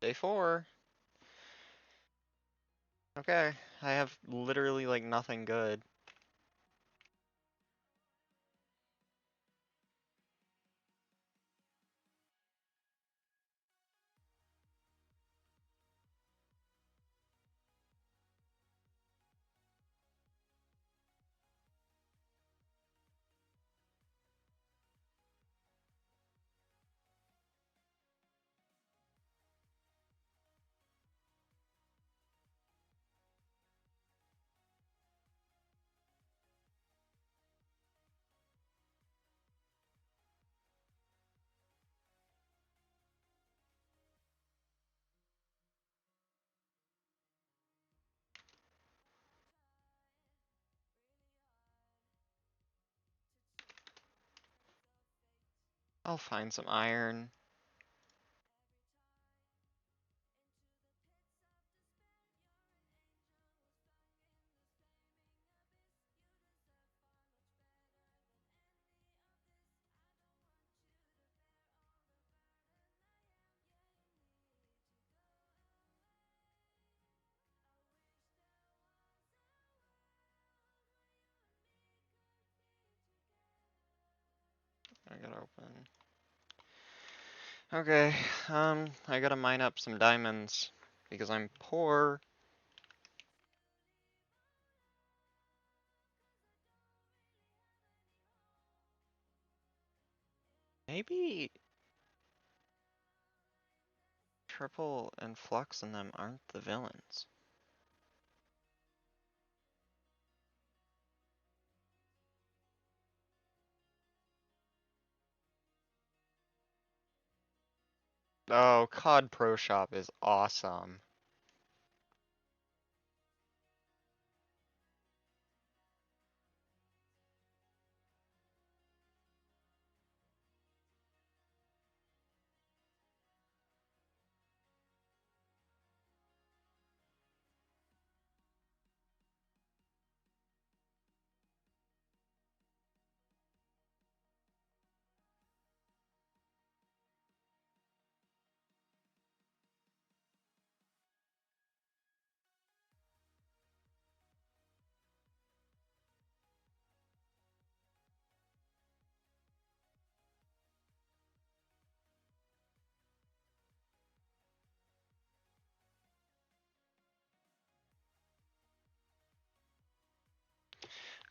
Day 4. Okay, I have literally like nothing good. I'll find some iron. I gotta open. Okay, I gotta mine up some diamonds because I'm poor. Maybe Triple and Flux and them aren't the villains. Oh, COD Pro Shop is awesome.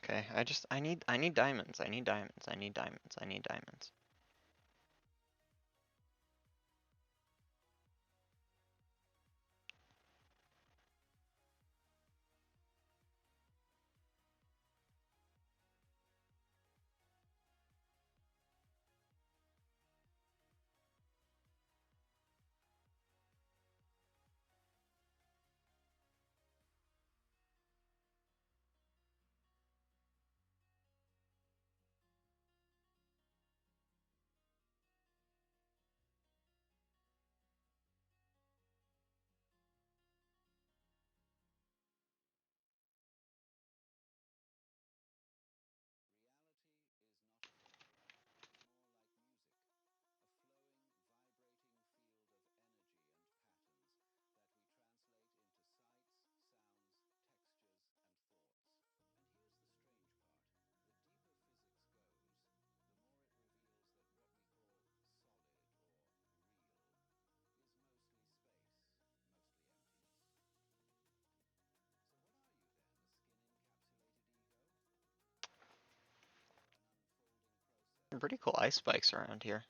Okay, I need diamonds. I need diamonds. I need diamonds. I need diamonds. Some pretty cool ice spikes around here.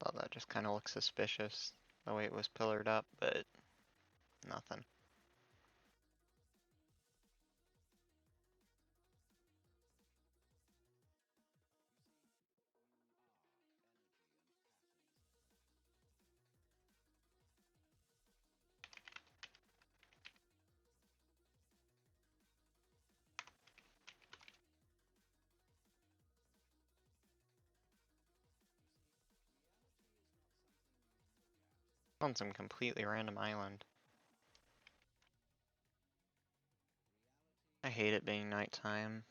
Well, that just kind of looks suspicious, the way it was pillared up, but nothing. On some completely random island. I hate it being nighttime.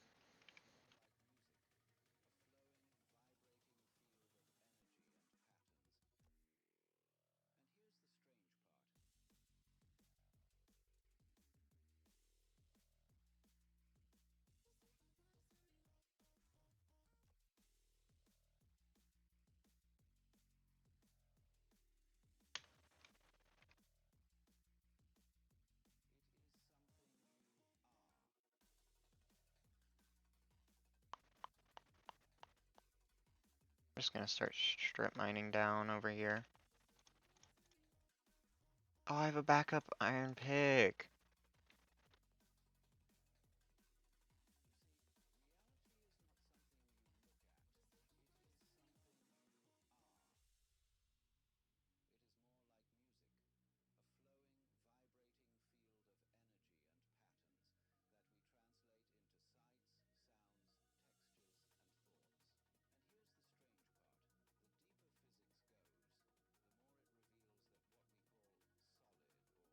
I'm just gonna start strip mining down over here. Oh, I have a backup iron pick.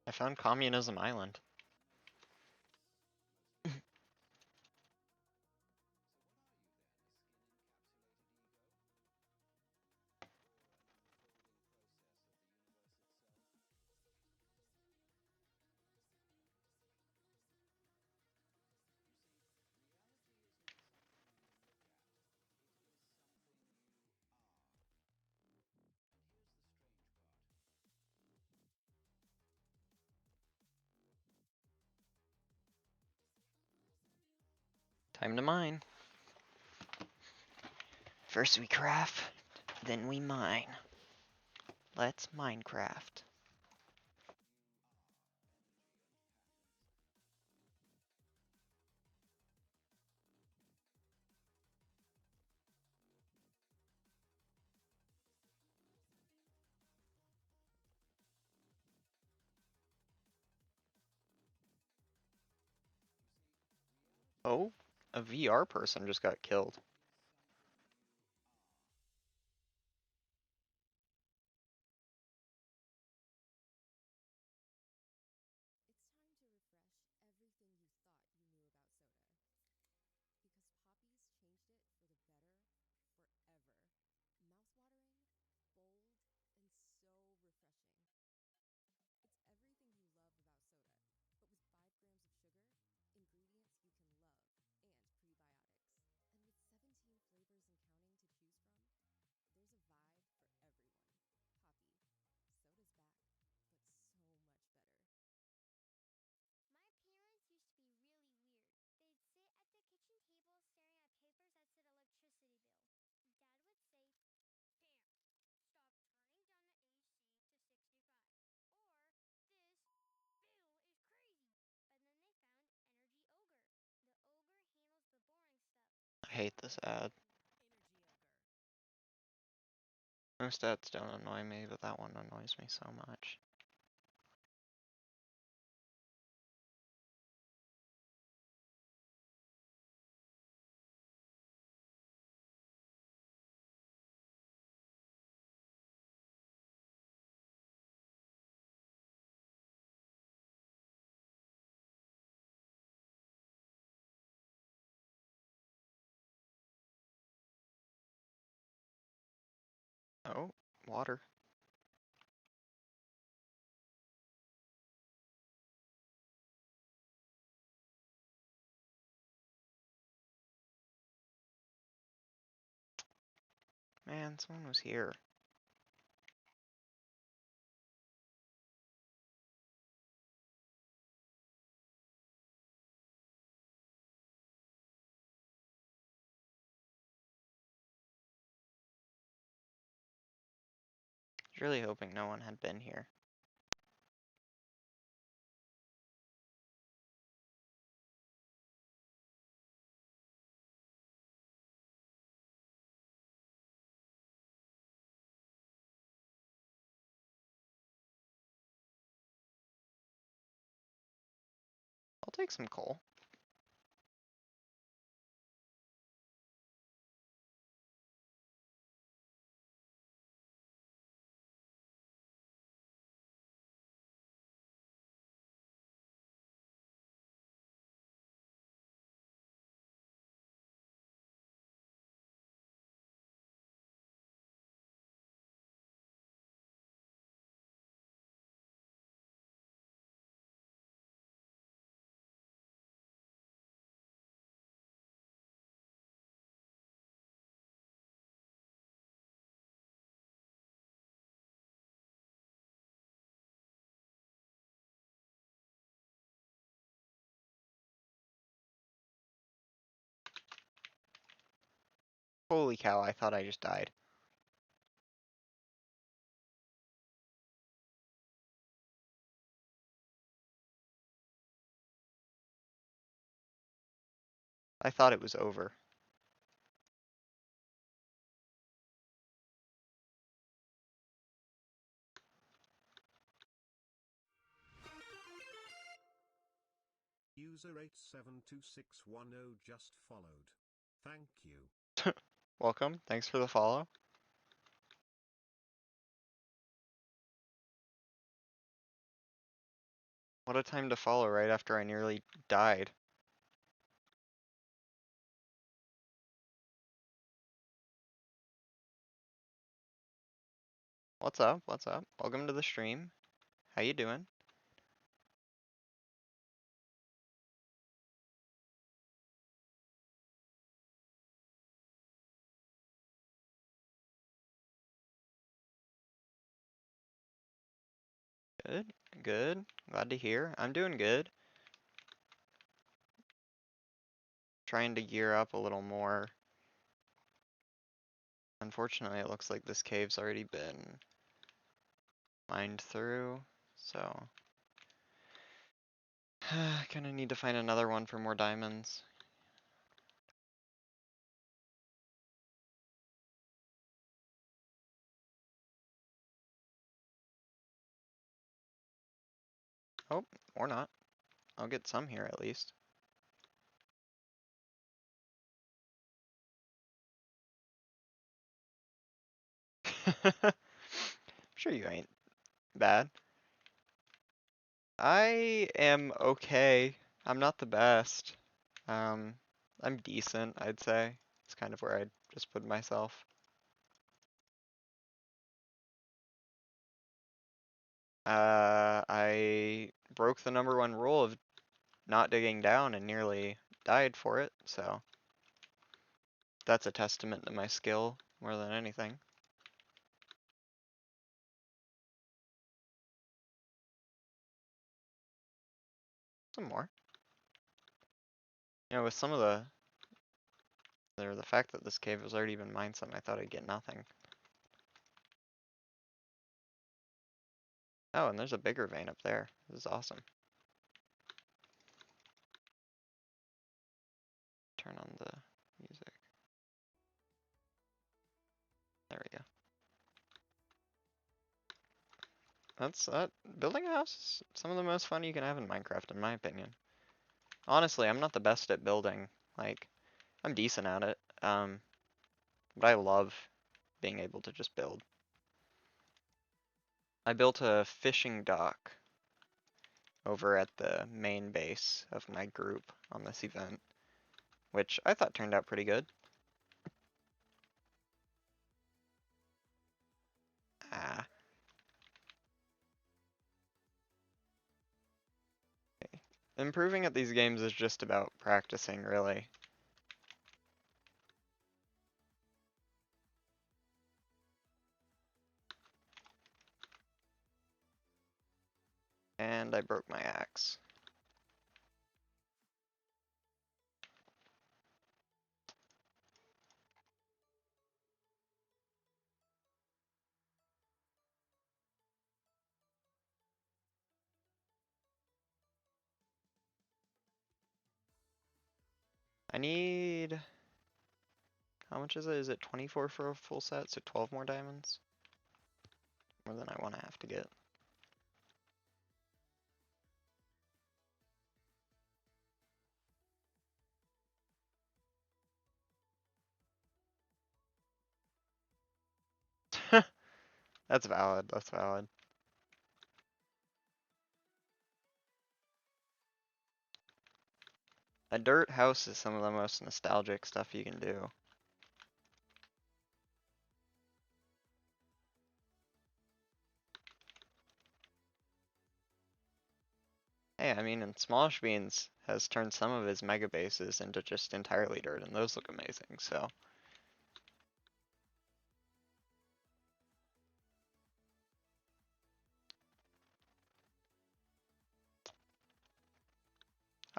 I found Communism Island. Time to mine. First we craft, then we mine. Let's Minecraft. Oh, a VR person just got killed. I hate this ad. Most ads don't annoy me, but that one annoys me so much. Oh, water. Man, someone was here. I was really hoping no one had been here. I'll take some coal. Holy cow, I thought I just died. I thought it was over. User 872610 just followed. Thank you. Welcome, thanks for the follow. What a time to follow right after I nearly died. What's up? What's up? Welcome to the stream. How you doing? Good, good. Glad to hear. I'm doing good. Trying to gear up a little more. Unfortunately, it looks like this cave's already been mined through, so gonna need to find another one for more diamonds. Oh, or not. I'll get some here at least. Sure you ain't bad. I am okay. I'm not the best. Um, I'm decent, I'd say. It's kind of where I'd just put myself. I broke the #1 rule of not digging down and nearly died for it, so that's a testament to my skill more than anything. Some more. You know, with some of the fact that this cave has already been mined some, I thought I'd get nothing. Oh, and there's a bigger vein up there. This is awesome. Turn on the music. There we go. That's building a house is some of the most fun you can have in Minecraft, in my opinion. Honestly, I'm not the best at building. Like, I'm decent at it. But I love being able to just build. I built a fishing dock over at the main base of my group on this event, which I thought turned out pretty good. Ah. Okay. Improving at these games is just about practicing, really. And I broke my axe. I need... How much is it? Is it 24 for a full set? So 12 more diamonds? More than I want to have to get. That's valid, that's valid. A dirt house is some of the most nostalgic stuff you can do. Hey, I mean, and Smosh Beans has turned some of his mega bases into just entirely dirt, and those look amazing, so.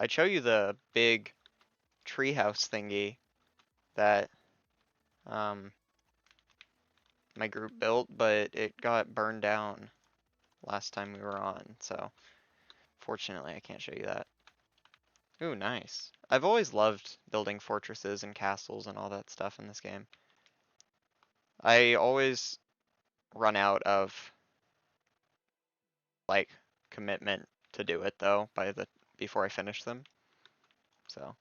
I'd show you the big treehouse thingy that my group built, but it got burned down last time we were on, so fortunately I can't show you that. Ooh, nice. I've always loved building fortresses and castles and all that stuff in this game. I always run out of like commitment to do it though before I finish them. So,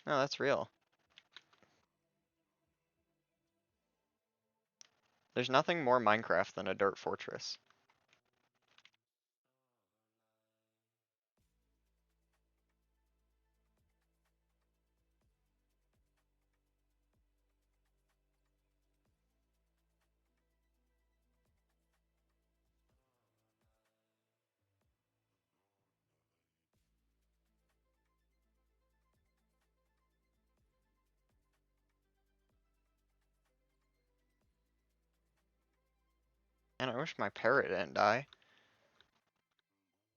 no, that's real. There's nothing more Minecraft than a dirt fortress. And I wish my parrot didn't die.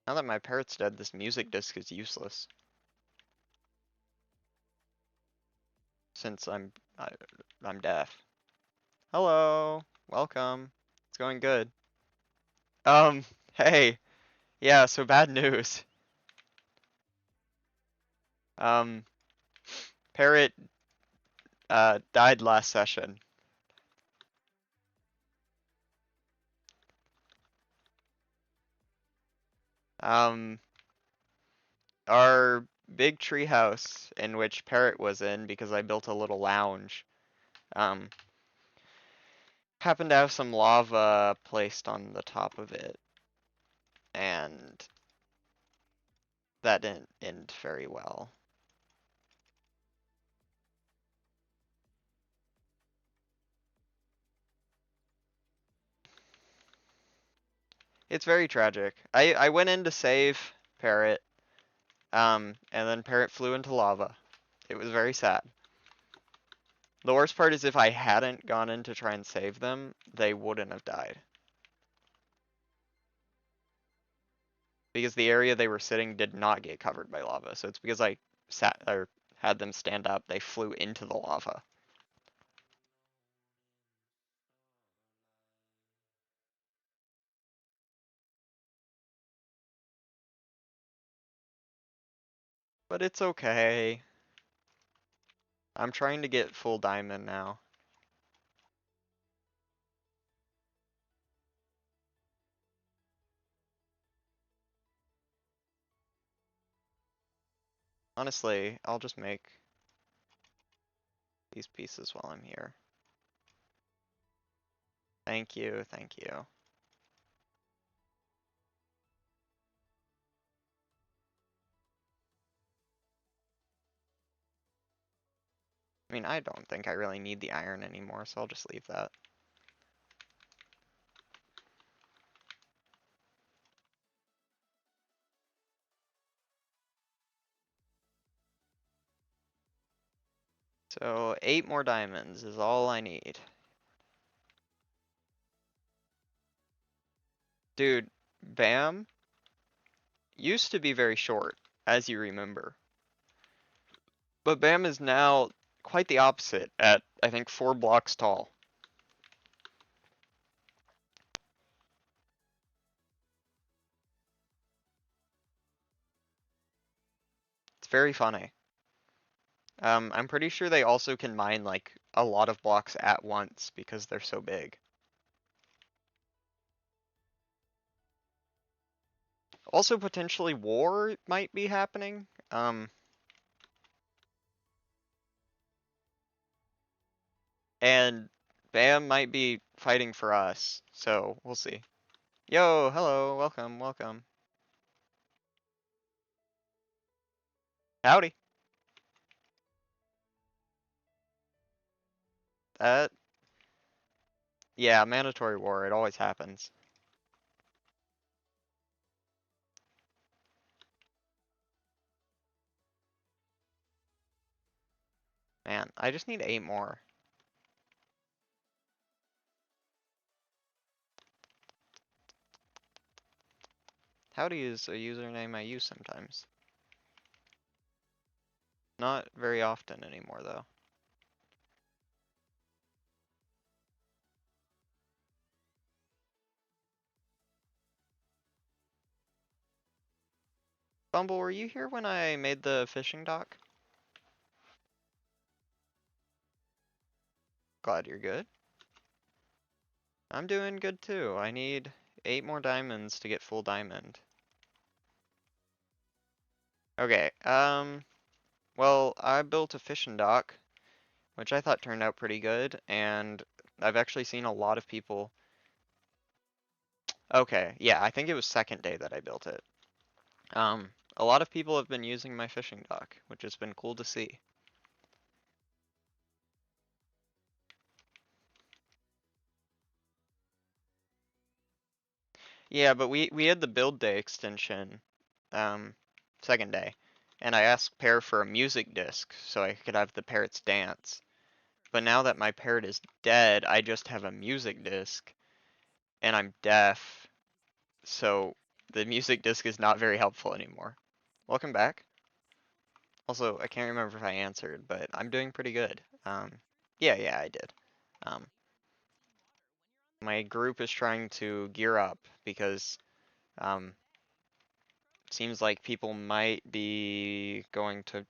Now that my parrot's dead, this music disc is useless. Since I'm deaf. Hello, welcome. It's going good. Um, hey, yeah, so bad news. Um, Parrot died last session. Um, our big tree house in which Parrot was in because I built a little lounge, um, happened to have some lava placed on the top of it, and that didn't end very well. It's very tragic. I went in to save Parrot, and then Parrot flew into lava. It was very sad. The worst part is if I hadn't gone in to try and save them, they wouldn't have died. Because the area they were sitting did not get covered by lava. So it's because I sat or had them stand up, they flew into the lava. But it's okay. I'm trying to get full diamond now. Honestly, I'll just make these pieces while I'm here. Thank you, thank you. I mean, I don't think I really need the iron anymore, so I'll just leave that. So 8 more diamonds is all I need. Dude, Bam used to be very short, as you remember. But Bam is now quite the opposite at, I think, 4 blocks tall. It's very funny. I'm pretty sure they also can mine like a lot of blocks at once because they're so big. Also, potentially war might be happening. And Bam might be fighting for us, so we'll see. Yo, hello, welcome, welcome. Howdy. That, yeah, mandatory war, it always happens. Man, I just need 8 more. Howdy is a username I use sometimes. Not very often anymore, though. Bumble, were you here when I made the fishing dock? Glad you're good. I'm doing good too. I need 8 more diamonds to get full diamond. Okay, well, I built a fishing dock, which I thought turned out pretty good, and I've actually seen a lot of people. Okay, yeah, I think it was second day that I built it. A lot of people have been using my fishing dock, which has been cool to see. Yeah, but we had the build day extension, um, second day, and I asked Pear for a music disc so I could have the parrots dance. But now that my parrot is dead, I just have a music disc, and I'm deaf, so the music disc is not very helpful anymore. Welcome back. Also, I can't remember if I answered, but I'm doing pretty good. Yeah, I did. Um, my group is trying to gear up because um, seems like people might be going to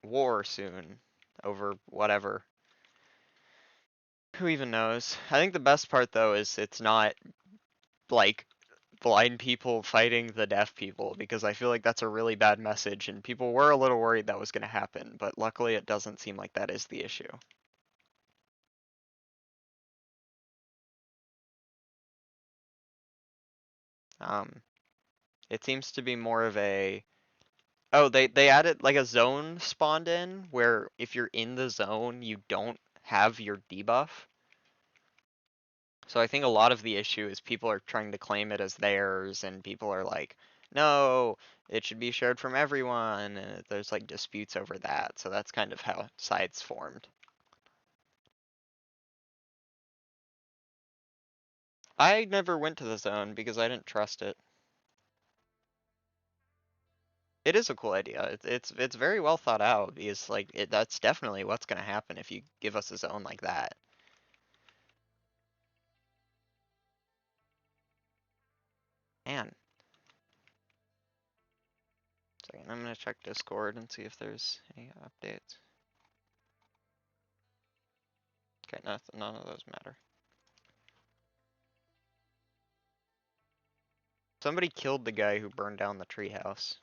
war soon over whatever. Who even knows? I think the best part though is it's not like blind people fighting the deaf people because I feel like that's a really bad message and people were a little worried that was going to happen, but luckily it doesn't seem like that is the issue. Um, it seems to be more of a oh they added like a zone spawned in where if you're in the zone you don't have your debuff. So I think a lot of the issue is people are trying to claim it as theirs, and people are like, no, it should be shared from everyone. And there's like disputes over that. So that's kind of how sides formed. I never went to the zone because I didn't trust it. It is a cool idea. It's very well thought out because like that's definitely what's gonna happen if you give us a zone like that. Man, second, I'm gonna check Discord and see if there's any updates. Okay, nothing, none of those matter. Somebody killed the guy who burned down the treehouse.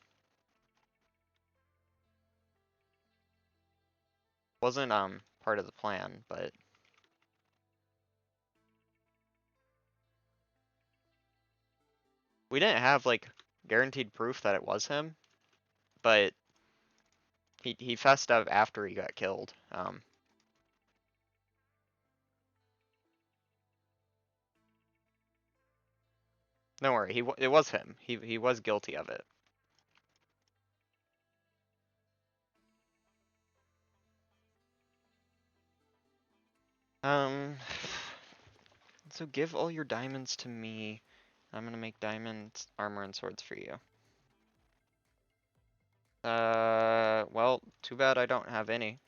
Wasn't part of the plan, but we didn't have like guaranteed proof that it was him, but he fessed up after he got killed. Don't worry, it was him. He was guilty of it. Um, so give all your diamonds to me. I'm gonna make diamond armor and swords for you. Well, too bad I don't have any.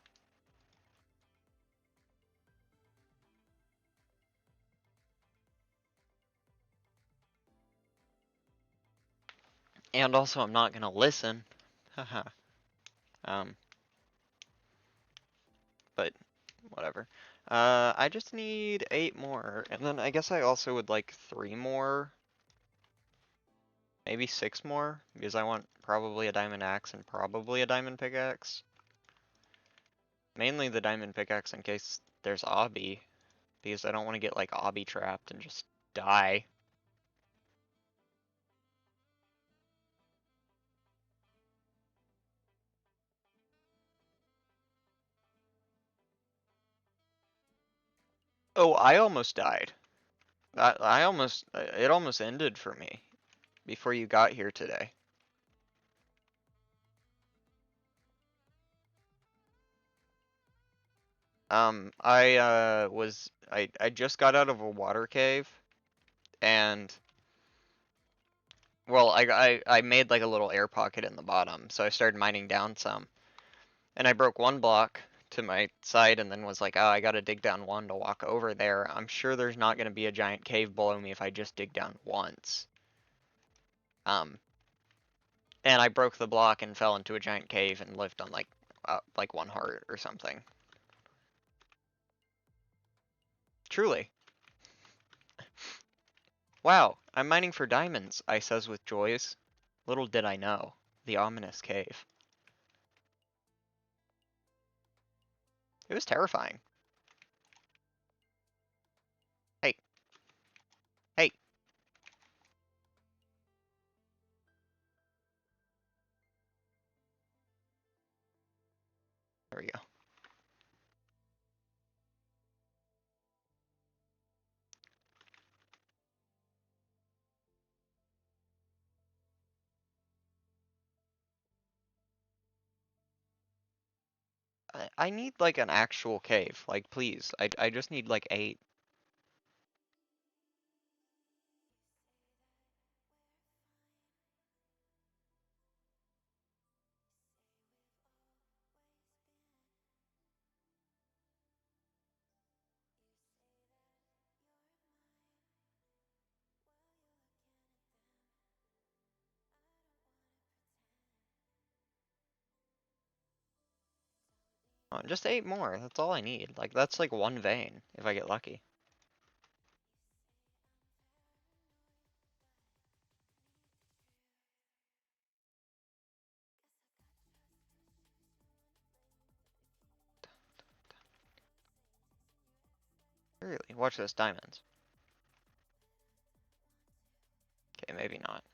And also, I'm not gonna listen. Haha. um, but whatever. I just need 8 more, and then I guess I also would like 3 more, maybe 6 more, because I want probably a diamond axe and probably a diamond pickaxe. Mainly the diamond pickaxe in case there's obby, because I don't want to get like obby trapped and just die. Oh, I almost died. It almost ended for me before you got here today. I just got out of a water cave, and well, I made like a little air pocket in the bottom, so I started mining down some, and I broke one block to my side, and then was like, oh, I gotta dig down one to walk over there. I'm sure there's not gonna be a giant cave below me if I just dig down once. Um, And I broke the block and fell into a giant cave and lived on like 1 heart or something. Truly. Wow, I'm mining for diamonds, I says with joys. Little did I know, the ominous cave. It was terrifying. Hey, hey, there we go. I need like an actual cave, like please. I just need like 8. Just 8 more, that's all I need. Like that's like 1 vein, if I get lucky. Really, watch this, diamonds. Okay, maybe not.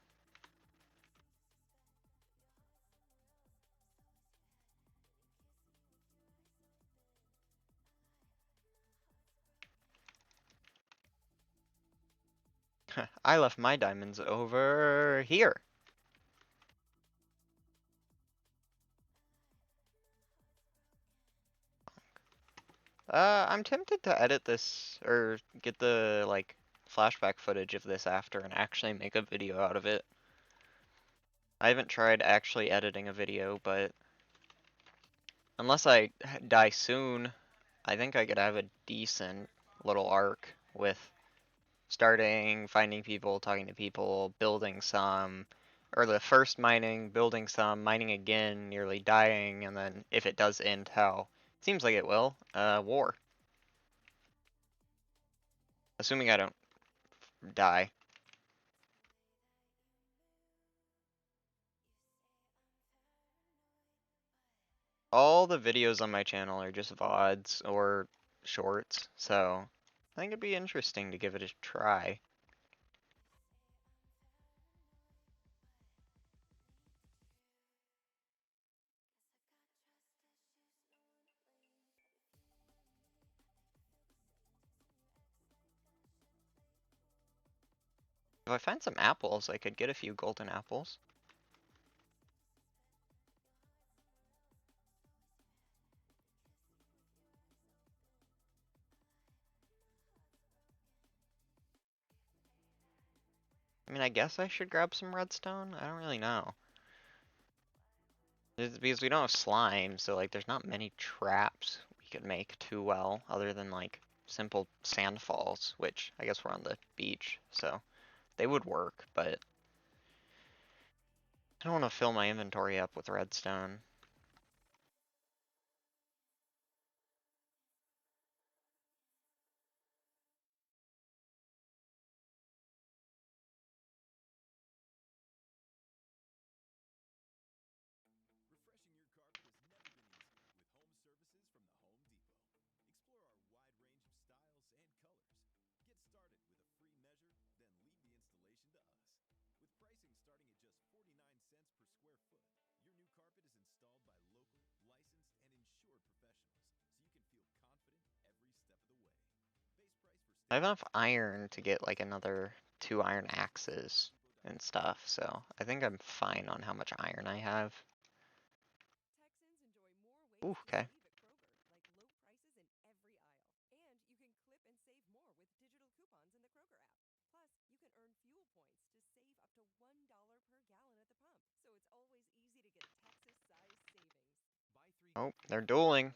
I left my diamonds over here. I'm tempted to edit this or get the like flashback footage of this after and actually make a video out of it. I haven't tried actually editing a video, but unless I die soon, I think I could have a decent little arc with starting, finding people, talking to people, building some, or the first mining, building some, mining again, nearly dying, and then if it does end, how? It seems like it will. War. Assuming I don't die. All the videos on my channel are just VODs or shorts, so I think it'd be interesting to give it a try. If I find some apples, I could get a few golden apples. I mean, I guess I should grab some redstone? I don't really know. It's because we don't have slime, so like there's not many traps we could make too well, other than like simple sand falls, which I guess we're on the beach, so they would work, but I don't want to fill my inventory up with redstone. I have enough iron to get like another 2 iron axes and stuff, so I think I'm fine on how much iron I have. Ooh, okay. Oh, they're dueling.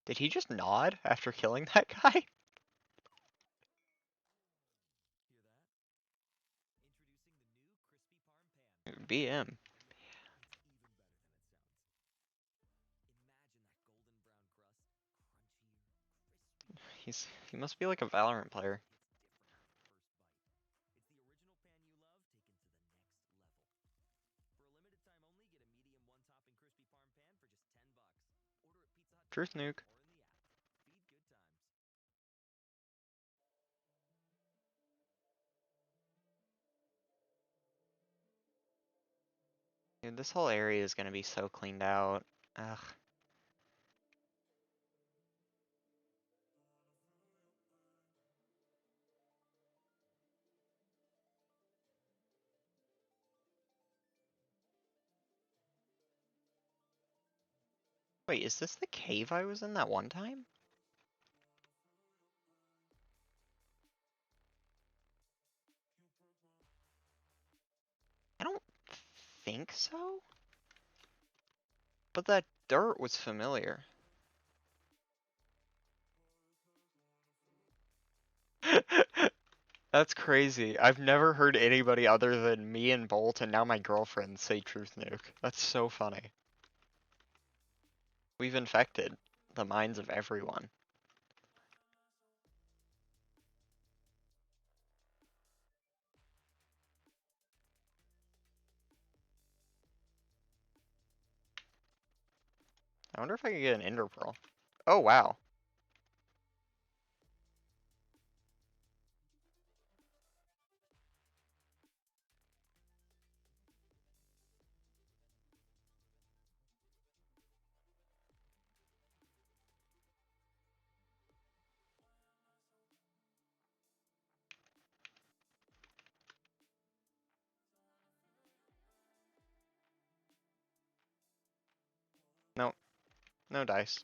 Did he just nod after killing that guy? BM. He must be like a Valorant player. Truth nuke. Dude, this whole area is gonna be so cleaned out. Ugh. Wait, is this the cave I was in that one time? I don't think so. But that dirt was familiar. That's crazy. I've never heard anybody other than me and Bolt and now my girlfriend say truth nuke. That's so funny. We've infected the minds of everyone. I wonder if I could get an ender pearl. Oh wow. No, no dice.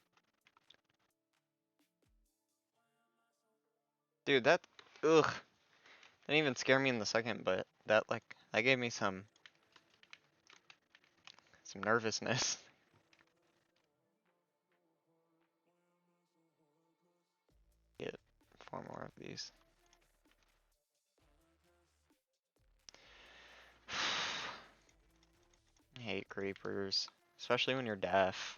Dude, that ugh. Didn't even scare me in the second, but that gave me some nervousness. Get 4 more of these. I hate creepers, especially when you're deaf.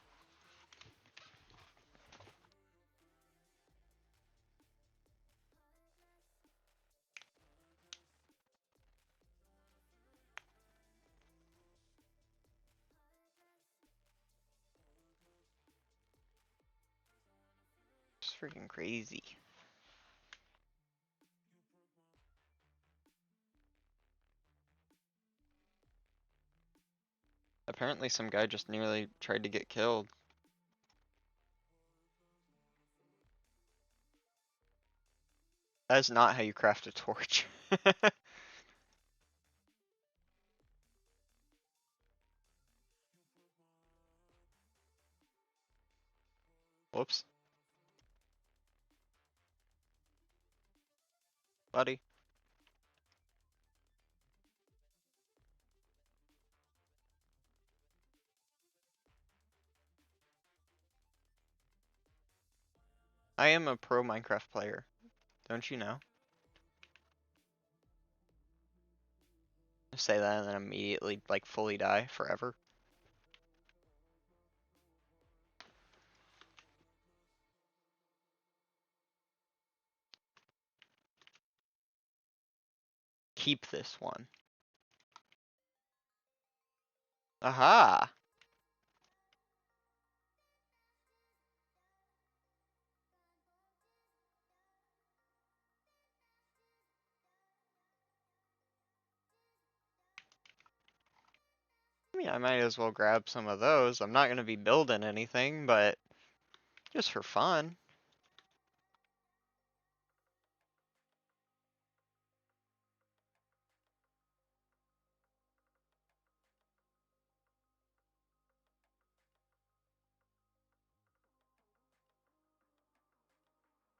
It's freaking crazy. Apparently some guy just nearly tried to get killed. That is not how you craft a torch. Whoops. Buddy. I am a pro Minecraft player. Don't you know? I say that and then immediately, like, fully die forever. Keep this one. Aha! I mean, I might as well grab some of those. I'm not gonna be building anything, but just for fun.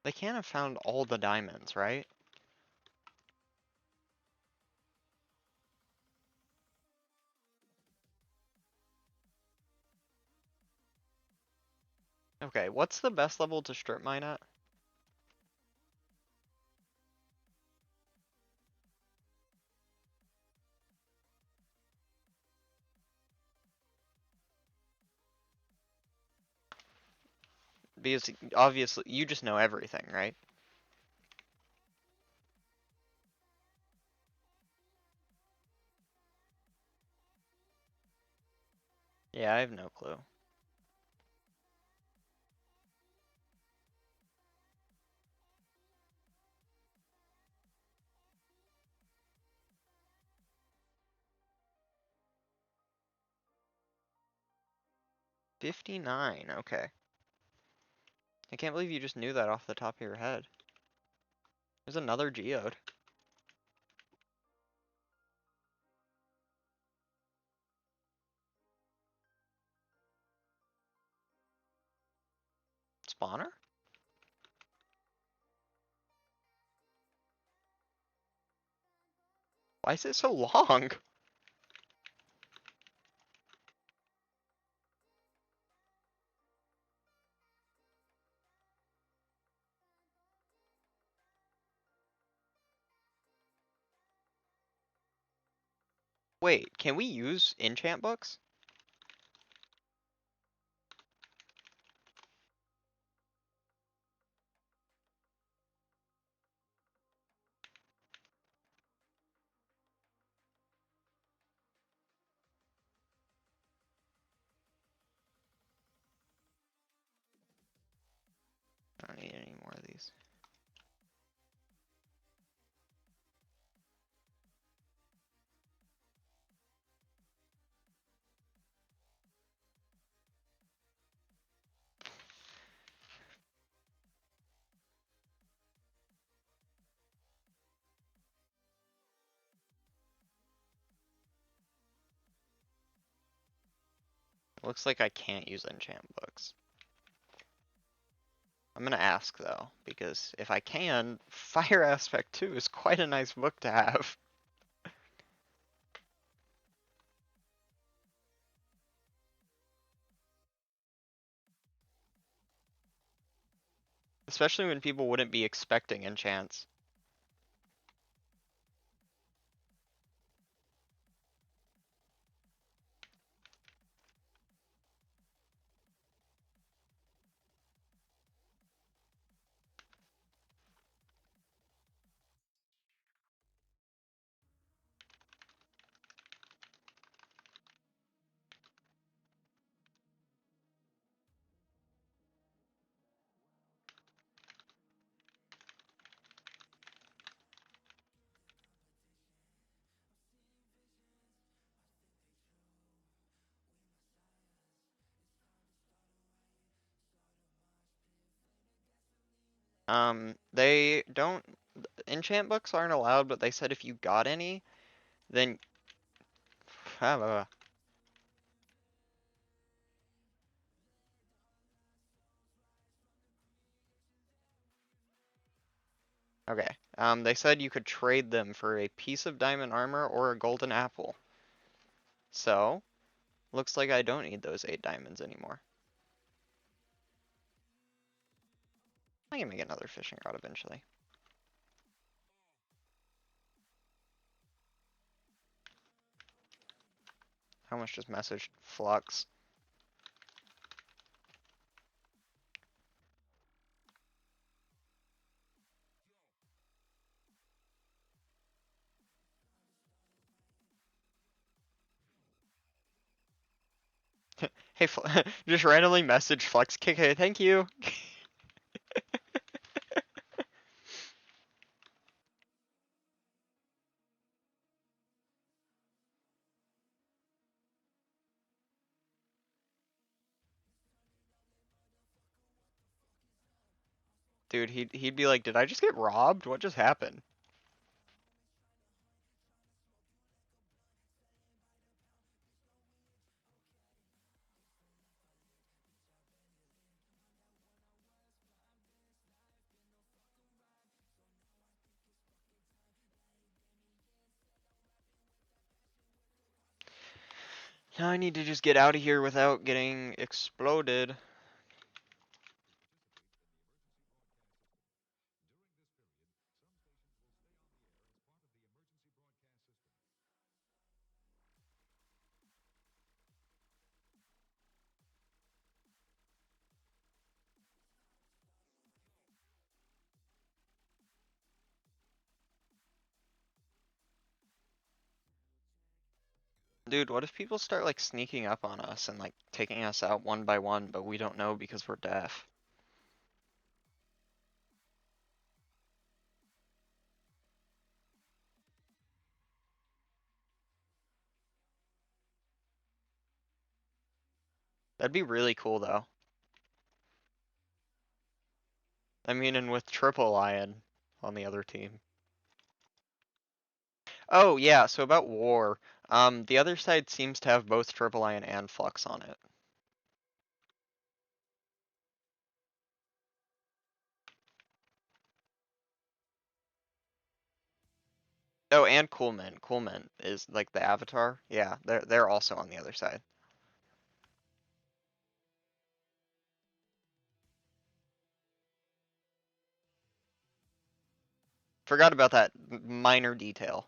They can't have found all the diamonds, right? Okay, what's the best level to strip mine at? Because obviously you just know everything, right? Yeah, I have no clue. $59, okay. I can't believe you just knew that off the top of your head. There's another geode. Spawner? Why is it so long? Wait, can we use enchant books? I don't need any more of these. Looks like I can't use enchant books. I'm gonna ask though, because if I can, Fire Aspect 2 is quite a nice book to have. Especially when people wouldn't be expecting enchants. They don't, enchant books aren't allowed, but they said if you got any, then, okay. They said you could trade them for a piece of diamond armor or a golden apple. So, looks like I don't need those 8 diamonds anymore. I can make another fishing rod eventually. How much just messaged Flux? Hey, just randomly message Flux KK, thank you. Dude, he'd be like, did I just get robbed? What just happened? Now I need to just get out of here without getting exploded. Dude, what if people start like sneaking up on us and like taking us out one by one, but we don't know because we're deaf? That'd be really cool though. I mean, and with Triple Lion on the other team. Oh yeah, so about war. The other side seems to have both Triple Lion and Flux on it. Oh, and Coolman. Coolman is like the avatar. Yeah, they're also on the other side. Forgot about that minor detail.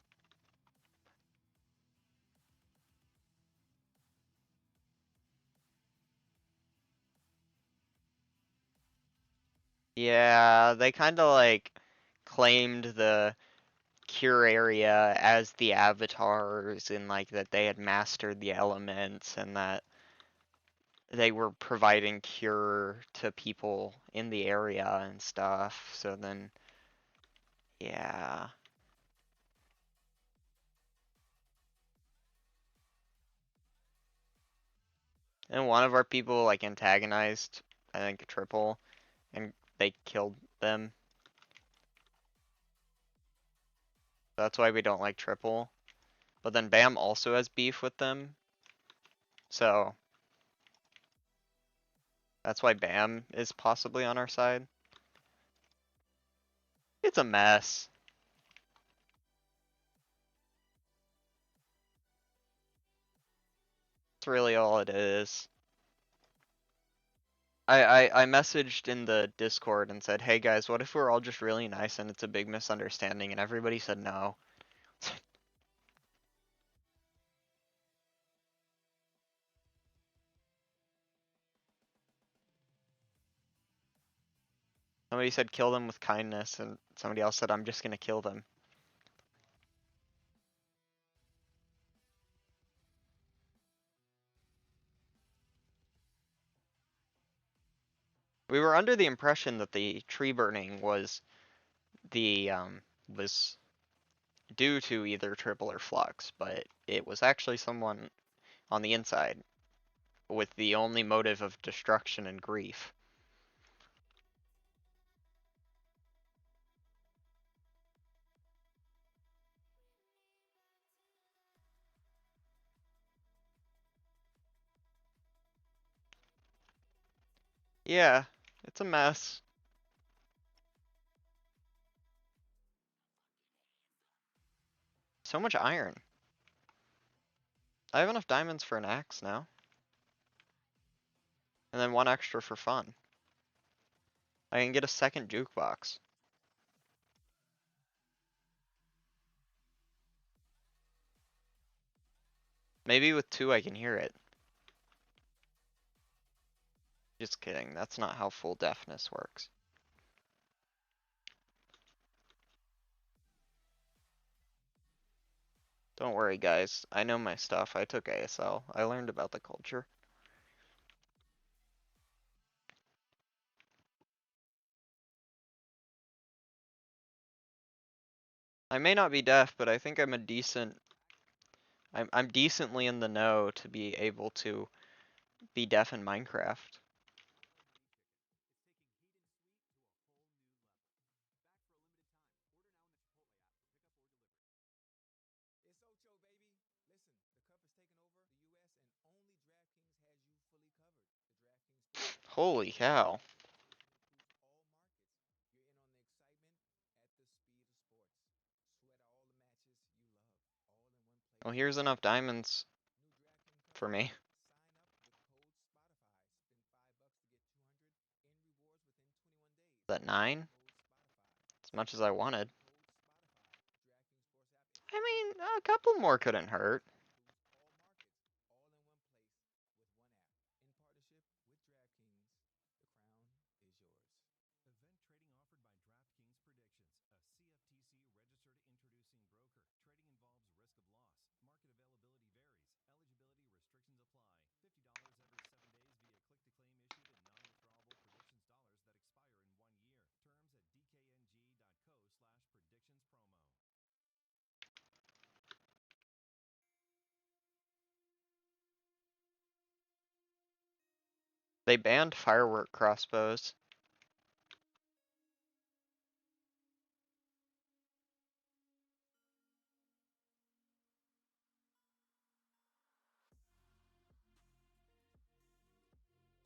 Yeah, they kind of like claimed the cure area as the avatars and like that they had mastered the elements and that they were providing cure to people in the area and stuff. So then, yeah. And one of our people like antagonized, I think, Triple, and they killed them. That's why we don't like Triple. But then Bam also has beef with them. So that's why Bam is possibly on our side. It's a mess. That's really all it is. I messaged in the Discord and said, hey guys, what if we're all just really nice and it's a big misunderstanding? And everybody said no. Somebody said kill them with kindness, and somebody else said I'm just gonna kill them. We were under the impression that the tree burning was the was due to either Triple or Flux, but it was actually someone on the inside with the only motive of destruction and grief. Yeah, it's a mess. So much iron. I have enough diamonds for an axe now. And then one extra for fun. I can get a second jukebox. Maybe with two I can hear it. Just kidding, that's not how full deafness works. Don't worry guys, I know my stuff. I took ASL. I learned about the culture. I may not be deaf, but I think I'm a decent I'm decently in the know to be able to be deaf in Minecraft. Holy cow. Well, here's enough diamonds for me. Is that 9? As much as I wanted. I mean, a couple more couldn't hurt. They banned firework crossbows.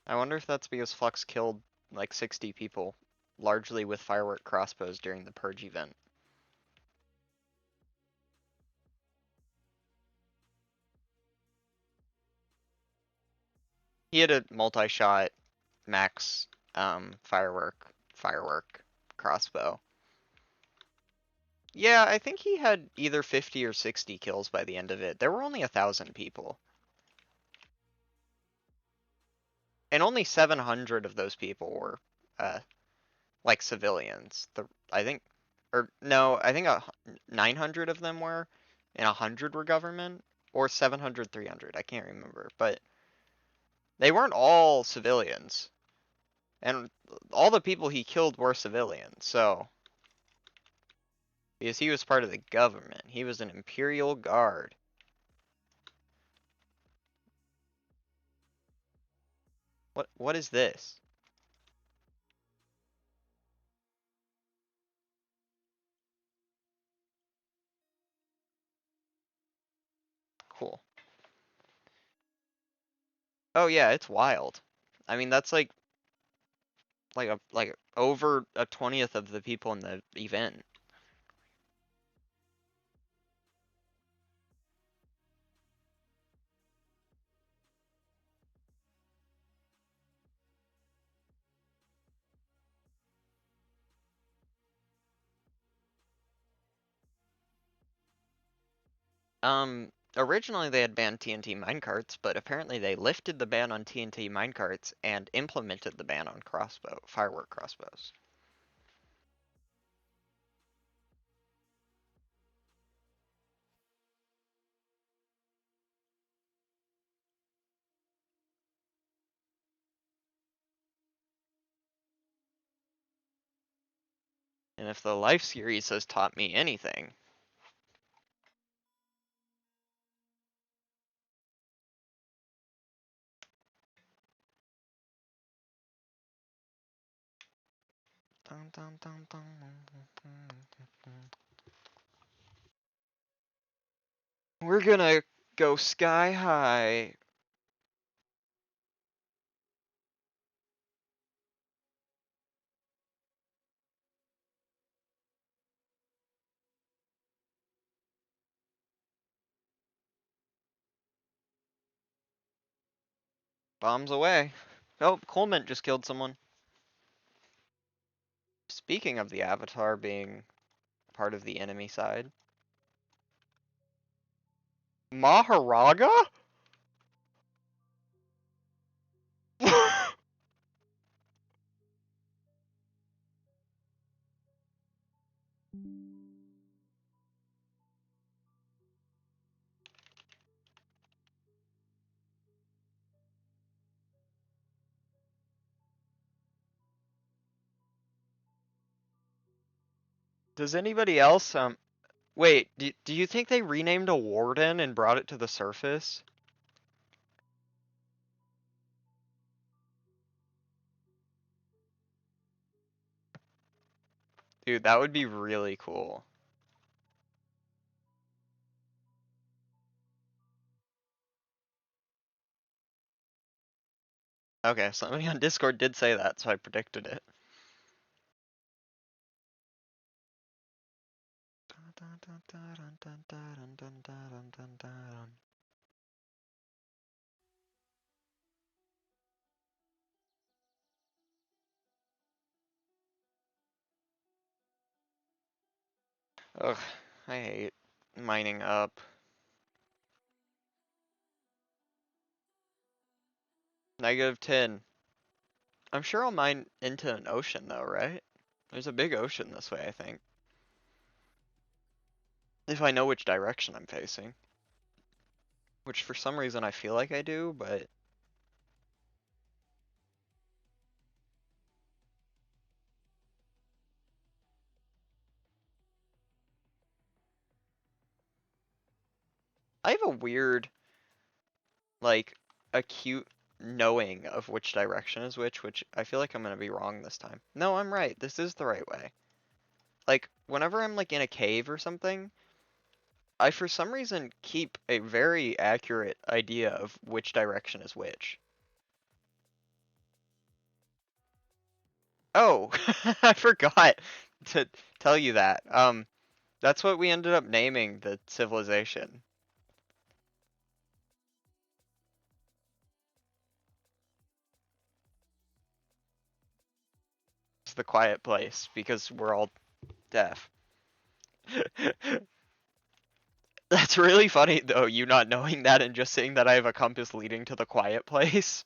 I wonder if that's because Flux killed like 60 people, largely with firework crossbows during the Purge event. He had a multi-shot max firework crossbow. Yeah, I think he had either 50 or 60 kills by the end of it. There were only 1,000 people. And only 700 of those people were, uh, like civilians. I think, or no, I think 900 of them were, and 100 were government, or 700, 300. I can't remember, but they weren't all civilians. And all the people he killed were civilians, so because he was part of the government, he was an Imperial Guard. What is this? Cool. Oh yeah, it's wild. I mean, that's like over a 20th of the people in the event. Originally they had banned TNT minecarts, but apparently they lifted the ban on TNT minecarts and implemented the ban on firework crossbows. And if the Life series has taught me anything, dun, dun, dun, dun, we're gonna go sky high. Bombs away. Oh, Coleman just killed someone. Speaking of the Avatar being part of the enemy side. Maharaga? Does anybody else, wait, do you think they renamed a warden and brought it to the surface? Dude, that would be really cool. Okay, somebody on Discord did say that, so I predicted it. Ugh, I hate mining up. -10. I'm sure I'll mine into an ocean though, right? There's a big ocean this way, I think. If I know which direction I'm facing. Which for some reason I feel like I do, but I have a weird, like, acute knowing of which direction is which I feel like I'm gonna be wrong this time. No, I'm right. This is the right way. Like, whenever I'm like in a cave or something, I for some reason keep a very accurate idea of which direction is which. Oh, I forgot to tell you that. That's what we ended up naming the civilization. It's the quiet place because we're all deaf. That's really funny though, you not knowing that and just saying that I have a compass leading to the quiet place.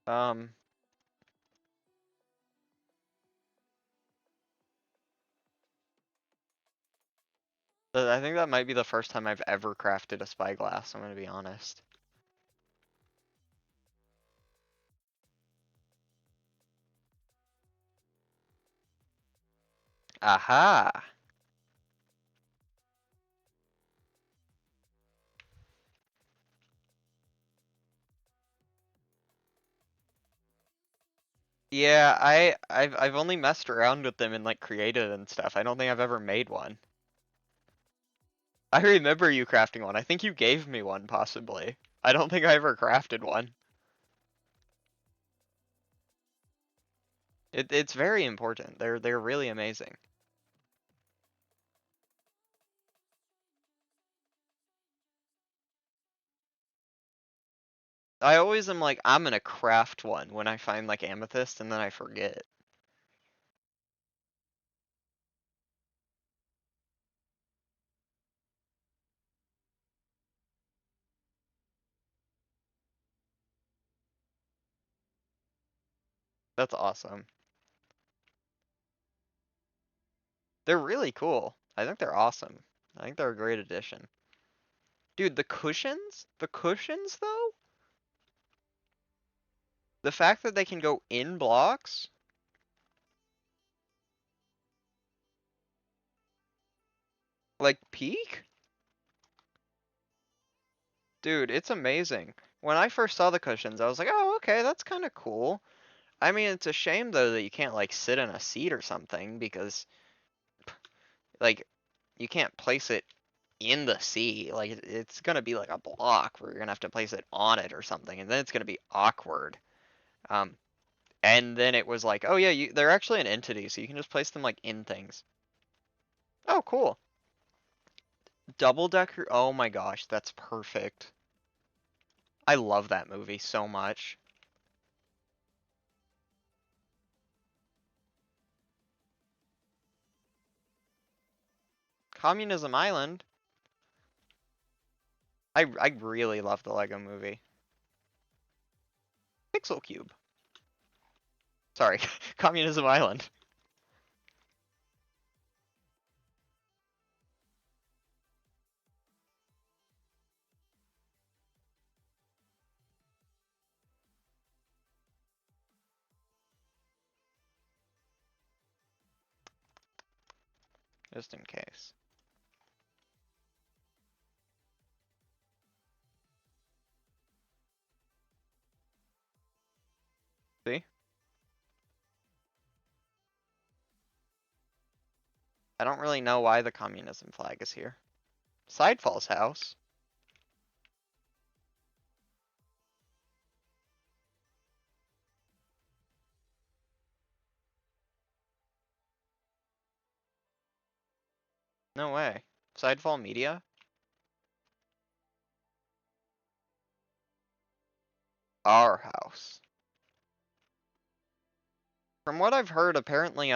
Um, I think that might be the first time I've ever crafted a spyglass, I'm gonna be honest. Aha! Yeah, I've only messed around with them and like created and stuff. I don't think I've ever made one. I remember you crafting one. I think you gave me one possibly. I don't think I ever crafted one. It's very important. They're really amazing. I always am like, I'm gonna craft one when I find like amethyst and then I forget. That's awesome. They're really cool. I think they're awesome. I think they're a great addition. Dude, the cushions though, the fact that they can go in blocks, like peak? Dude, it's amazing. When I first saw the cushions, I was like, oh, okay, that's kind of cool. I mean, it's a shame though that you can't like sit in a seat or something because like you can't place it in the sea. Like it's gonna be like a block where you're gonna have to place it on it or something, and then it's gonna be awkward. Um, and then it was like, oh yeah, they're actually an entity, so you can just place them like in things. Oh, cool. Double Decker. Oh my gosh, that's perfect. I love that movie so much. Communism Island. I really love the Lego movie. Pixel Cube. Sorry, Communism Island. Just in case. See? I don't really know why the communism flag is here. Sidefall's house. No way. Sidefall Media? Our house. From what I've heard, apparently,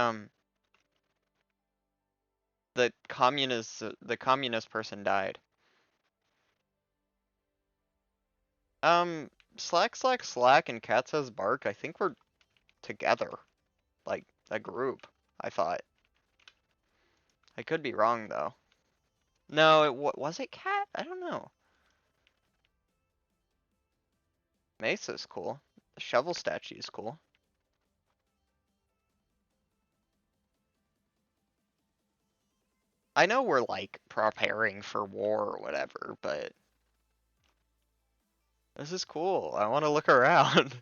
the communist person died. Um, Slack and Cat Says Bark, I think we're together. Like, a group, I thought. I could be wrong, though. No, was it Cat? I don't know. Mesa's cool. The shovel statue is cool. I know we're like preparing for war or whatever, but this is cool. I want to look around.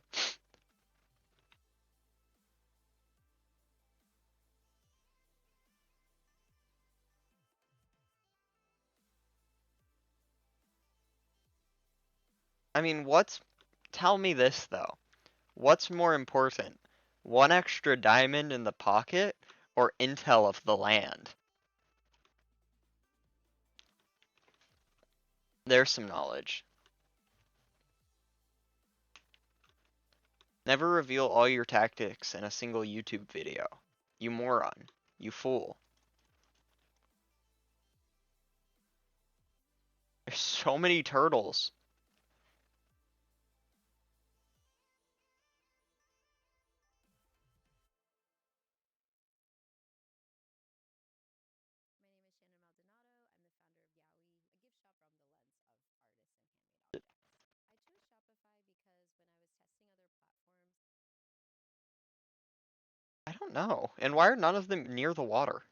I mean, tell me this though. What's more important? One extra diamond in the pocket or intel of the land? There's some knowledge. Never reveal all your tactics in a single YouTube video. You moron. You fool. There's so many turtles. I don't know. And why are none of them near the water?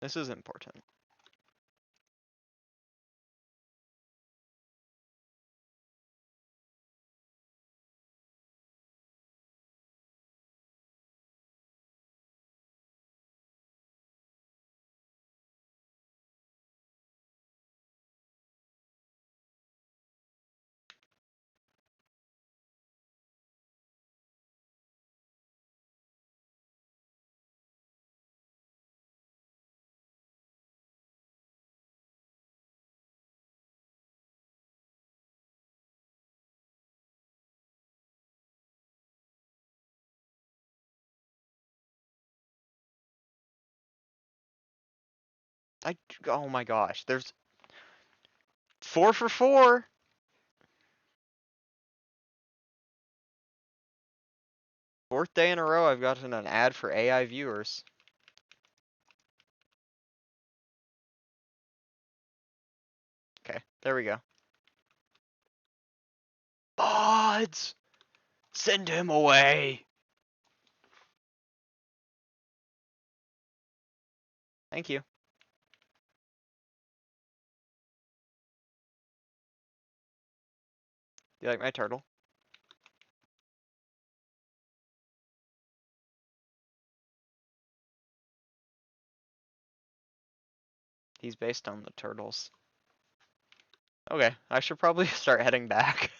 This is important. I oh my gosh, there's 4 for 4. Fourth day in a row I've gotten an ad for AI viewers. Okay, there we go. Mods! Send him away! Thank you. Do you like my turtle? He's based on the turtles. Okay, I should probably start heading back.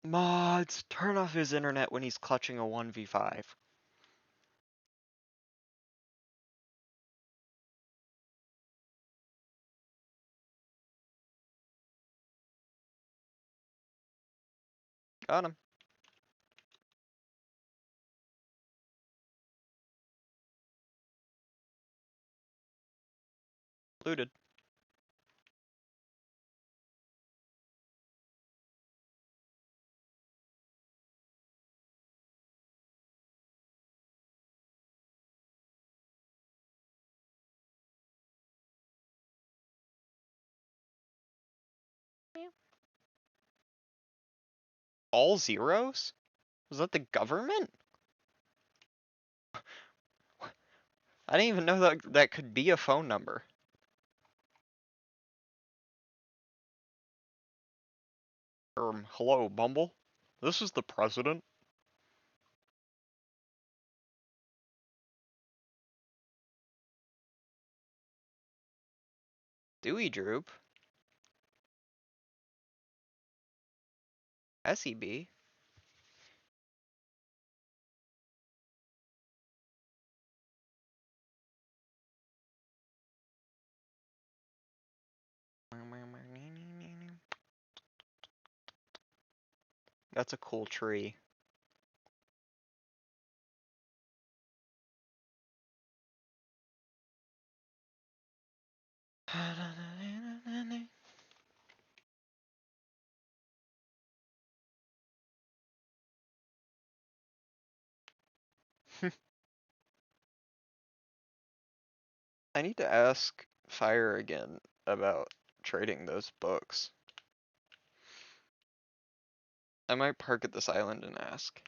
Mods, turn off his internet when he's clutching a 1v5. Got him. Looted. All zeros? Was that the government? I didn't even know that that could be a phone number. Hello, Bumble? This is the president. Dewey Droop? SEB? That's a cool tree. I need to ask Fire again about trading those books. I might park at this island and ask.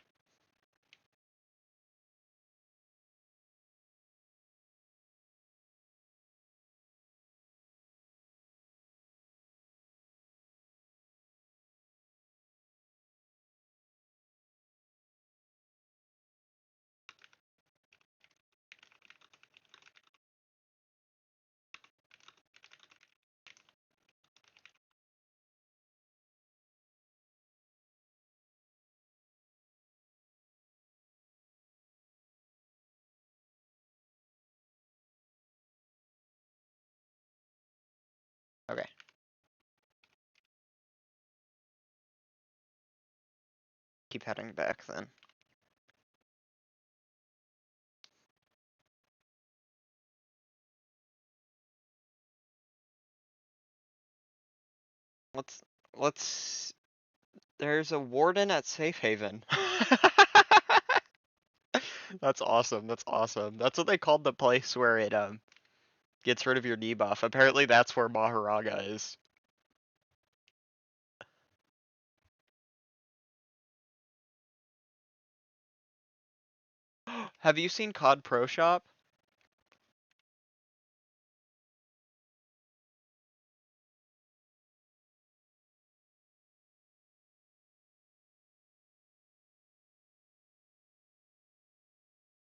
Okay. Keep heading back then. Let's let's there's a warden at Safe Haven. That's awesome. That's awesome. That's what they called the place where it gets rid of your debuff. Apparently that's where Maharaga is. Have you seen COD Pro Shop?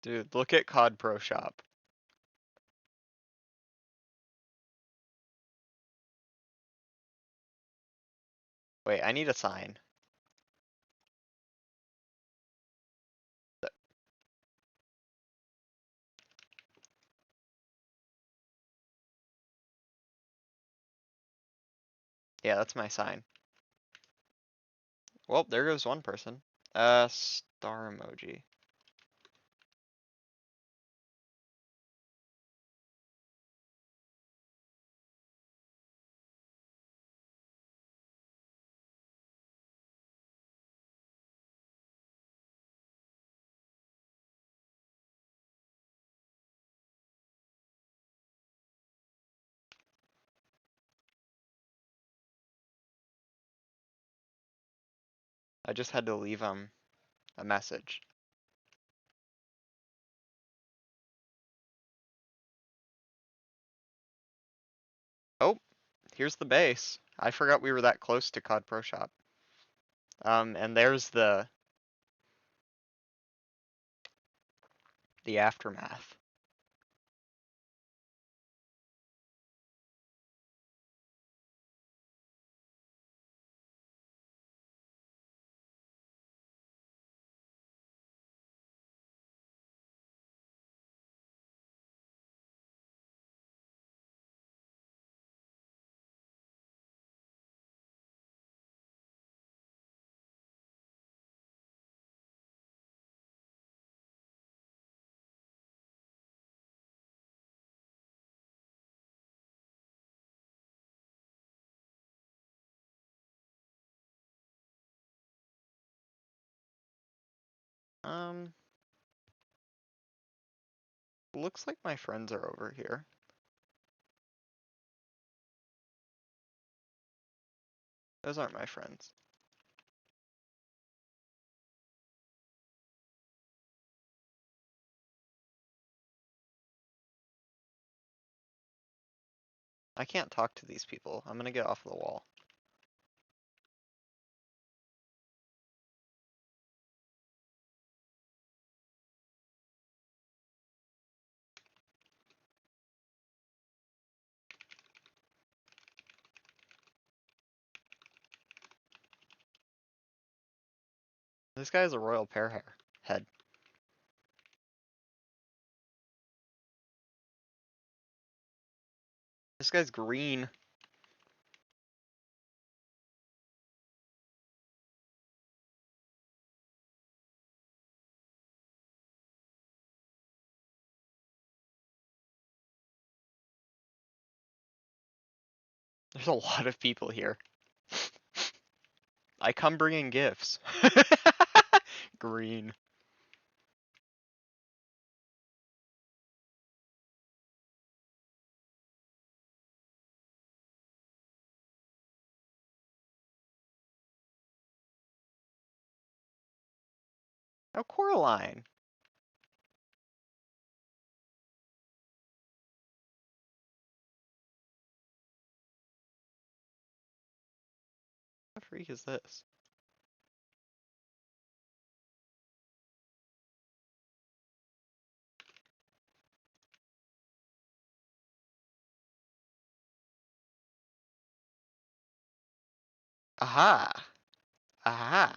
Dude, look at COD Pro Shop. Wait, I need a sign. Yeah, that's my sign. Well, there goes one person. Star emoji. I just had to leave him a message. Oh, here's the base. I forgot we were that close to COD Pro Shop. And there's the aftermath. Um, looks like my friends are over here. Those aren't my friends. I can't talk to these people. I'm gonna get off the wall. This guy has a royal pear hair head. This guy's green. There's a lot of people here. I come bringing gifts. Green. Oh, Coraline. What the freak is this? Aha! Aha!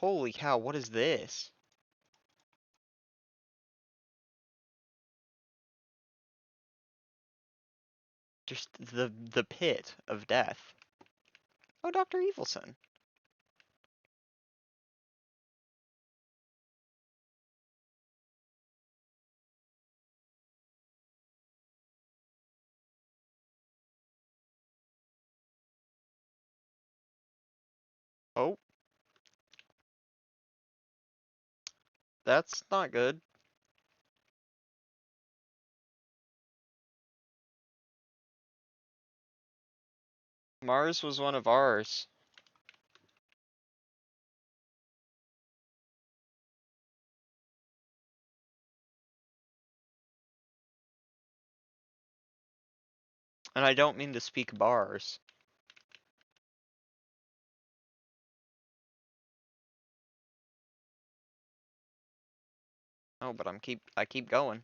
Holy cow, what is this? Just the pit of death. Oh, Dr. Evilson. Oh, that's not good. Mars was one of ours. And I don't mean to speak bars. Oh, but I keep going.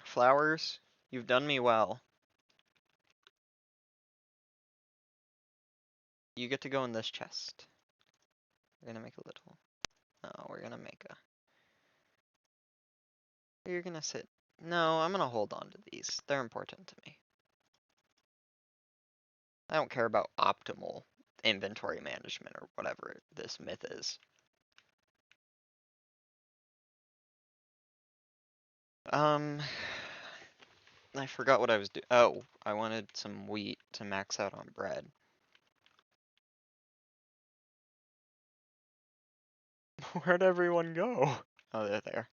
Flowers, you've done me well. You get to go in this chest. We're gonna make a little. No, we're gonna make a. You're gonna sit. No, I'm gonna hold on to these. They're important to me. I don't care about optimal inventory management or whatever this myth is. Um, I forgot what I was doing. Oh, I wanted some wheat to max out on bread. Where'd everyone go? Oh, they're there.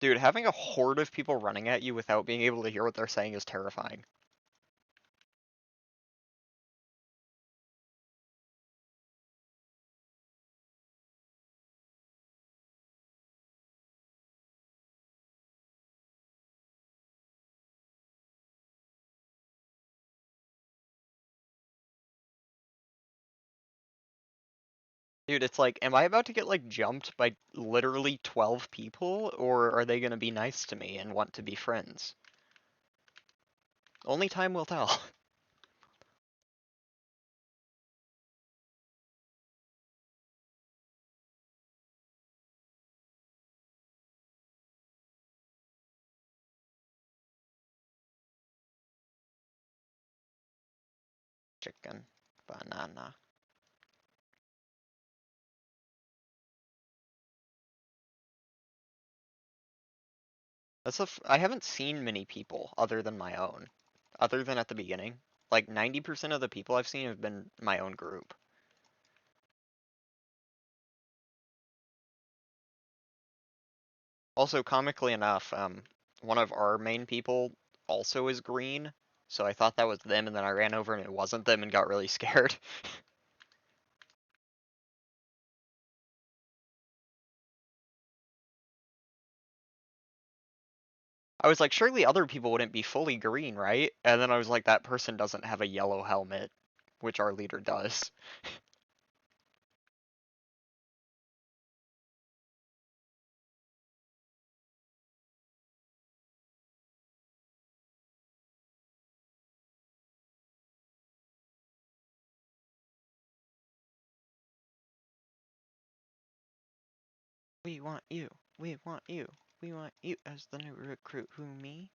Dude, having a horde of people running at you without being able to hear what they're saying is terrifying. Dude, it's like, am I about to get like jumped by literally 12 people, or are they gonna be nice to me and want to be friends? Only time will tell. Chicken. Banana. I haven't seen many people other than my own. Other than at the beginning. Like 90% of the people I've seen have been my own group. Also, comically enough, one of our main people also is green, so I thought that was them, and then I ran over and it wasn't them and got really scared. I was like, surely other people wouldn't be fully green, right? And then I was like, that person doesn't have a yellow helmet, which our leader does. We want you. We want you. We want you as the new recruit. Who, me?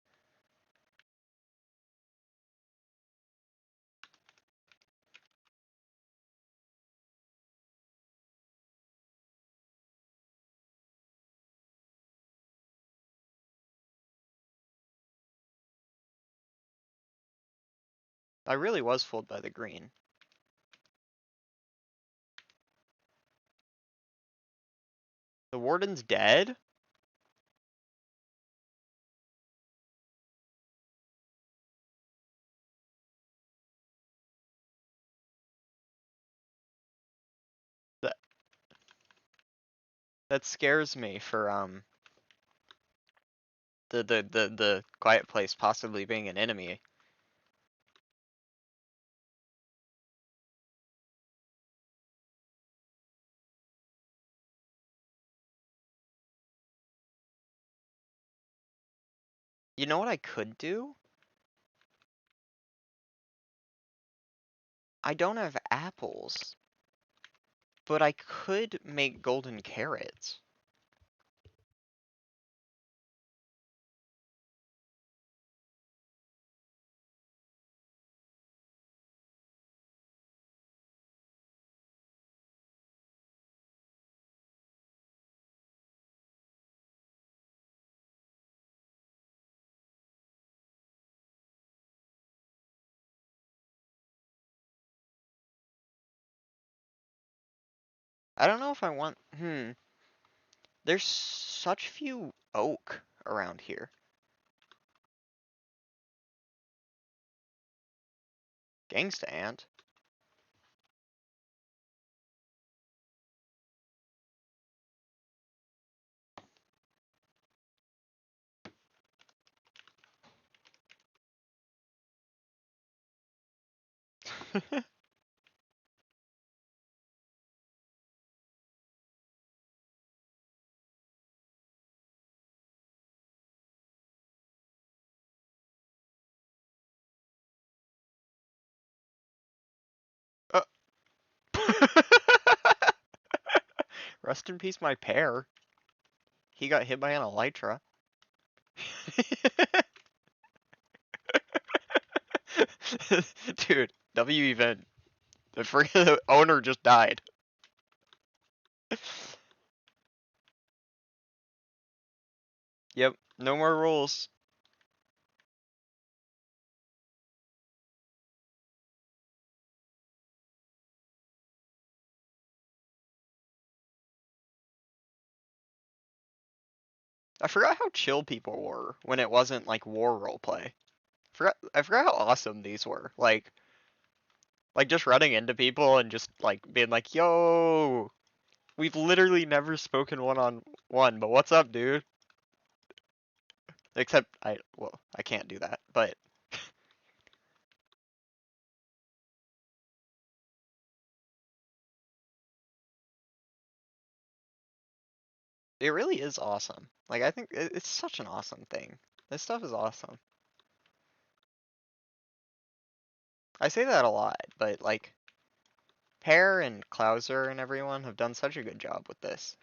I really was fooled by the green. The warden's dead? That that scares me for the quiet place possibly being an enemy. You know what I could do? I don't have apples, but I could make golden carrots. I don't know if I want, there's such few oak around here. Gangsta ant. Uh, Rest in peace, my pear. He got hit by an elytra. Dude, W event. The freaking owner just died. Yep, no more rules. I forgot how chill people were when it wasn't like war roleplay. I forgot how awesome these were. Like just running into people and just like being like, "Yo, we've literally never spoken one on one, but what's up, dude?" Except I can't do that, but it really is awesome. Like I think it's such an awesome thing. This stuff is awesome. I say that a lot, but like Pear and Klauser and everyone have done such a good job with this.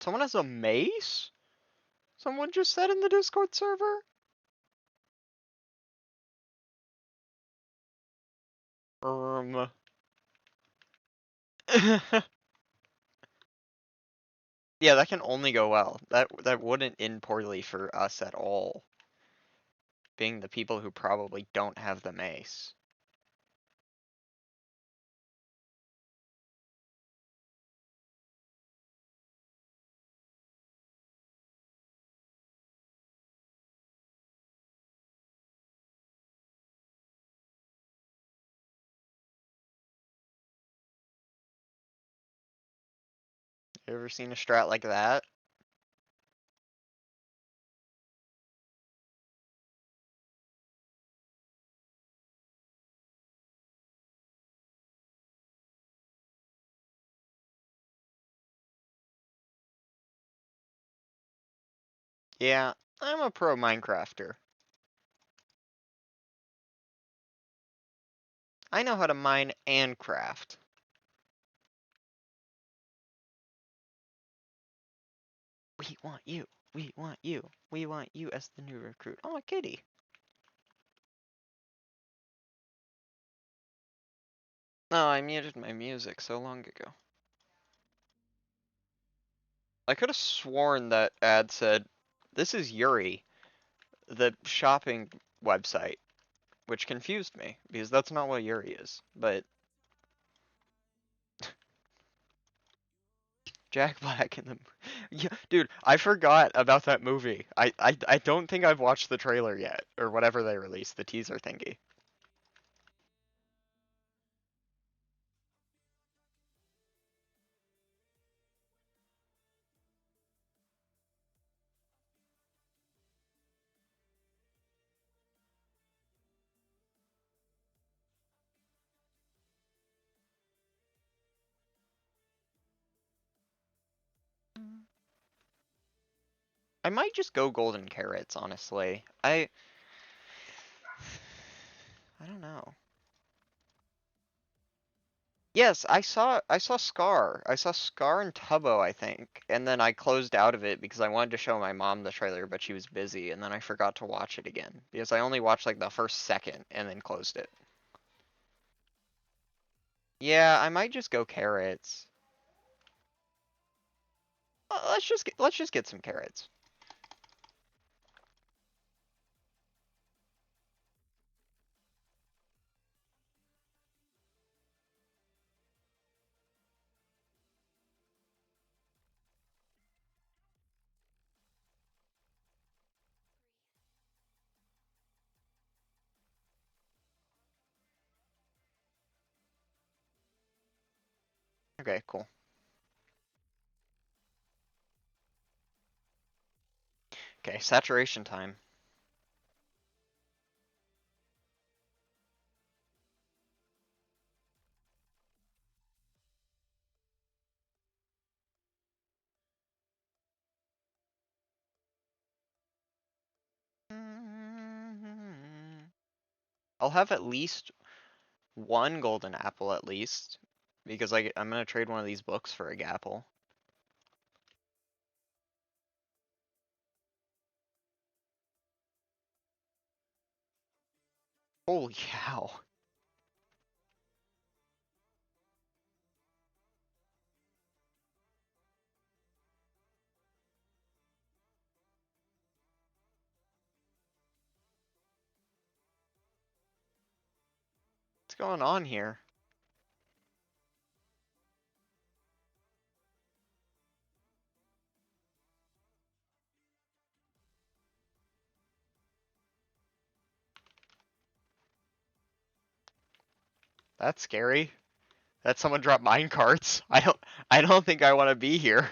Someone has a mace? Someone just said in the Discord server? Um. Yeah, that can only go well. That wouldn't end poorly for us at all, being the people who probably don't have the mace. You ever seen a strat like that? Yeah, I'm a pro Minecrafter. I know how to mine and craft. We want you. We want you. We want you as the new recruit. Oh, kitty. No, I muted my music so long ago. I could have sworn that ad said, "This is Yuri, the shopping website," which confused me because that's not what Yuri is. But Jack Black in the, yeah, dude, I forgot about that movie. I don't think I've watched the trailer yet or whatever they released, the teaser thingy. I might just go golden carrots, honestly. I don't know. Yes, I saw Scar. I saw Scar and Tubbo, I think. And then I closed out of it because I wanted to show my mom the trailer, but she was busy, and then I forgot to watch it again. Because I only watched like the first second and then closed it. Yeah, I might just go carrots. Let's just get some carrots. Okay, cool. Okay, saturation time. I'll have at least one golden apple at least, because I'm gonna trade one of these books for a gapple. Holy cow. What's going on here? That's scary. That someone dropped mine carts. I don't think I want to be here.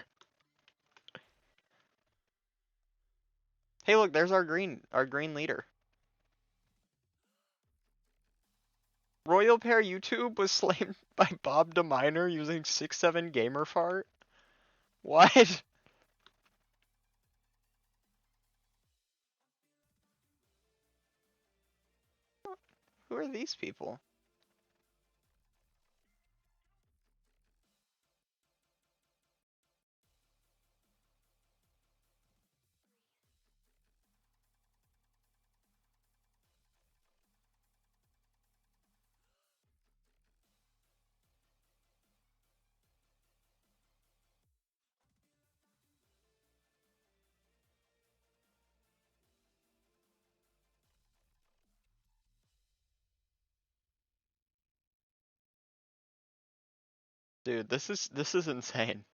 Hey, look, there's our green leader. Royal Pair YouTube was slain by Bob DeMiner using 6'7" gamer fart. What? Who are these people? Dude, this is insane.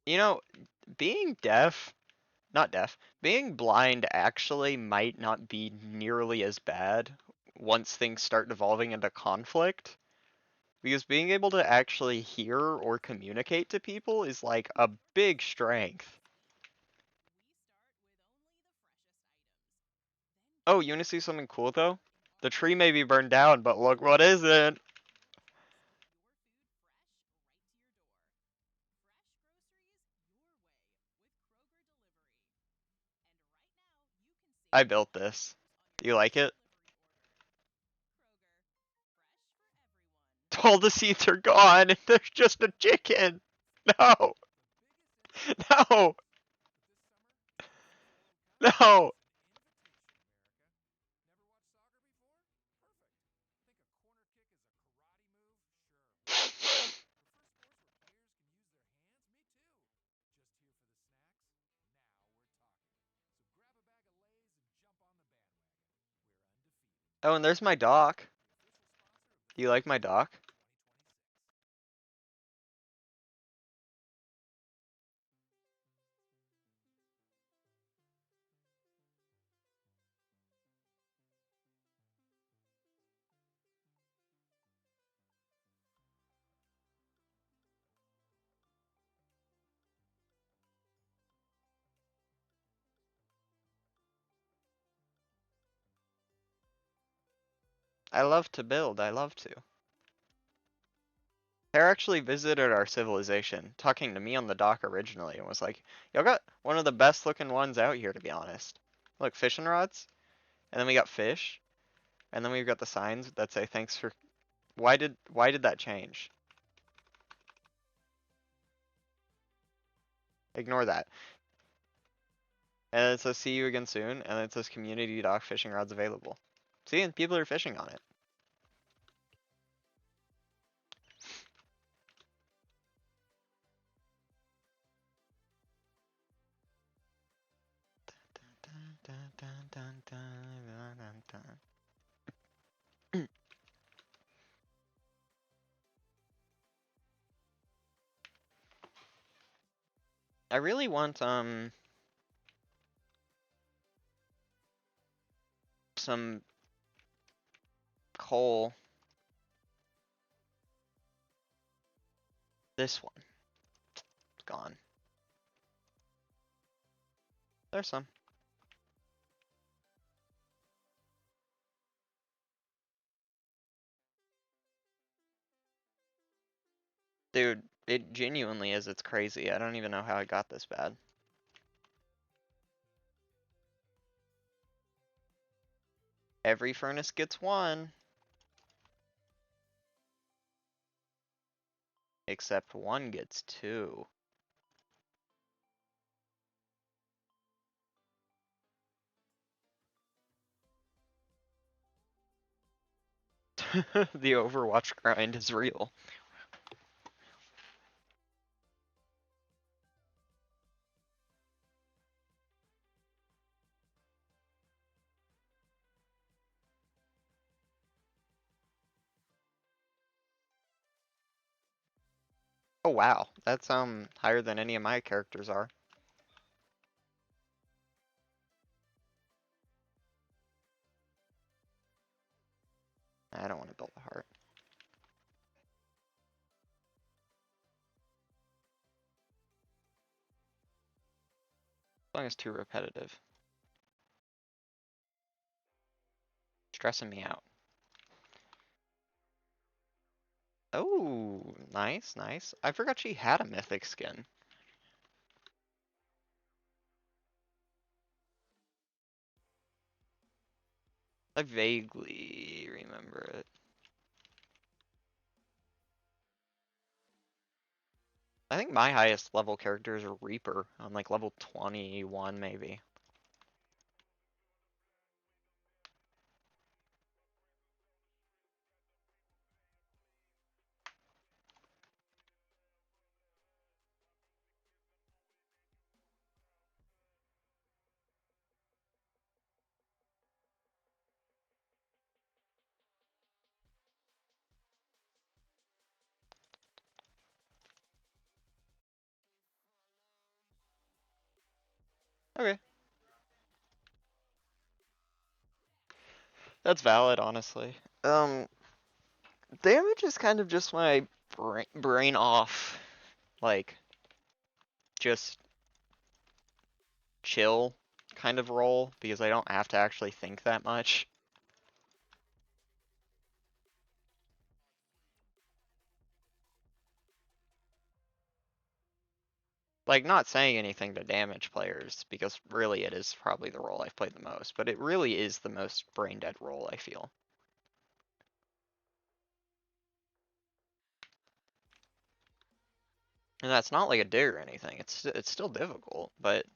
You know, being deaf, not deaf, being blind actually might not be nearly as bad once things start devolving into conflict. Because being able to actually hear or communicate to people is like a big strength. Oh, you want to see something cool though? The tree may be burned down, but look what isn't. I built this. Do you like it? All the seeds are gone and there's just a chicken. No, no, no. Oh, and there's my dock. Do you like my dock? I love to build. I love to. Tara actually visited our civilization, talking to me on the dock originally, and was like, "Y'all got one of the best looking ones out here, to be honest. Look, fishing rods, and then we got fish, and then we've got the signs that say thanks for." Why did that change? Ignore that. And it says see you again soon, and it says community dock fishing rods available. See, and people are fishing on it. I really want some coal. This one. It's gone. There's some. Dude, it genuinely is. It's crazy. I don't even know how it got this bad. Every furnace gets one. Except one gets two. The Overwatch grind is real. Oh wow, that's higher than any of my characters are. I don't want to build a heart. As long as it's too repetitive. Stressing me out. Oh, nice, nice. I forgot she had a mythic skin. I vaguely remember it. I think my highest level character is a Reaper. I'm like level 21 maybe. Okay. That's valid, honestly. Damage is kind of just my brain off, like, just chill kind of role, because I don't have to actually think that much. Like, not saying anything to damage players, because really it is probably the role I've played the most, but it really is the most brain dead role, I feel. And that's not like a dig or anything, it's still difficult, but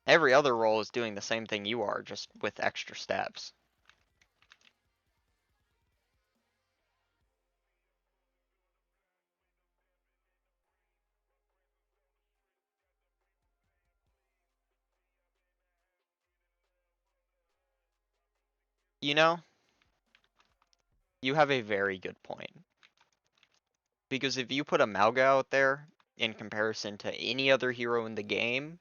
every other role is doing the same thing you are, just with extra steps. You know, you have a very good point. Because if you put a Mauga out there in comparison to any other hero in the game,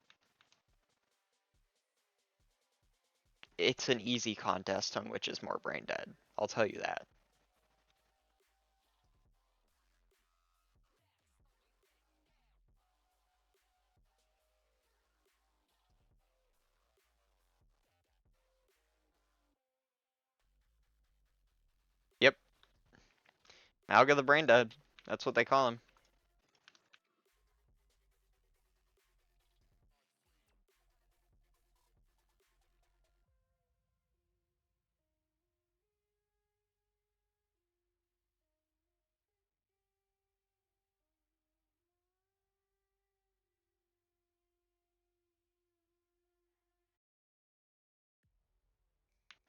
it's an easy contest on which is more brain dead. I'll tell you that. Yep, Mauga the brain dead. That's what they call him.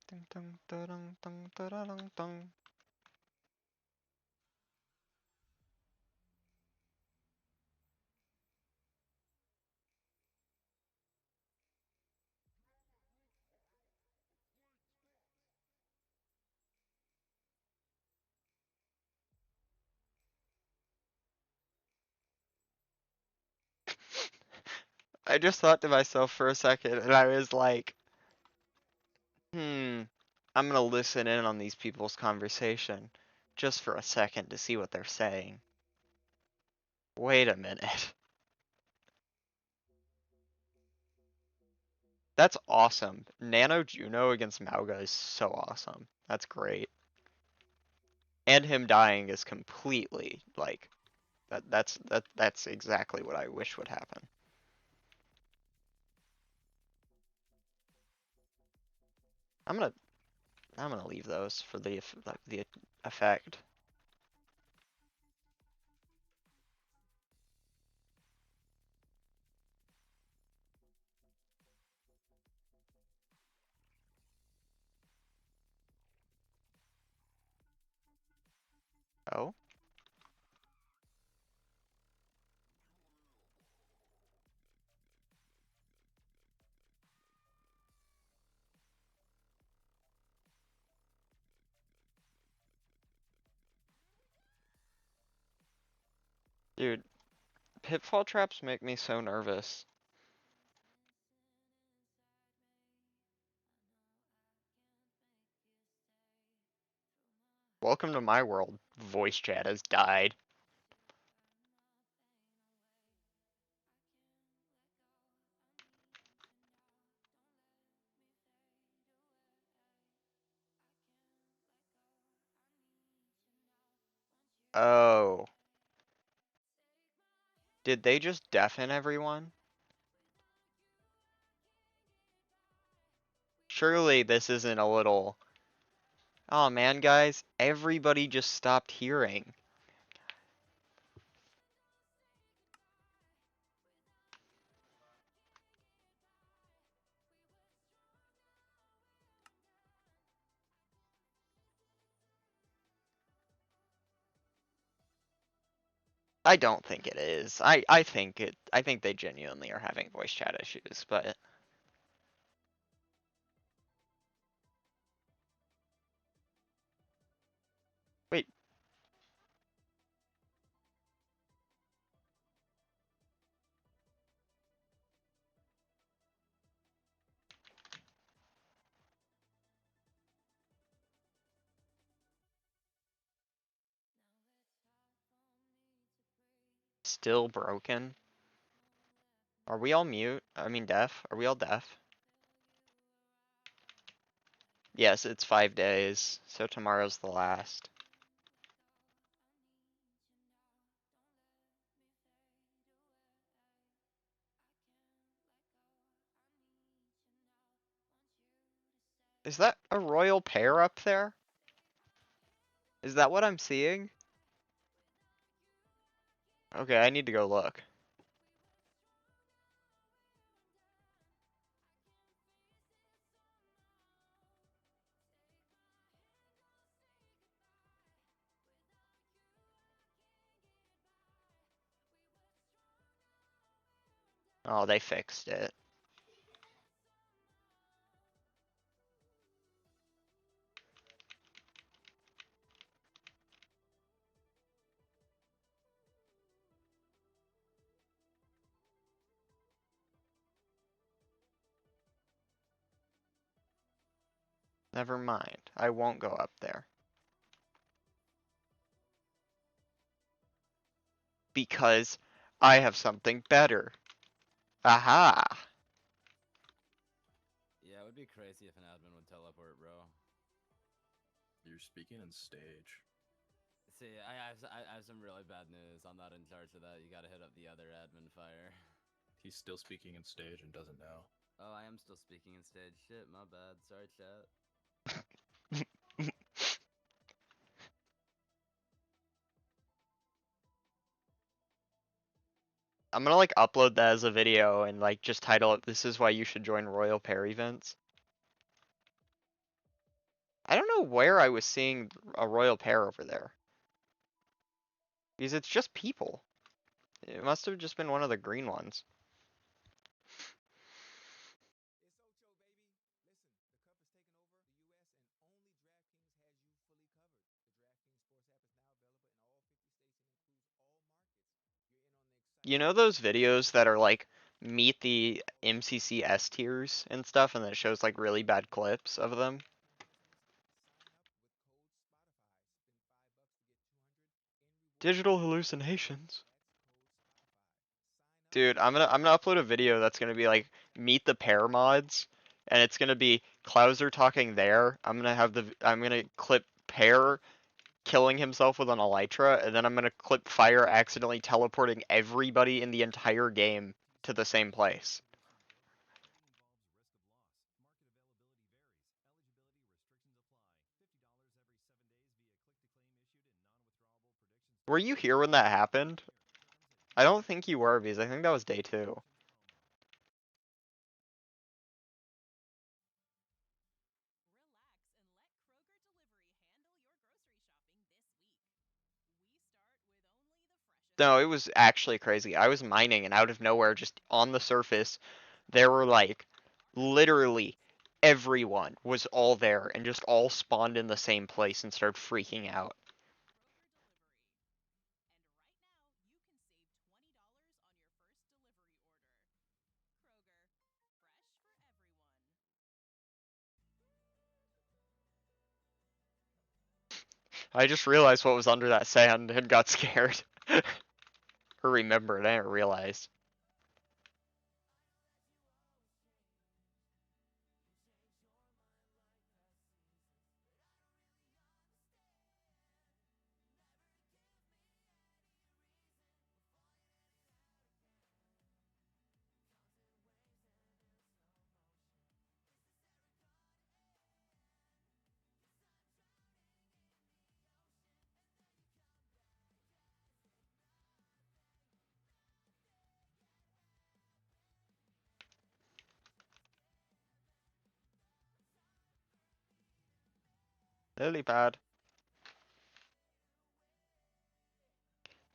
Dun, dun, dun, dun, dun, dun, dun, dun. I just thought to myself for a second, and I was like, I'm gonna listen in on these people's conversation just for a second to see what they're saying. Wait a minute. That's awesome. Nano Juno against Mauga is so awesome. That's great. And him dying is completely like that's exactly what I wish would happen. I'm gonna I'm gonna leave those for the effect. Oh, dude, pitfall traps make me so nervous. Welcome to my world. Voice chat has died. Oh, did they just deafen everyone? Surely this isn't a little. Oh man, guys, everybody just stopped hearing. I don't think it is. I think they genuinely are having voice chat issues, but wait, still broken? Are we all mute? I mean deaf? Are we all deaf? Yes, it's 5 days, so tomorrow's the last. Is that a royal pair up there? Is that what I'm seeing? Okay, I need to go look. Oh, they fixed it. Never mind. I won't go up there. Because I have something better. Aha! Yeah, it would be crazy if an admin would teleport, bro. You're speaking in stage. See, I have some really bad news. I'm not in charge of that. You gotta hit up the other admin fire. He's still speaking in stage and doesn't know. Oh, I am still speaking in stage. Shit, my bad. Sorry, chat. I'm gonna like upload that as a video and like just title it, "This is why you should join RoyalPear events." I don't know where I was seeing a RoyalPear over there. Because it's just people. It must have just been one of the green ones. You know those videos that are like meet the MCC S tiers and stuff, and then it shows like really bad clips of them? Digital hallucinations. Dude, I'm gonna upload a video that's gonna be like meet the pair mods, and it's gonna be Clouser talking there. I'm gonna clip pair killing himself with an elytra, and then I'm gonna clip fire accidentally teleporting everybody in the entire game to the same place. Were you here when that happened? I don't think you were, because I think that was day 2. No, it was actually crazy. I was mining and out of nowhere, just on the surface, there were like literally everyone was all there and just all spawned in the same place and started freaking out. I just realized what was under that sand and got scared. Or remembered, I didn't realize. Lily pad.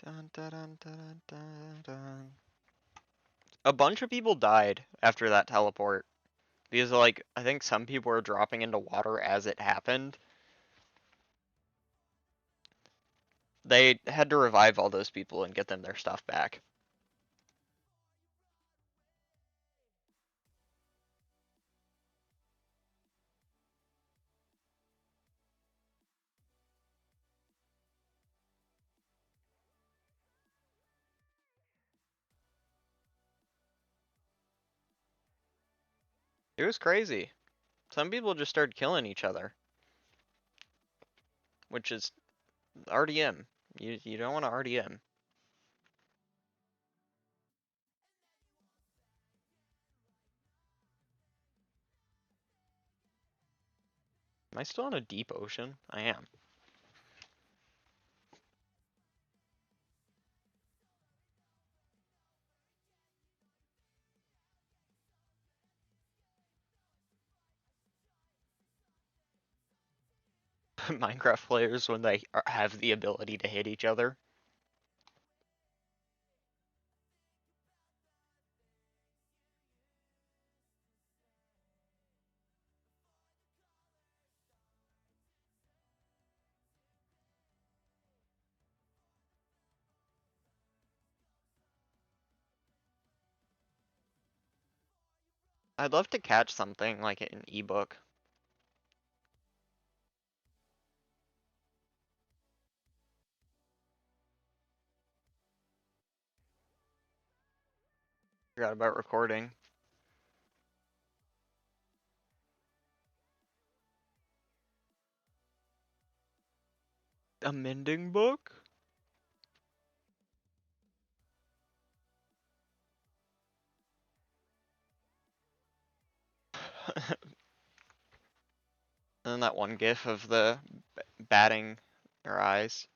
Dun, dun, dun, dun, dun, dun. A bunch of people died after that teleport. Because like I think some people were dropping into water as it happened. They had to revive all those people and get them their stuff back. It was crazy. Some people just started killing each other, which is RDM. You don't want to RDM. Am I still in a deep ocean? I am. Minecraft players when they have the ability to hit each other. I'd love to catch something like an ebook. Forgot about recording. A mending book? And then that one gif of the batting her eyes.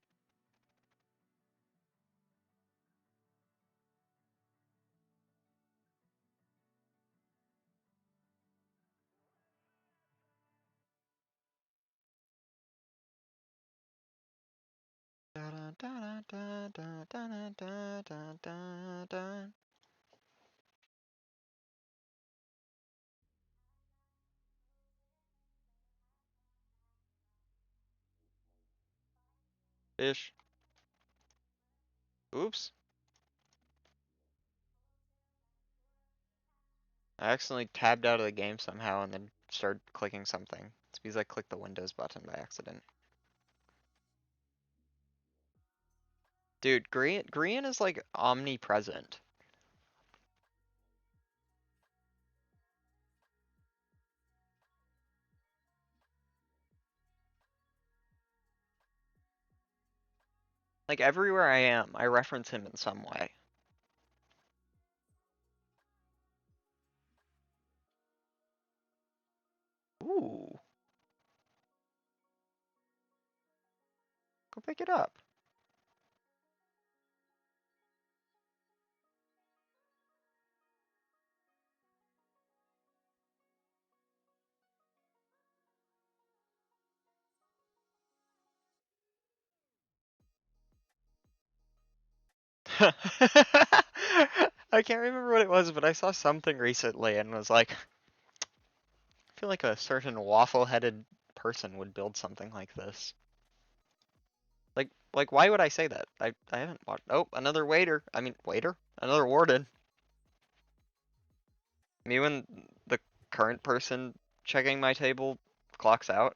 Fish. Oops. I accidentally tabbed out of the game somehow and then started clicking something. It's because I clicked the Windows button by accident. Dude, green is like omnipresent. Like everywhere I am, I reference him in some way. Ooh. Go pick it up. I can't remember what it was, but I saw something recently and was like, I feel like a certain waffle-headed person would build something like this. Like why would I say that? I haven't watched. Oh, another waiter. I mean, waiter? Another warden. Me when the current person checking my table clocks out.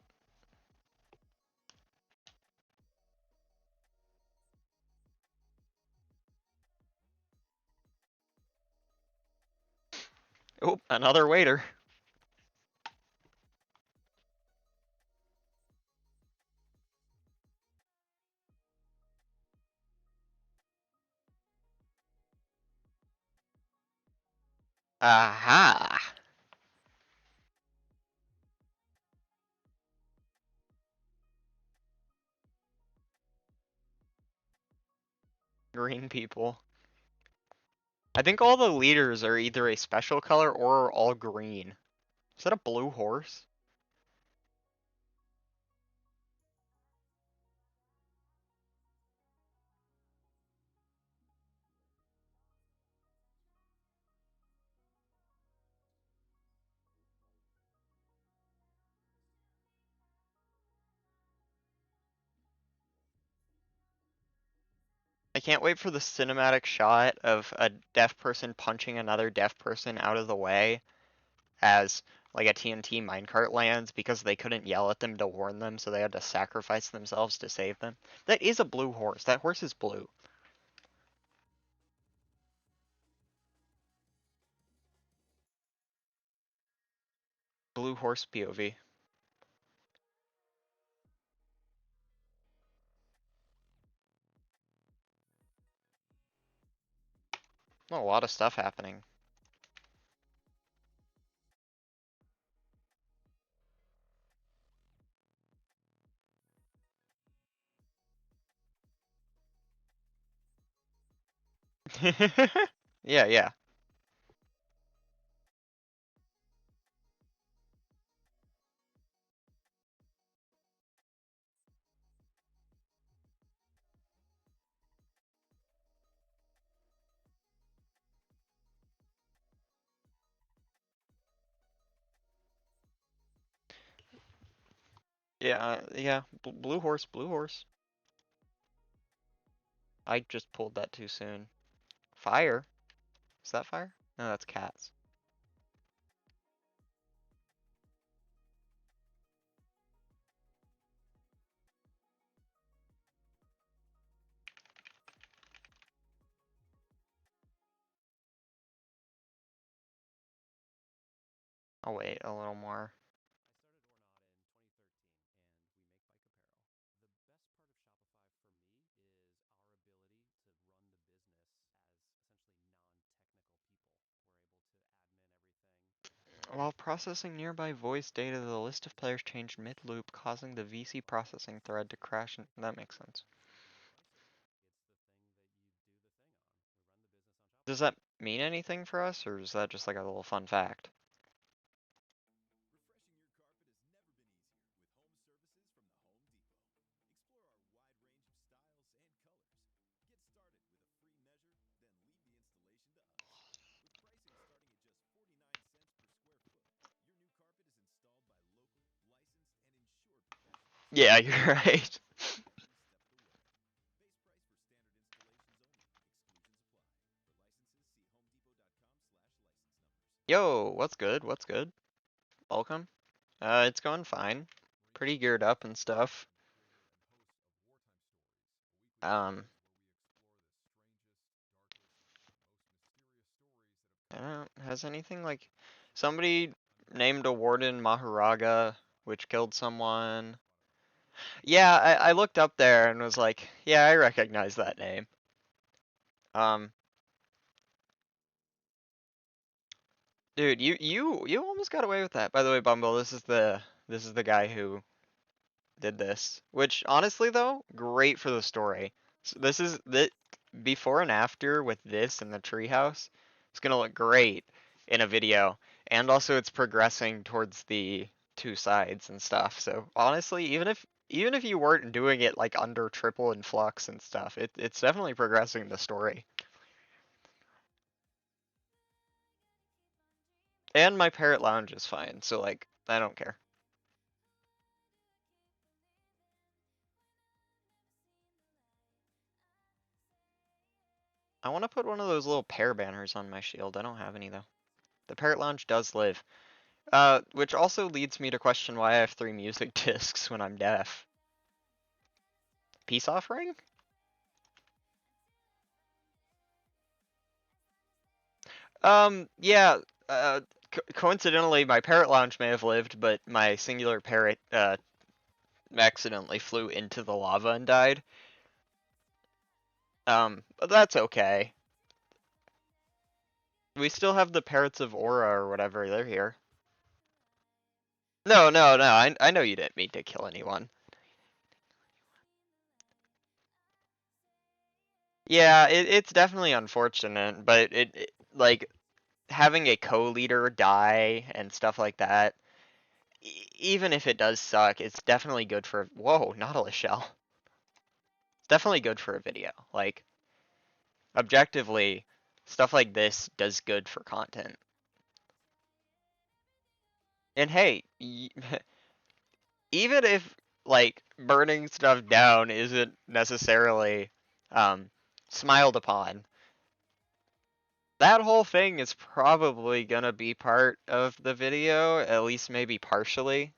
Oh, another waiter. Aha! Green people. I think all the leaders are either a special color or are all green. Is that a blue horse? I can't wait for the cinematic shot of a deaf person punching another deaf person out of the way as like a TNT minecart lands because they couldn't yell at them to warn them, so they had to sacrifice themselves to save them. That is a blue horse. That horse is blue. Blue horse POV. A lot of stuff happening. Yeah, yeah. Yeah, yeah. Blue horse, blue horse. I just pulled that too soon. Fire? Is that fire? No, that's cats. I'll wait a little more. While processing nearby voice data, the list of players changed mid-loop, causing the VC processing thread to crash. That makes sense. Does that mean anything for us, or is that just like a little fun fact? Yeah, you're right. Yo, what's good? What's good? Welcome. It's going fine. Pretty geared up and stuff. Um, I don't, has anything like, somebody named a warden Maharaga, which killed someone. Yeah, I looked up there and was like, yeah, I recognize that name. Um, dude, you almost got away with that. By the way, Bumble, this is the guy who did this. Which honestly though, great for the story. So this is the before and after with this in the treehouse. It's gonna look great in a video, and also it's progressing towards the two sides and stuff. So honestly, even if you weren't doing it like under triple influx and stuff, it's definitely progressing the story. And my parrot lounge is fine, so like I don't care. I want to put one of those little pear banners on my shield. I don't have any though. The parrot lounge does live. Which also leads me to question why I have 3 music discs when I'm deaf. Peace offering? Yeah, coincidentally, my parrot lounge may have lived, but my singular parrot, accidentally flew into the lava and died. But that's okay. We still have the parrots of Aura or whatever, they're here. No, no, no, I know you didn't mean to kill anyone. Yeah, it's definitely unfortunate, but like, having a co-leader die and stuff like that, even if it does suck, it's definitely good for, whoa, Nautilus shell. It's definitely good for a video. Like, objectively, stuff like this does good for content. And hey, even if like burning stuff down isn't necessarily um, smiled upon, that whole thing is probably gonna be part of the video, at least maybe partially,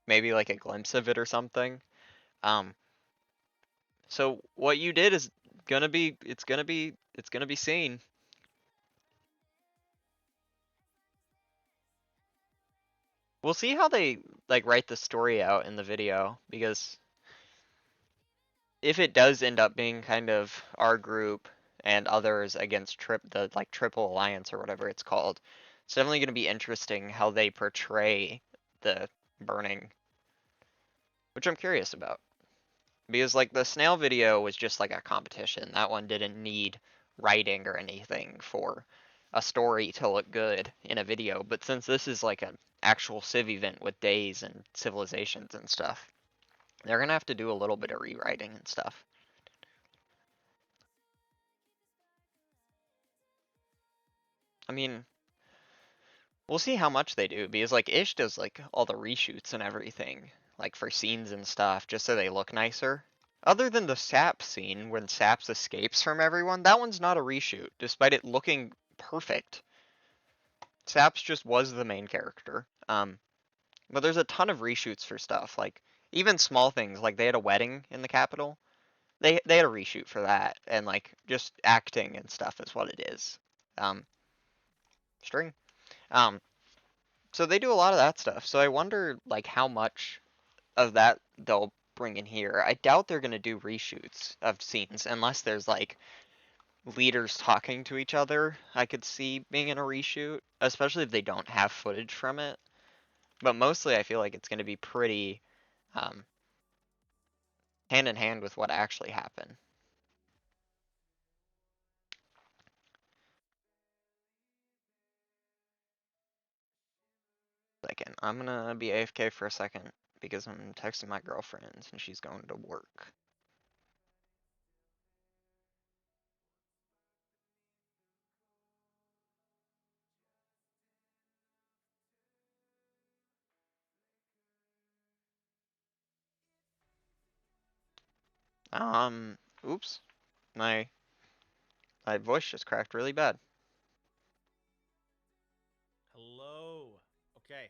maybe like a glimpse of it or something. Um, so what you did is it's gonna be seen. We'll see how they like write the story out in the video, because if it does end up being kind of our group and others against the like triple alliance or whatever it's called, it's definitely going to be interesting how they portray the burning, which I'm curious about. Because like the snail video was just like a competition. That one didn't need writing or anything for a story to look good in a video. But since this is like an actual civ event with days and civilizations and stuff, they're gonna have to do a little bit of rewriting and stuff. I mean, we'll see how much they do, because like Ish does like all the reshoots and everything, like for scenes and stuff, just so they look nicer. Other than the Saps scene when Saps escapes from everyone, that one's not a reshoot, despite it looking perfect. Saps just was the main character. But there's a ton of reshoots for stuff, like even small things, like they had a wedding in the capital. They had a reshoot for that, and like just acting and stuff is what it is. Um, String. Um, So they do a lot of that stuff. So I wonder like how much of that they'll bring in here. I doubt they're gonna do reshoots of scenes unless there's like leaders talking to each other. I could see being in a reshoot, especially if they don't have footage from it. But mostly I feel like it's gonna be pretty um, hand in hand with what actually happened. Second, I'm gonna be AFK for a second because I'm texting my girlfriend and she's going to work. Oops, my my voice just cracked really bad. Hello. Okay.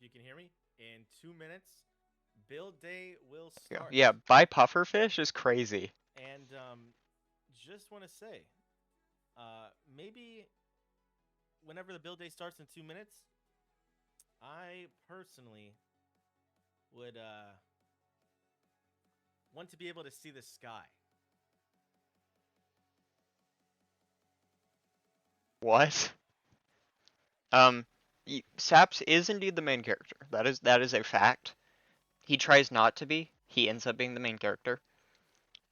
You can hear me? In 2 minutes, build day will start. Yeah, buy pufferfish is crazy. And just want to say, maybe whenever the build day starts in 2 minutes, I personally would want to be able to see the sky. What? Saps is indeed the main character. That is a fact. He tries not to be. He ends up being the main character.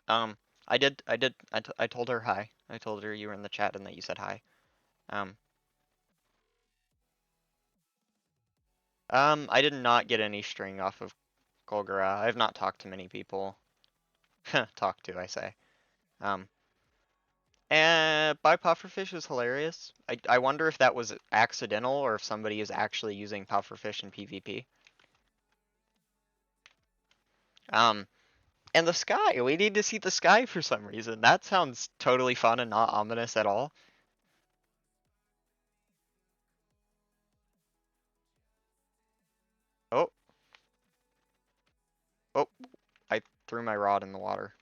Um, I told her hi. I told her you were in the chat and that you said hi. Um, I did not get any string off of Golgara. I have not talked to many people. Talked to, I say. Um, and buy pufferfish is hilarious. I wonder if that was accidental or if somebody is actually using pufferfish in PvP. Um, and the sky. We need to see the sky for some reason. That sounds totally fun and not ominous at all. Oh, oh, I threw my rod in the water.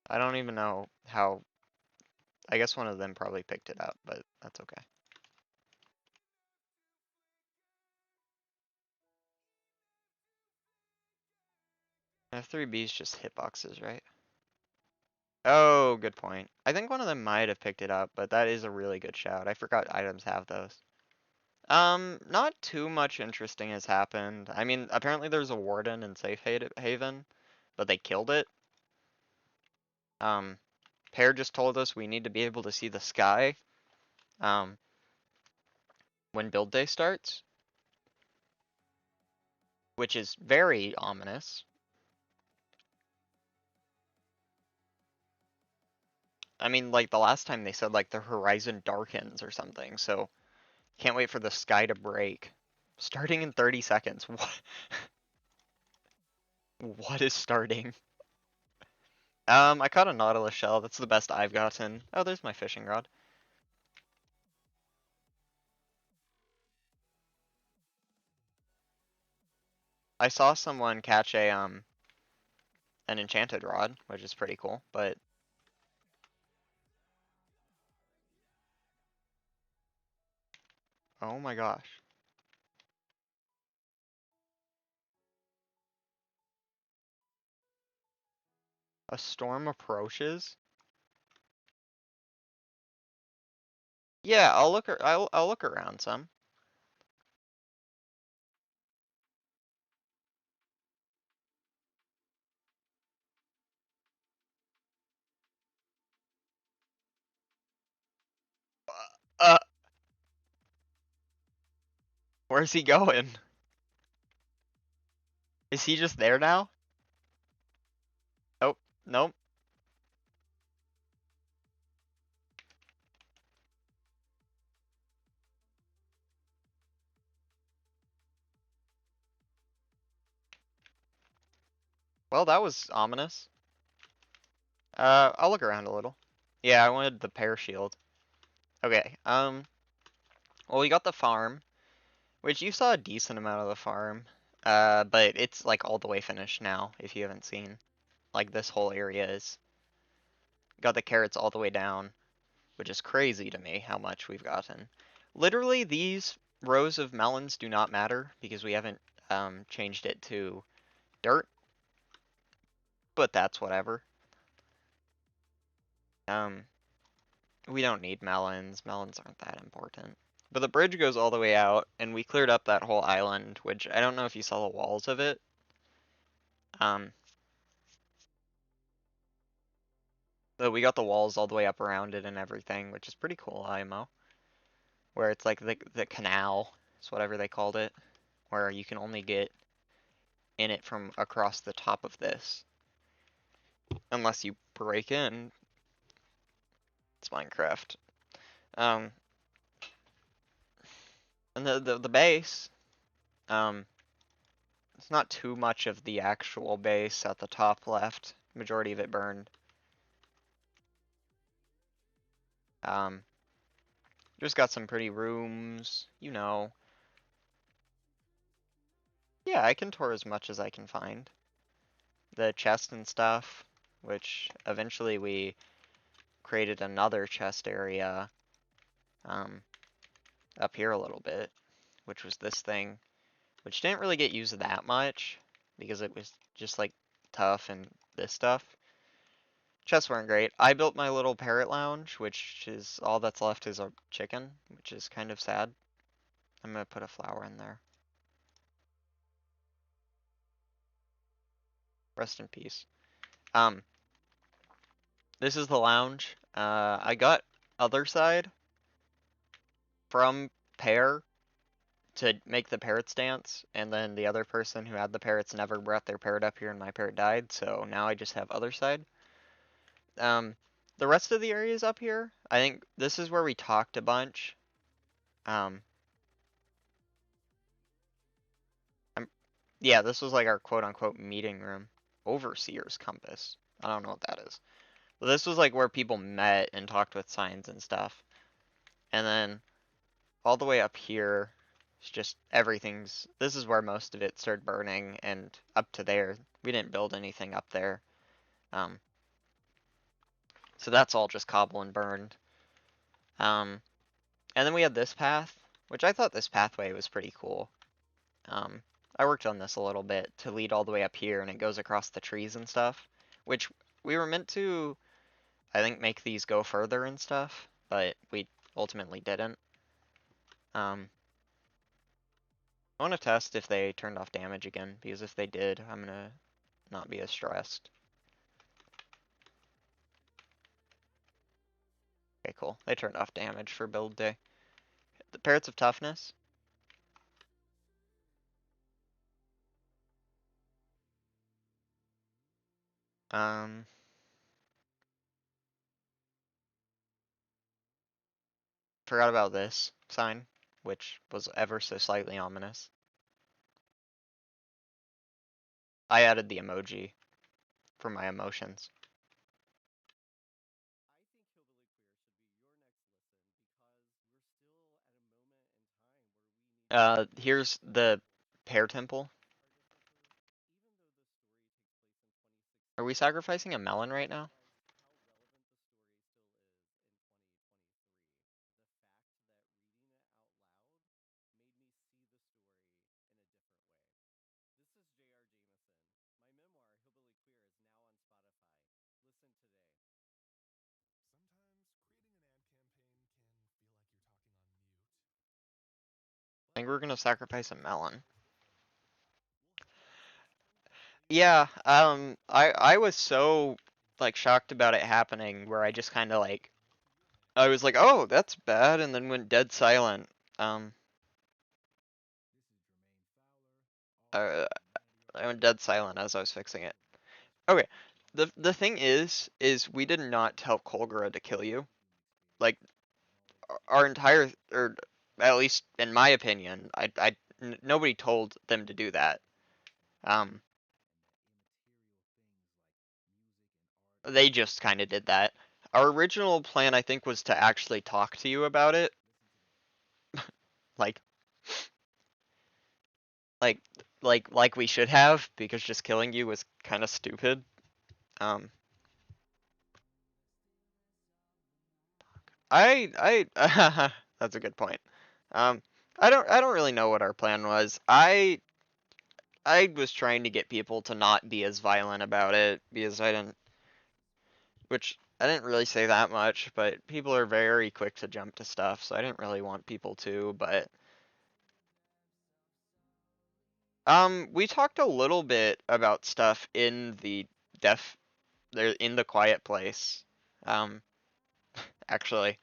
I don't even know how. I guess one of them probably picked it up, but that's okay. F3B's just hitboxes, right? Oh, good point. I think one of them might have picked it up, but that is a really good shout. I forgot items have those. Not too much interesting has happened. I mean, apparently there's a warden in Safe Haven, but they killed it. Um, Pear just told us we need to be able to see the sky, um, when build day starts, which is very ominous. I mean, like the last time they said like the horizon darkens or something, so can't wait for the sky to break. Starting in 30 seconds. What? What is starting? I caught a Nautilus shell. That's the best I've gotten. Oh, there's my fishing rod. I saw someone catch an enchanted rod, which is pretty cool, but oh my gosh. A storm approaches? Yeah, I'll look around some. Uh, where's he going? Is he just there now? Oh, nope. Well, that was ominous. I'll look around a little. Yeah, I wanted the pear shield. Okay, well, we got the farm. Which you saw a decent amount of the farm. But it's like all the way finished now, if you haven't seen. Like this whole area is. Got the carrots all the way down, which is crazy to me how much we've gotten. Literally, these rows of melons do not matter because we haven't changed it to dirt, but that's whatever. We don't need melons. Melons aren't that important. But the bridge goes all the way out, and we cleared up that whole island, which I don't know if you saw the walls of it. But we got the walls all the way up around it and everything, which is pretty cool, IMO. Where it's like the canal, is whatever they called it, where you can only get in it from across the top of this. Unless you break in. It's Minecraft. And the base, it's not too much of the actual base at the top left. Majority of it burned. Just got some pretty rooms, you know. Yeah, I can tour as much as I can find. The chest and stuff, which eventually we created another chest area up here a little bit, which was this thing, which didn't really get used that much because it was just like tough and this stuff. Chests weren't great. I built my little parrot lounge, which is all that's left is a chicken, which is kind of sad. I'm gonna put a flower in there. Rest in peace. This is the lounge. I got other side from Pear to make the parrots dance, and then the other person who had the parrots never brought their parrot up here, and my parrot died, so now I just have other side. The rest of the areas up here, I think this is where we talked a bunch. Yeah, this was like our quote-unquote meeting room. Overseer's compass. I don't know what that is. But this was like where people met and talked with signs and stuff. And then all the way up here, it's just everything's. This is where most of it started burning, and up to there, we didn't build anything up there. So that's all just cobble and burned. And then we had this path, which I thought this pathway was pretty cool. I worked on this a little bit to lead all the way up here, and it goes across the trees and stuff, which we were meant to, I think, make these go further and stuff, but we ultimately didn't. I want to test if they turned off damage again, because if they did, I'm gonna not be as stressed. Okay, cool. They turned off damage for build day. The Parrots of Toughness. Forgot about this sign, which was ever so slightly ominous. I added the emoji for my emotions. Here's the pear temple. Are we sacrificing a melon right now? I think we're gonna sacrifice a melon. Yeah, I was so like shocked about it happening where I just kind of like I was like, "Oh, that's bad," and then went dead silent. Uh, I went dead silent as I was fixing it. Okay, the thing is we did not tell Kolgra to kill you. Like our entire, or at least in my opinion, nobody told them to do that. They just kind of did that. Our original plan, I think, was to actually talk to you about it. Like, like we should have, because just killing you was kind of stupid. Um, I that's a good point. Um, I don't really know what our plan was. I was trying to get people to not be as violent about it because I didn't really say that much, but people are very quick to jump to stuff, so I didn't really want people to, but we talked a little bit about stuff in the def there in the quiet place. Um, actually,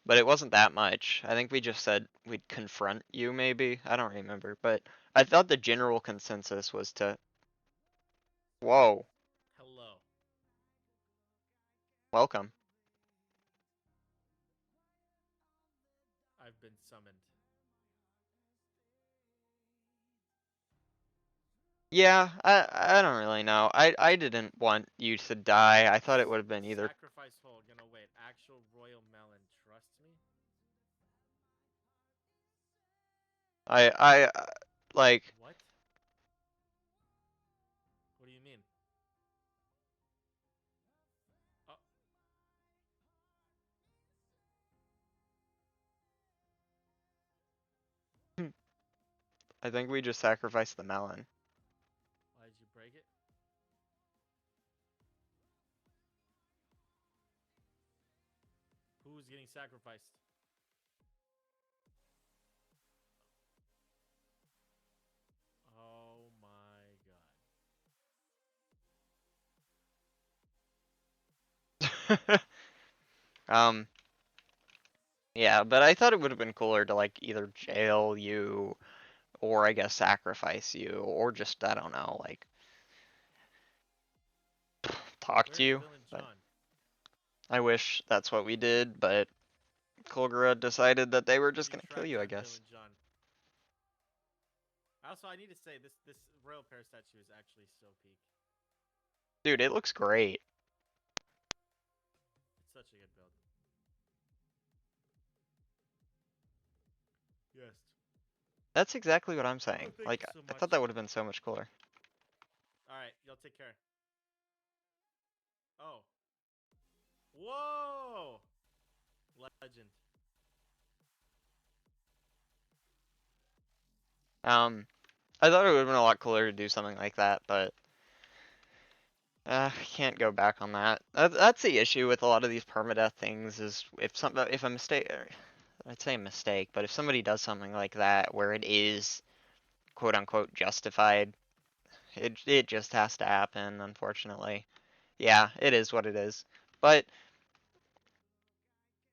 but it wasn't that much. I think we just said we'd confront you maybe. I don't remember, but I thought the general consensus was to whoa, Hello. welcome. I've been summoned. Yeah, I don't really know. I didn't want you to die. I thought it would have been either Sacrifice hole. Gonna wait. Actual royal melon. Trust me. I like What? What do you mean? Oh, I think we just sacrificed the melon. why did you break it? Who's getting sacrificed? Oh my god. Um, yeah, but I thought it would have been cooler to like either jail you or I guess sacrifice you or just I don't know, like talk to Where's you. villain But John? I wish that's what we did, but Kolgara decided that they were just You gonna kill track you, I down guess. villain John. Also, I need to say this royal pair statue is actually so peak. Dude, it looks great. It's such a good build. Yes. That's exactly what I'm Oh, saying. thank Like you so I much. thought that would have been so much cooler. All right, y'all take care. Oh. Whoa! Legend. I thought it would have been a lot cooler to do something like that, but can't go back on that. That's the issue with a lot of these permadeath things is if a mistake, I'd say a mistake, but if somebody does something like that where it is quote unquote justified, it just has to happen, unfortunately. Yeah, it is what it is. But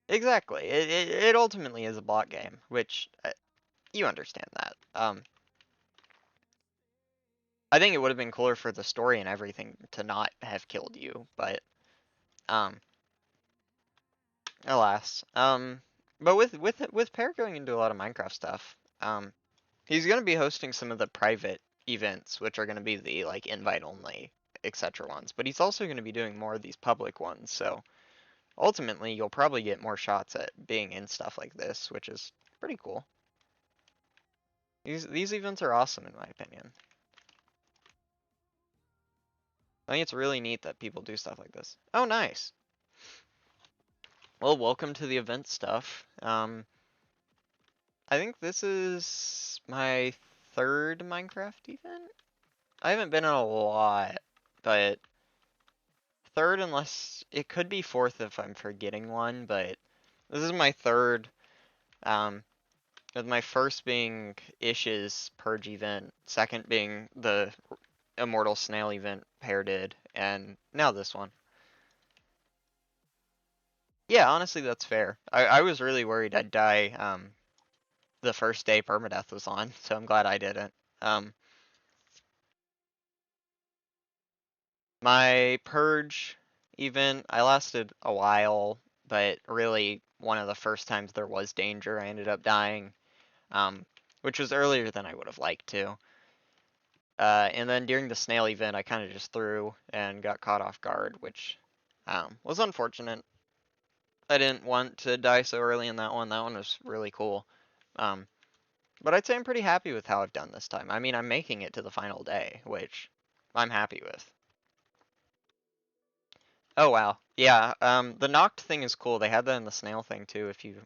exactly, it ultimately is a bot game, which you understand that. I think it would have been cooler for the story and everything to not have killed you, but um, alas. But with Pear going into a lot of Minecraft stuff, he's gonna be hosting some of the private events, which are gonna be the like invite only, etc. ones. But he's also gonna be doing more of these public ones, so ultimately you'll probably get more shots at being in stuff like this, which is pretty cool. These events are awesome in my opinion. I think it's really neat that people do stuff like this. Oh, nice. Well, welcome to the event stuff. I think this is my third Minecraft event. I haven't been in a lot, but third unless it could be fourth if I'm forgetting one, but this is my third. Um, with my first being Ish's Purge event, second being the Immortal Snail event Pear did, and now this one. Yeah, honestly, that's fair. I was really worried I'd die the first day permadeath was on, so I'm glad I didn't. Um, my purge event, I lasted a while, but really one of the first times there was danger, I ended up dying, um, which was earlier than I would have liked to. And then during the snail event, I kind of just threw and got caught off guard, which was unfortunate. I didn't want to die so early in that one. That one was really cool. Um, But I'd say I'm pretty happy with how I've done this time. I mean, I'm making it to the final day, which I'm happy with. Oh wow, yeah. The knocked thing is cool. They had that in the snail thing too. If you,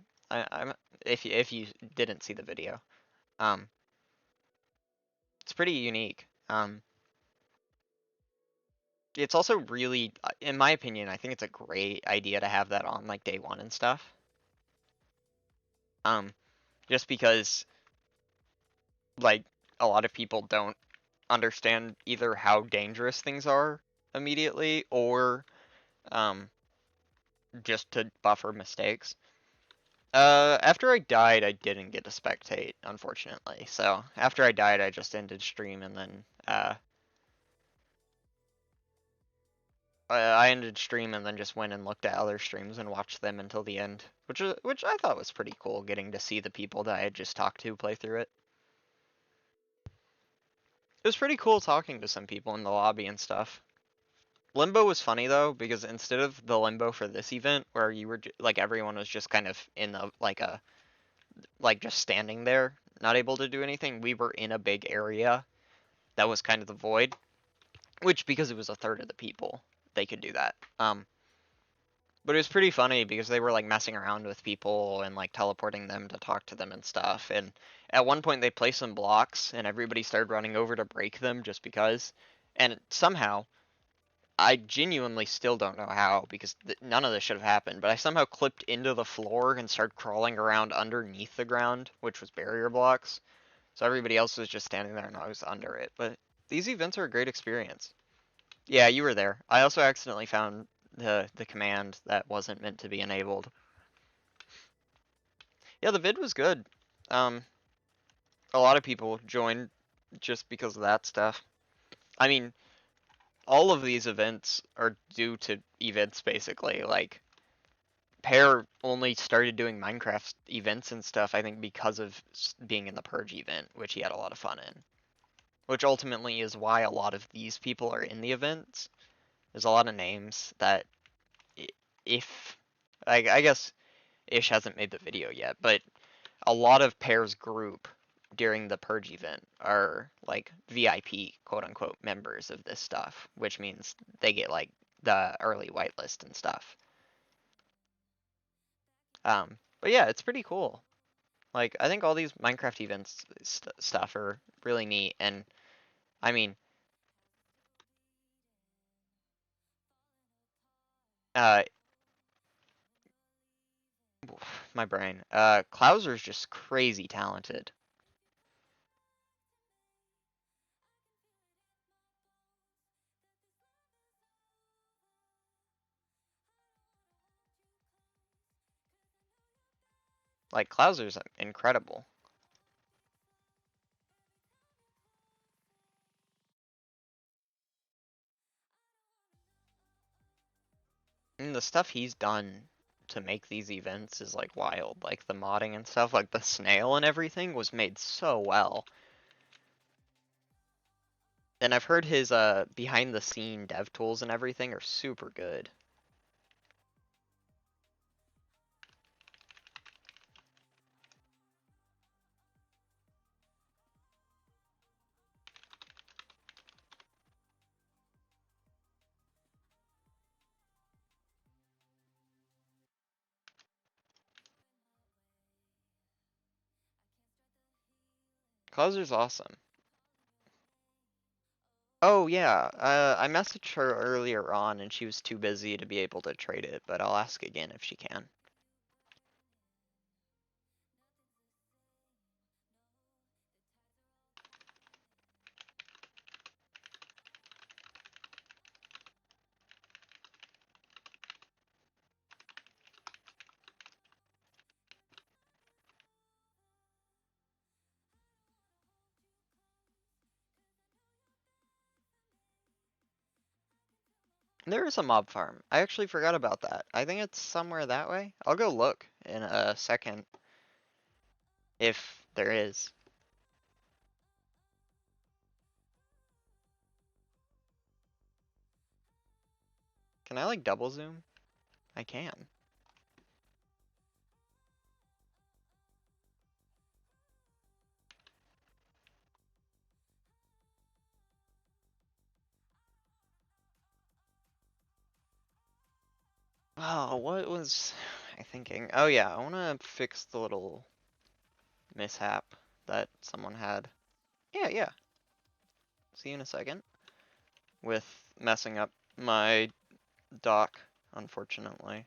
if you didn't see the video, um, it's pretty unique. It's also really, in my opinion, I think it's a great idea to have that on like day one and stuff. Um, just because like a lot of people don't understand either how dangerous things are immediately or um just to buffer mistakes. After I died, I didn't get to spectate, unfortunately. So after I died, I just ended stream and then I ended stream and then just went and looked at other streams and watched them until the end, which I thought was pretty cool, getting to see the people that I had just talked to play through it. It was pretty cool talking to some people in the lobby and stuff. Limbo was funny though, because instead of the limbo for this event where you were like everyone was just kind of in the like just standing there, not able to do anything, we were in a big area that was kind of the void, which because it was a third of the people, they could do that. But it was pretty funny because they were like messing around with people and like teleporting them to talk to them and stuff. And at one point they placed some blocks and everybody started running over to break them just because. And somehow I genuinely still don't know how because none of this should have happened, but I somehow clipped into the floor and started crawling around underneath the ground, which was barrier blocks. So everybody else was just standing there and I was under it. But these events are a great experience. Yeah, you were there. I also accidentally found the command that wasn't meant to be enabled. Yeah, the vid was good. Um, a lot of people joined just because of that stuff. I mean, all of these events are due to events basically. Like Pear only started doing Minecraft events and stuff, I think, because of being in the Purge event, which he had a lot of fun in. Which ultimately is why a lot of these people are in the events. There's a lot of names that, if I guess Ish hasn't made the video yet, but a lot of Pear's group during the Purge event are like VIP quote unquote members of this stuff, which means they get like the early whitelist and stuff. But yeah, it's pretty cool. Like I think all these Minecraft events stuff are really neat, and I mean, uh, my brain. Clouser's just crazy talented. Like Clouser's incredible. And the stuff he's done to make these events is like wild. Like the modding and stuff, like the snail and everything was made so well. And I've heard his behind the scene dev tools and everything are super good. Clouser's awesome. Oh yeah, I messaged her earlier on and she was too busy to be able to trade it, but I'll ask again if she can. There is a mob farm. I actually forgot about that. I think it's somewhere that way. I'll go look in a second if there is. Can I like double zoom? I can. Oh, what was I thinking? Oh yeah, I wanna fix the little mishap that someone had. Yeah. See you in a second. With messing up my dock, unfortunately.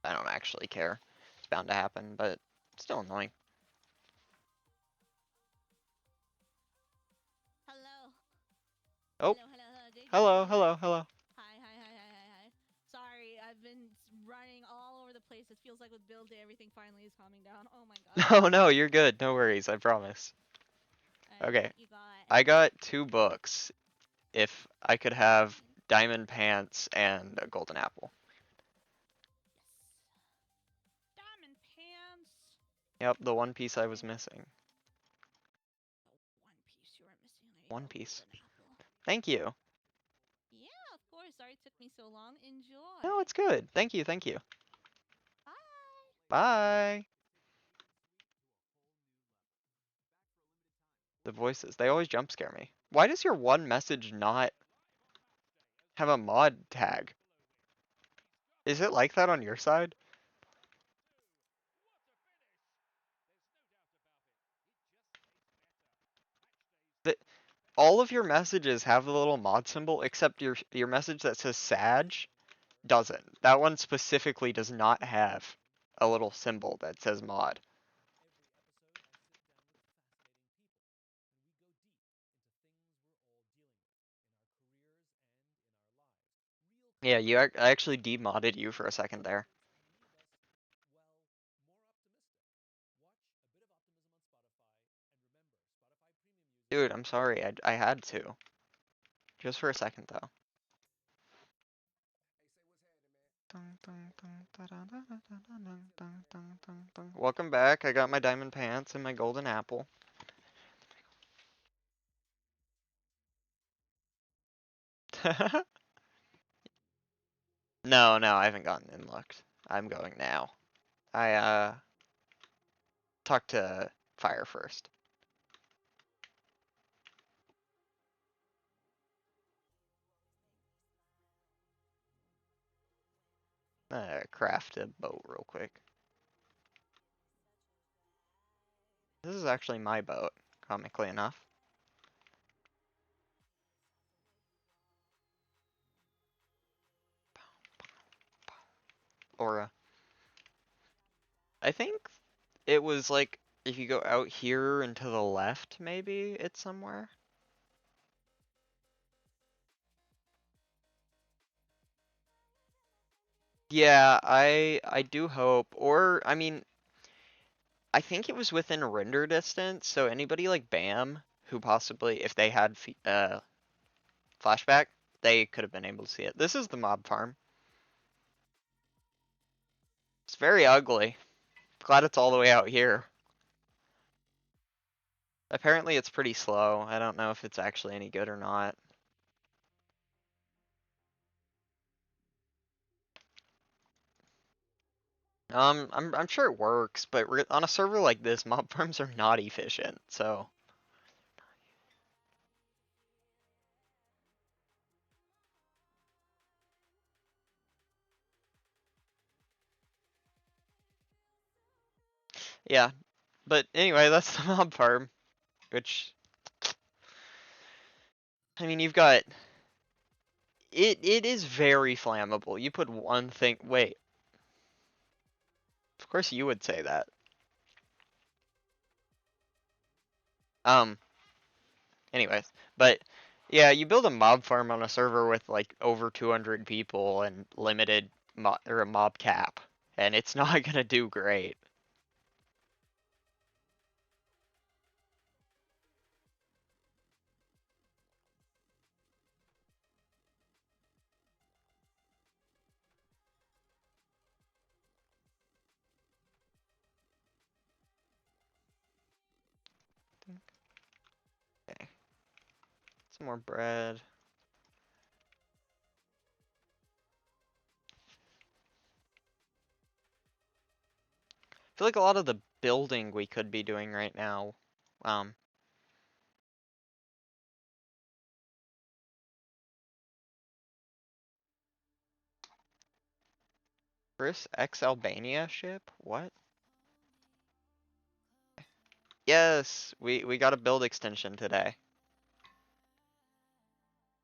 I don't actually care. It's bound to happen, but still annoying. Hello. Oh, JJ. hello. Hi. Sorry, I've been running all over the place. It feels like with build day, everything finally is calming down. Oh my god. Oh no, you're good. No worries, I promise. Alright, Okay, what you got? I got 2 books. If I could have Yes. diamond pants and a golden apple. Diamond pants. Yep, the one piece I was Okay. missing. The one piece you were missing. There you One go, piece. golden apple. Thank you. Yeah, of course. Sorry it took me so long. Enjoy. No, it's good. Thank you. Bye. Bye. The voices, they always jump scare me. Why does your one message not have a mod tag? Is it like that on your side? That all of your messages have the little mod symbol except your message that says Sag doesn't. That one specifically does not have a little symbol that says mod. Yeah, I actually demodded you for a second there. Dude, I'm sorry. I had to. Just for a second though. Welcome back. I got my diamond pants and my golden apple. No, I haven't gotten in looked. I'm going now. I talked to Fire first. Craft a boat real quick. This is actually my boat, comically enough. Aura. I think it was like if you go out here and to the left, maybe it's somewhere. Yeah, I do hope. Or I mean, I think it was within render distance, so anybody like Bam who possibly if they had flashback, they could have been able to see it. This is the mob farm. It's very ugly. Glad it's all the way out here. Apparently it's pretty slow. I don't know if it's actually any good or not. I'm sure it works, but on a server like this, mob farms are not efficient, so. Yeah, but anyway, that's the mob farm, which, I mean, you've got, it is very flammable. You put one thing, wait, of course you would say that. Um, anyways, but yeah, you build a mob farm on a server with like over 200 people and limited or a mob cap, and it's not gonna do great. Okay, some more bread. I feel like a lot of the building we could be doing right now, um, Chris X Albania ship? What? Yes, we got a build extension today.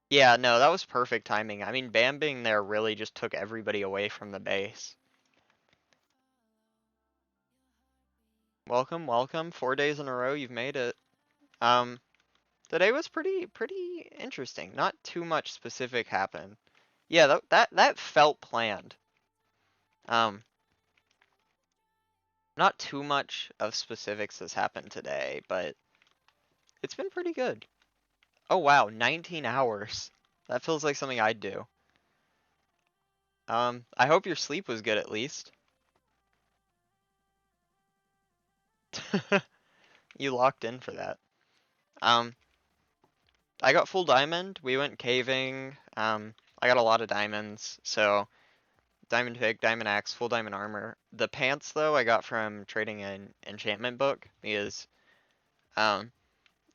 Yeah, no, that was perfect timing. I mean, Bam being there really just took everybody away from the base. Welcome, welcome. 4 days in a row, you've made it. Today was pretty interesting. Not too much specific happened. Yeah, that felt planned. Not too much of specifics has happened today, but it's been pretty good. Oh wow, 19 hours. That feels like something I'd do. I hope your sleep was good at least. You locked in for that. Um, I got full diamond. We went caving. I got a lot of diamonds, so diamond pick, diamond axe, full diamond armor. The pants though, I got from trading an enchantment book because um,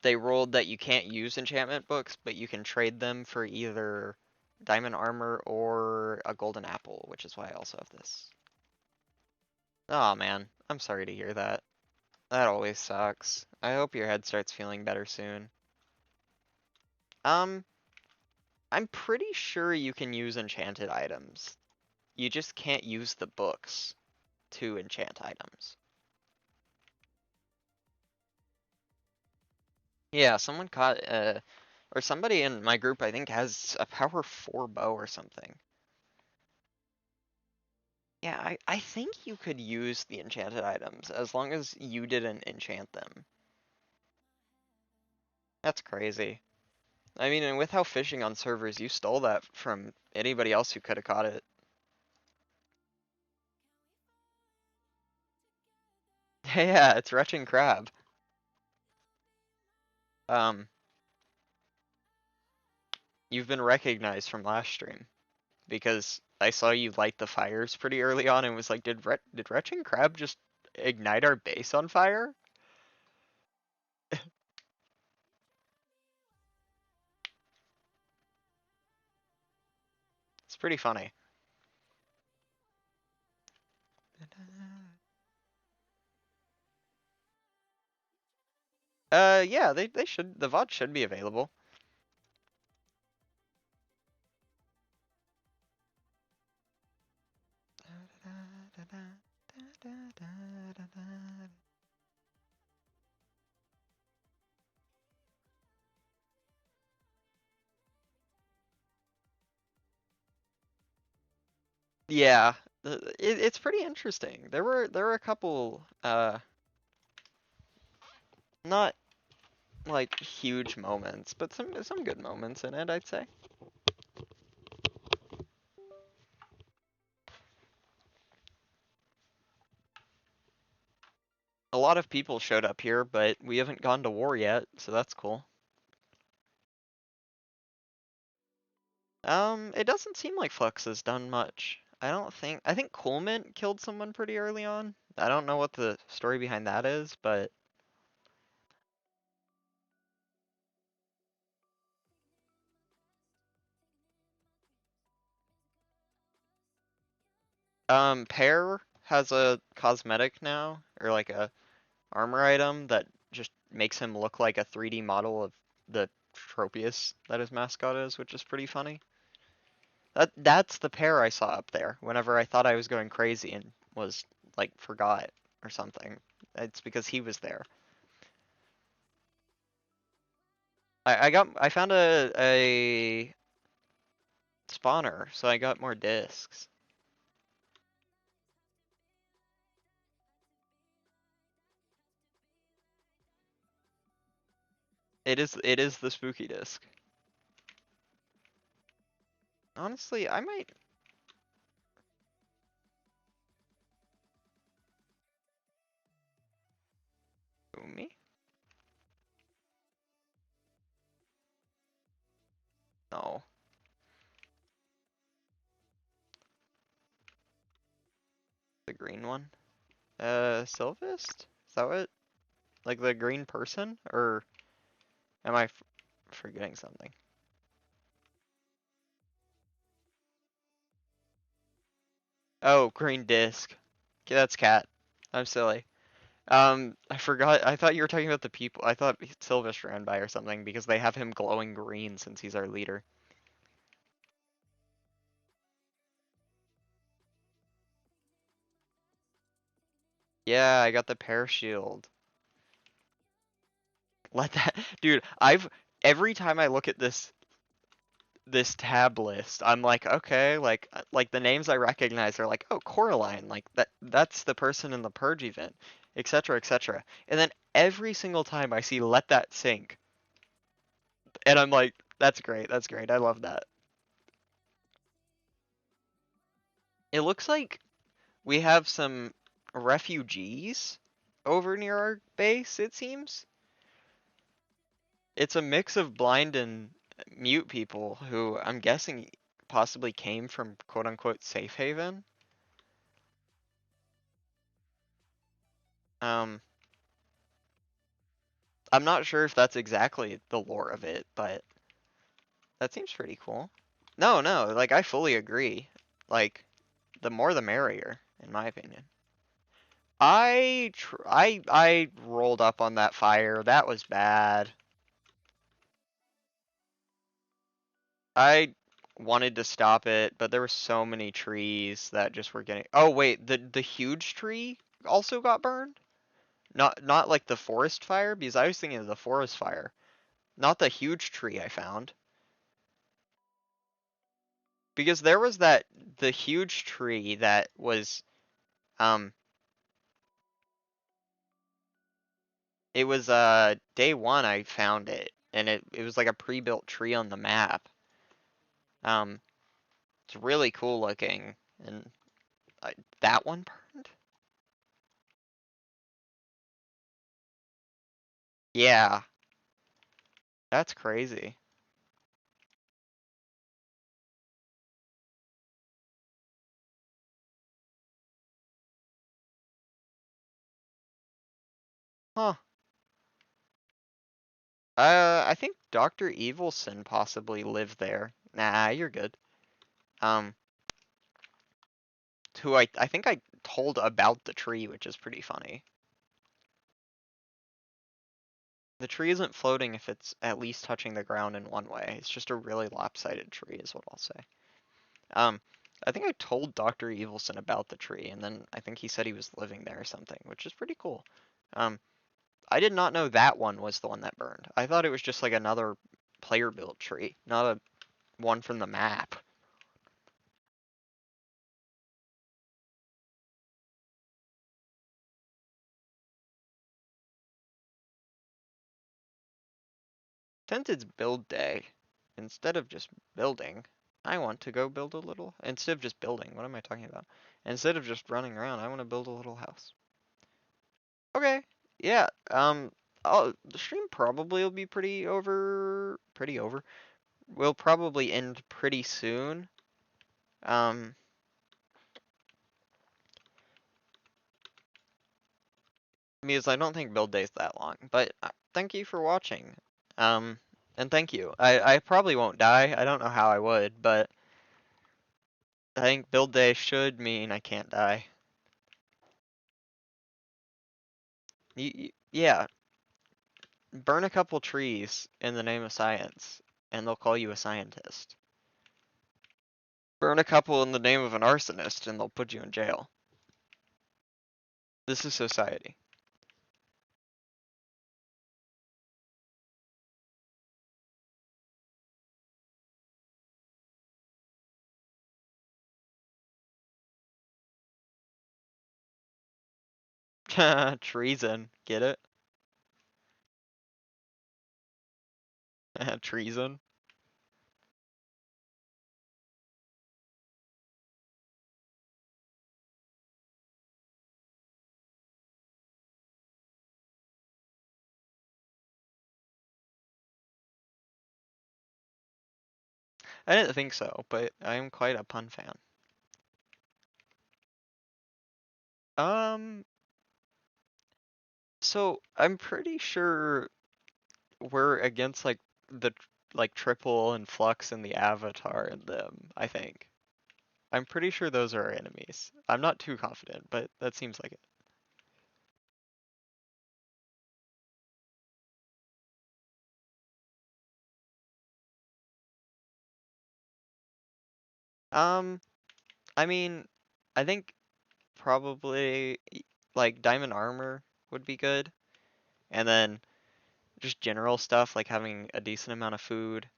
they rolled that you can't use enchantment books, but you can trade them for either diamond armor or a golden apple, which is why I also have this. Oh man, I'm sorry to hear that. That always sucks. I hope your head starts feeling better soon. Um, I'm pretty sure you can use enchanted items. You just can't use the books to enchant items. Yeah, someone caught, or somebody in my group I think has a power 4 bow or something. Yeah, I think you could use the enchanted items as long as you didn't enchant them. That's crazy. I mean, and with how fishing on servers, you stole that from anybody else who could have caught it. Yeah, it's retching crab. Um, you've been recognized from last stream because I saw you light the fires pretty early on and was like, did retching crab just ignite our base on fire? It's pretty funny. Yeah, they should, the VOD should be available. Yeah, it's pretty interesting. There were a couple not like huge moments, but some good moments in it, I'd say. A lot of people showed up here, but we haven't gone to war yet, so that's cool. It doesn't seem like Flux has done much. I think Coolmint killed someone pretty early on. I don't know what the story behind that is, but Pear has a cosmetic now, or like a armor item that just makes him look like a 3D model of the Tropius that his mascot is, which is pretty funny. That's the Pear I saw up there whenever I thought I was going crazy and was like forgot or something. It's because he was there. I found a spawner, so I got more discs. It is the spooky disc. Honestly, I might. Who, me? No. The green one? Sylvist? Is that what? Like the green person? Or am I forgetting something? Oh, green disc. Okay, that's cat. I'm silly. I forgot. I thought you were talking about the people. I thought Sylvis ran by or something because they have him glowing green since he's our leader. Yeah, I got the pear shield. Let that, dude. Every time I look at this tab list, I'm like, okay, like the names I recognize are like, oh, Coraline, like that's the person in the Purge event, etc., etc. And then every single time I see Let That Sink, and I'm like, that's great, that's great. I love that. It looks like we have some refugees over near our base, it seems. It's a mix of blind and mute people who I'm guessing possibly came from quote unquote safe haven. Um, I'm not sure if that's exactly the lore of it, but that seems pretty cool. No, no, like I fully agree. Like the more the merrier, in my opinion. I rolled up on that fire. That was bad. I wanted to stop it, but there were so many trees that just were getting. Oh wait, the huge tree also got burned? Not like the forest fire, because I was thinking of the forest fire, not the huge tree I found. Because there was the huge tree that was um it was day one I found it, and it was like a pre-built tree on the map. Um it's really cool looking, and that one burned? Yeah, that's crazy. Huh. I think Dr. Evilson possibly lived there. Nah, you're good. Um, who I think I told about the tree, which is pretty funny. The tree isn't floating if it's at least touching the ground in one way. It's just a really lopsided tree, is what I'll say. Um, I think I told Dr. Evilson about the tree, and then I think he said he was living there or something, which is pretty cool. Um, I did not know that one was the one that burned. I thought it was just like another player built tree, not a one from the map. Since it's build day, instead of just building, I want to go build a little. Instead of just building, what am I talking about? Instead of just running around, I want to build a little house. Okay, yeah. The stream probably will be pretty over. We'll probably end pretty soon. Um, because I don't think build day's that long. But thank you for watching. Um, and thank you. I probably won't die. I don't know how I would, but I think build day should mean I can't die. Yeah, burn a couple trees in the name of science, and they'll call you a scientist. Burn a couple in the name of an arsonist, and they'll put you in jail. This is society. Treason. Get it? Treason. I didn't think so, but I am quite a pun fan. Um, so I'm pretty sure we're against like triple and flux and the avatar and them, I think. I'm pretty sure those are our enemies. I'm not too confident, but that seems like it. Um, I mean, I think probably like diamond armor would be good, and then just general stuff like having a decent amount of food,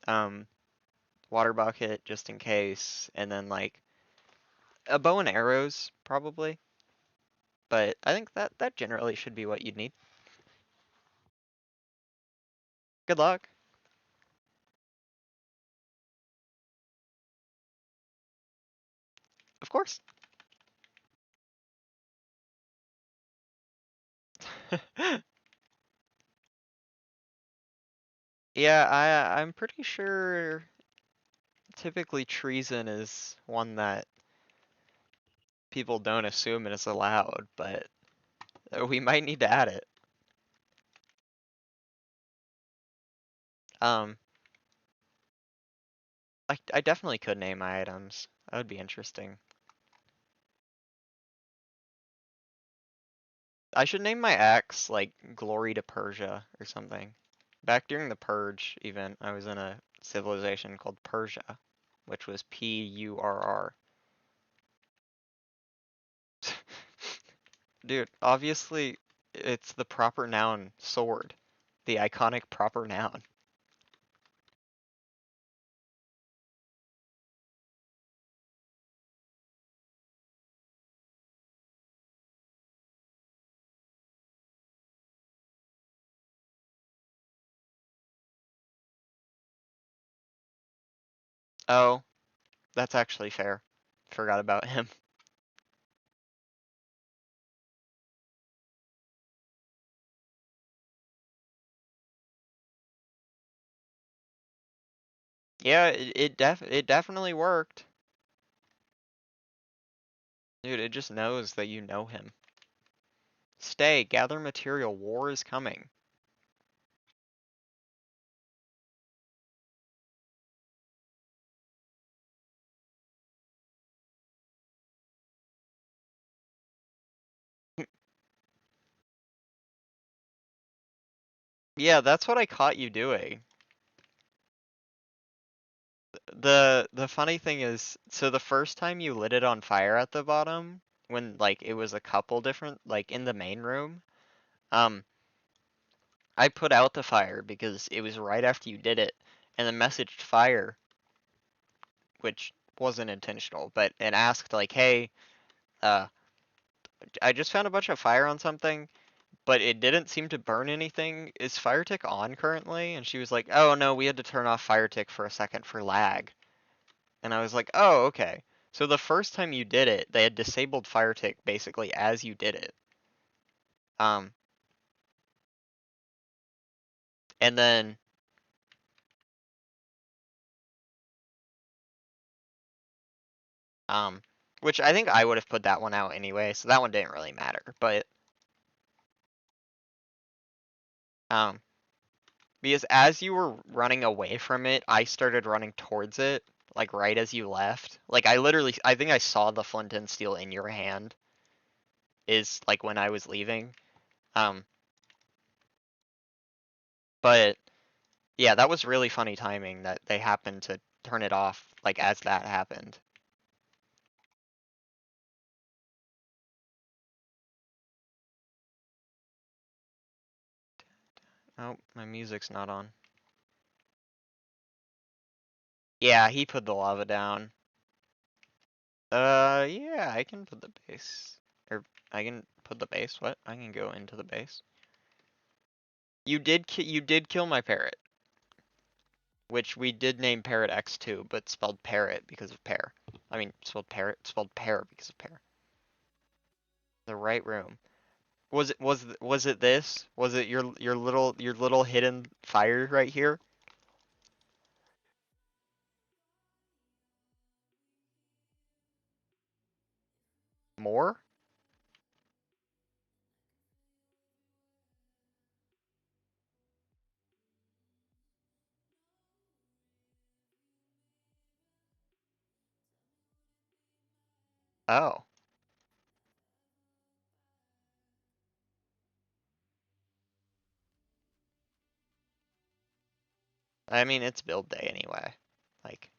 um, water bucket just in case, and then like a bow and arrows probably. But I think that generally should be what you'd need. Good luck. Of course. Yeah, I'm pretty sure typically treason is one that people don't assume it is allowed, but we might need to add it. Um, I definitely could name my items. That would be interesting. I should name my axe like Glory to Persia or something. Back during the Purge event, I was in a civilization called Persia, which was Purr. Dude, obviously it's the proper noun sword. The iconic proper noun. Oh, that's actually fair. Forgot about him. Yeah, it definitely worked. Dude, it just knows that you know him. Stay, gather material, war is coming. Yeah, that's what I caught you doing. The funny thing is, so the first time you lit it on fire at the bottom, when like it was a couple different like in the main room, um, I put out the fire because it was right after you did it, and then messaged fire, which wasn't intentional, but and asked like, hey, uh, I just found a bunch of fire on something, but it didn't seem to burn anything. Is FireTick on currently? And she was like, oh no, we had to turn off FireTick for a second for lag. And I was like, oh, okay. So the first time you did it, they had disabled FireTick basically as you did it. Um, and then um, which I think I would have put that one out anyway, so that one didn't really matter. But um, because as you were running away from it, I started running towards it, like right as you left. Like I think I saw the flint and steel in your hand. Is like when I was leaving. Um, but yeah, that was really funny timing that they happened to turn it off like as that happened. Oh, my music's not on. Yeah, he put the lava down. Yeah, I can put the base. Or I can put the base. What? I can go into the base. You did kill my parrot, which we did name Parrot X2, but spelled parrot because of pear. I mean, spelled parrot, spelled pear because of pear. The right room. Was it this? Was it your little hidden fire right here? More? Oh. I mean, it's build day anyway. Like,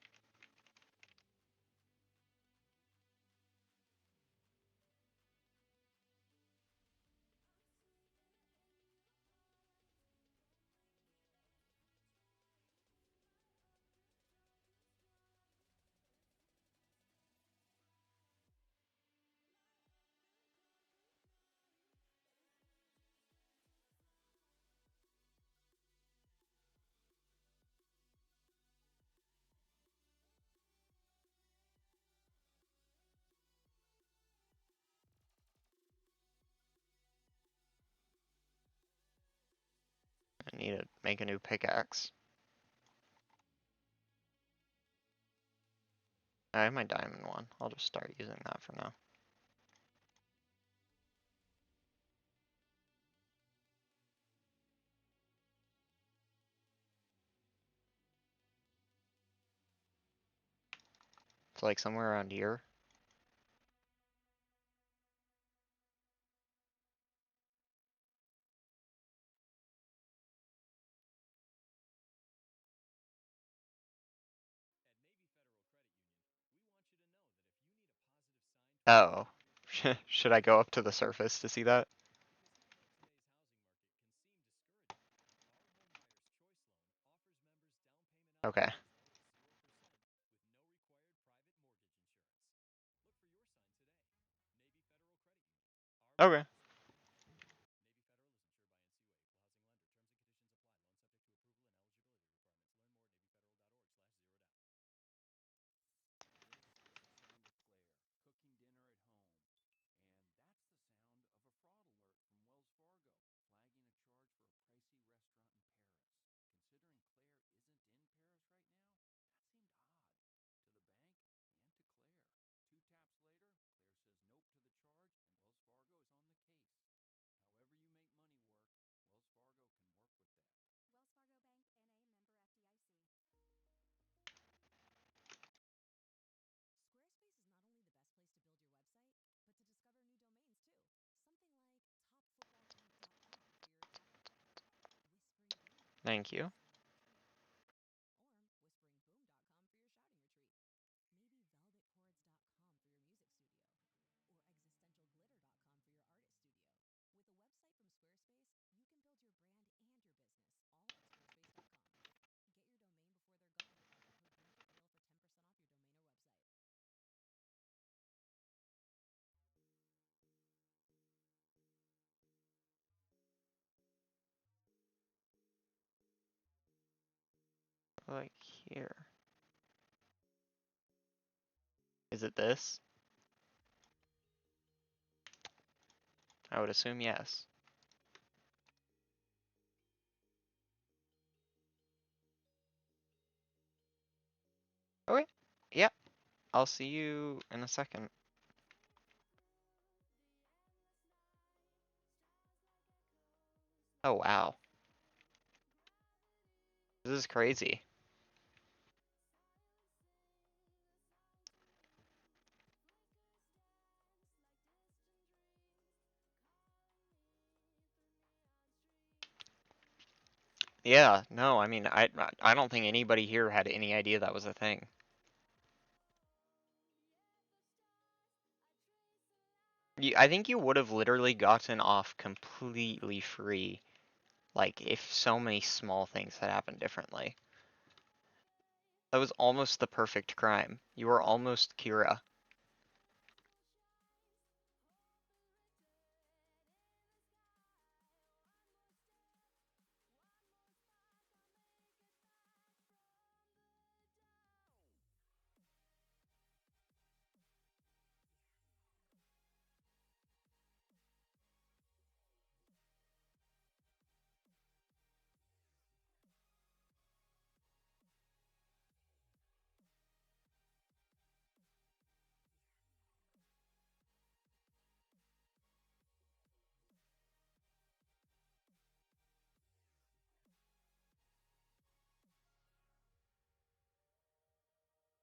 I need to make a new pickaxe. I have my diamond one. I'll just start using that for now. It's like somewhere around here. Oh. Should I go up to the surface to see that? Okay. Okay. Thank you. Like here. Is it this? I would assume yes. Okay. Yep. I'll see you in a second. Oh, wow. This is crazy. Yeah, no, I mean, I don't think anybody here had any idea that was a thing. I think you would have literally gotten off completely free, like, if so many small things had happened differently. That was almost the perfect crime. You were almost Kira.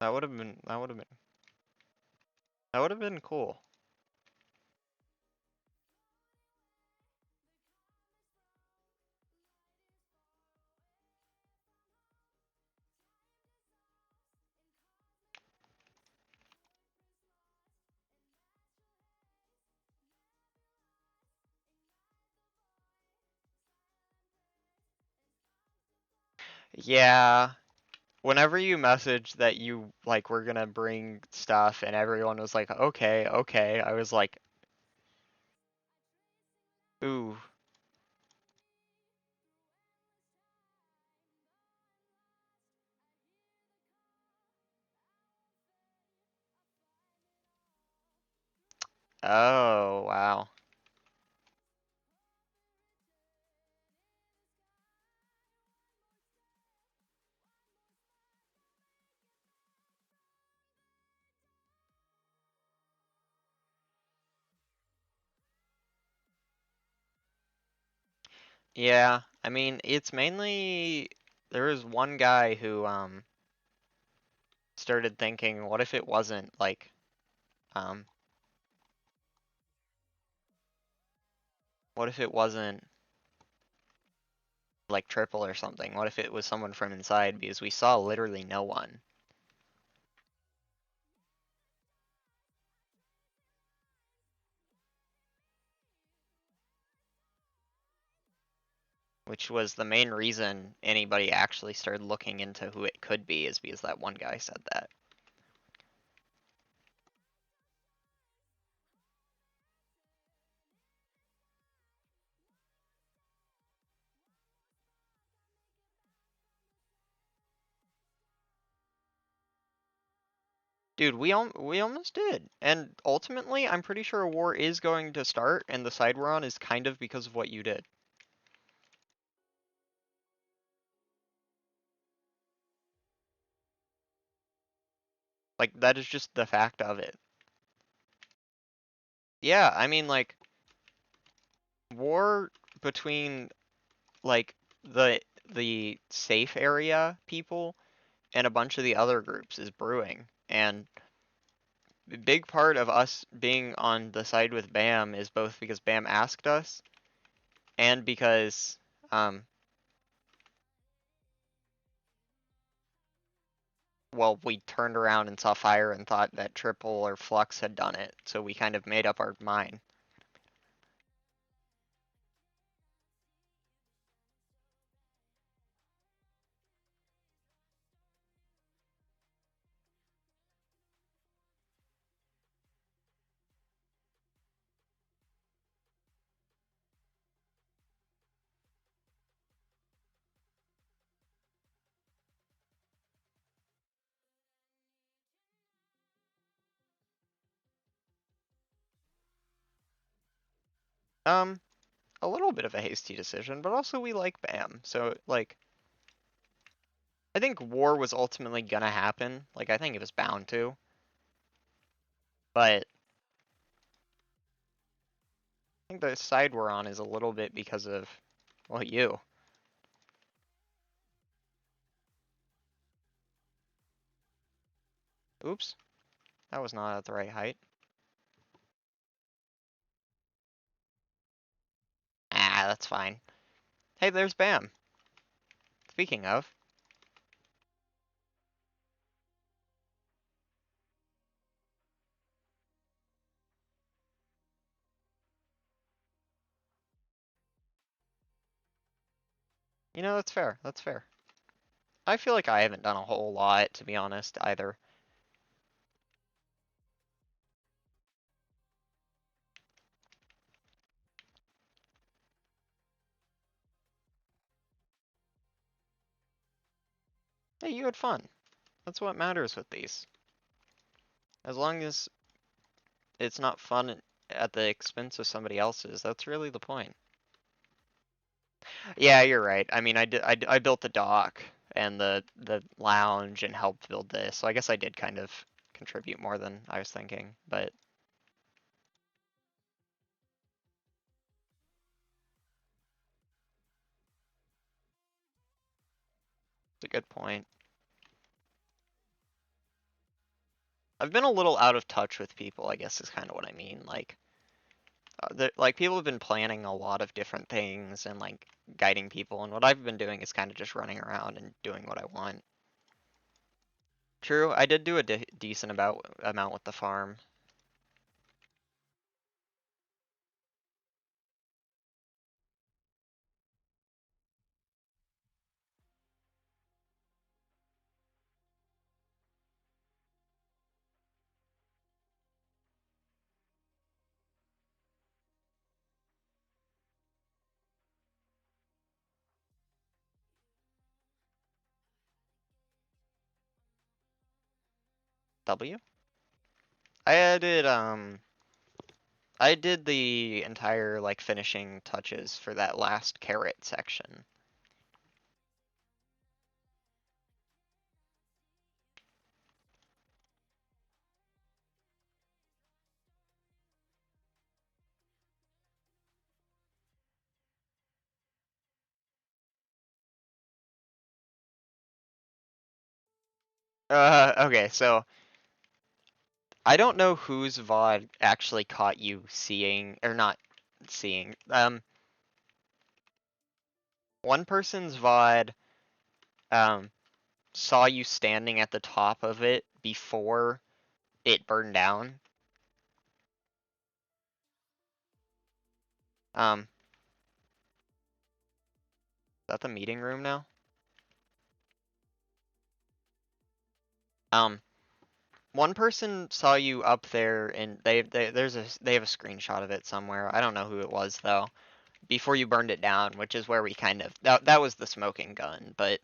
That would have been That would have been cool. Yeah. Whenever you messaged that you like were gonna bring stuff and everyone was like, okay, okay, I was like, ooh. Oh, wow. Yeah, I mean, it's mainly there was one guy who started thinking, what if it wasn't like um what if it wasn't like triple or something? What if it was someone from inside because we saw literally no one, which was the main reason anybody actually started looking into who it could be is because that one guy said that. Dude, we almost did. And ultimately, I'm pretty sure a war is going to start, and the side we're on is kind of because of what you did. Like, that is just the fact of it. Yeah, I mean, like, war between, like, the safe area people and a bunch of the other groups is brewing. And a big part of us being on the side with BAM is both because BAM asked us and because, well, we turned around and saw fire and thought that Triple or Flux had done it, so we kind of made up our mind. Um, a little bit of a hasty decision, but also we like BAM, so like I think war was ultimately gonna happen. Like I think it was bound to, but I think the side we're on is a little bit because of well you. Oops, that was not at the right height. Ah, that's fine. Hey, there's BAM. Speaking of, you know that's fair. That's fair. I feel like I haven't done a whole lot, to be honest, either. Hey, you had fun. That's what matters with these. As long as it's not fun at the expense of somebody else's, that's really the point. Yeah, you're right. I mean, I built the dock and the lounge and helped build this, so I guess I did kind of contribute more than I was thinking, but it's a good point. I've been a little out of touch with people, I guess is kind of what I mean. Like, like people have been planning a lot of different things and like guiding people, and what I've been doing is kind of just running around and doing what I want. True, I did do a decent amount with the farm. W? I did the entire like finishing touches for that last carrot section. Okay, so I don't know whose VOD actually caught you seeing or not seeing. One person's VOD saw you standing at the top of it before it burned down. Is that the meeting room now? One person saw you up there, and they have a screenshot of it somewhere. I don't know who it was though. Before you burned it down, which is where we kind of that was the smoking gun. But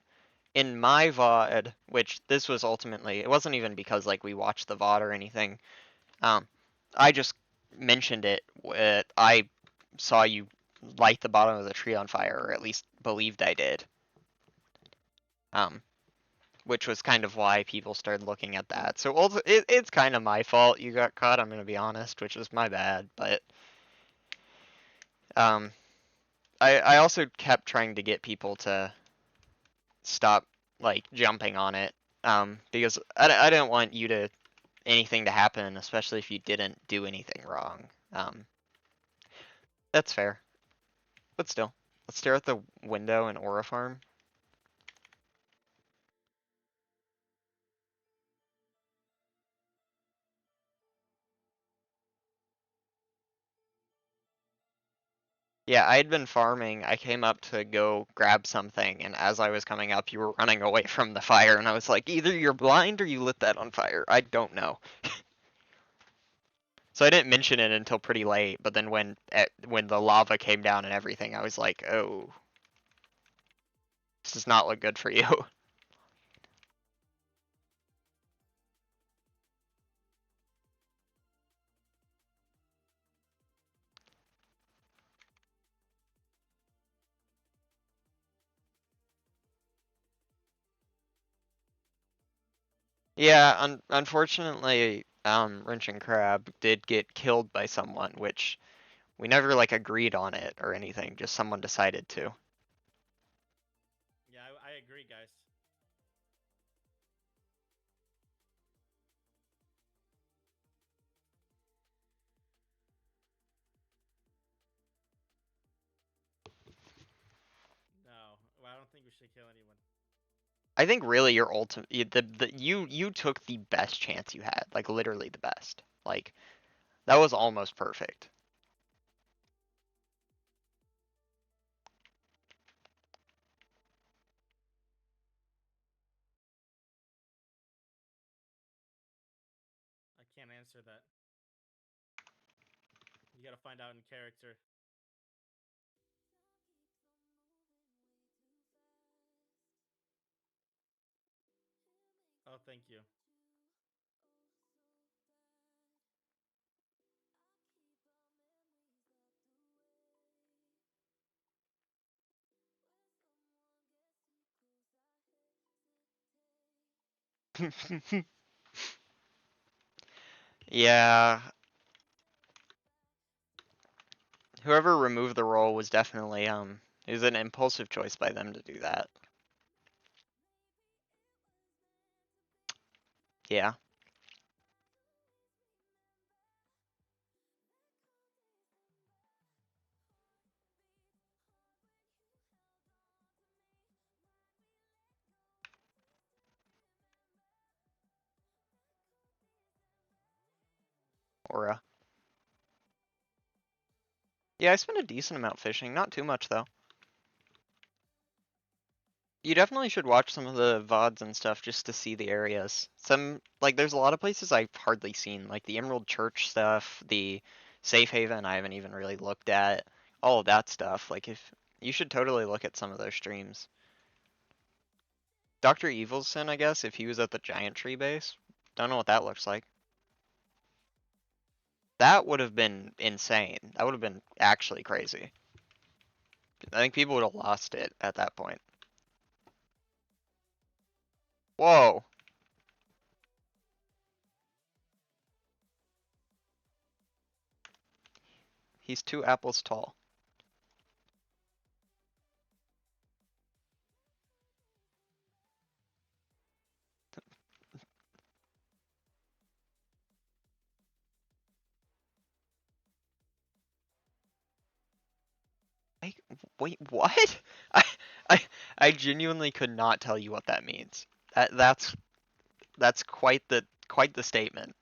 in my VOD, which this was ultimately, it wasn't even because like we watched the VOD or anything. I just mentioned it. I saw you light the bottom of the tree on fire, or at least believed I did. Which was kind of why people started looking at that. So it's kind of my fault you got caught, I'm gonna be honest, which was my bad. But I also kept trying to get people to stop like jumping on it, because I didn't want anything to happen, especially if you didn't do anything wrong. That's fair, but still, let's stare at the window in Aura Farm. Yeah, I'd been farming. I came up to go grab something, and as I was coming up, you were running away from the fire, and I was like, either you're blind or you lit that on fire. I don't know. So I didn't mention it until pretty late, but then when the lava came down and everything, I was like, oh, this does not look good for you. Yeah, unfortunately, Wrench and Crab did get killed by someone, which we never like agreed on it or anything. Just someone decided to. Yeah, I agree, guys. No, well, I don't think we should kill anyone. I think really your ultimate you took the best chance you had, like literally the best. Like that was almost perfect. I can't answer that. You gotta find out in character. Oh, thank you. Yeah. Whoever removed the role was definitely it was an impulsive choice by them to do that. Yeah. aura. Yeah, I spent a decent amount fishing, not too much though. You definitely should watch some of the VODs and stuff just to see the areas. Like, there's a lot of places I've hardly seen, like the Emerald Church stuff, the Safe Haven I haven't even really looked at, all of that stuff. Like, if you should totally look at some of those streams. Dr. Evilson, I guess, if he was at the Giant Tree base. Don't know what that looks like. That would have been insane. That would have been actually crazy. I think people would have lost it at that point. Whoa. He's 2 apples tall. Wait, what? I, I, I genuinely could not tell you what that means. That's quite the statement.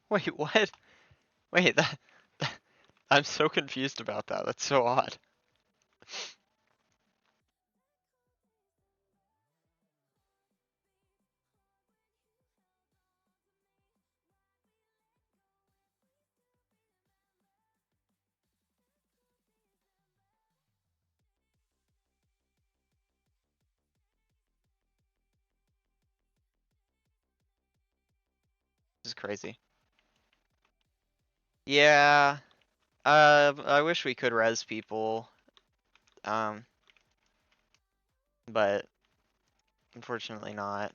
Wait, what? Wait, I'm so confused about that. That's so odd. This is crazy. Yeah. I wish we could res people. Um, but unfortunately not.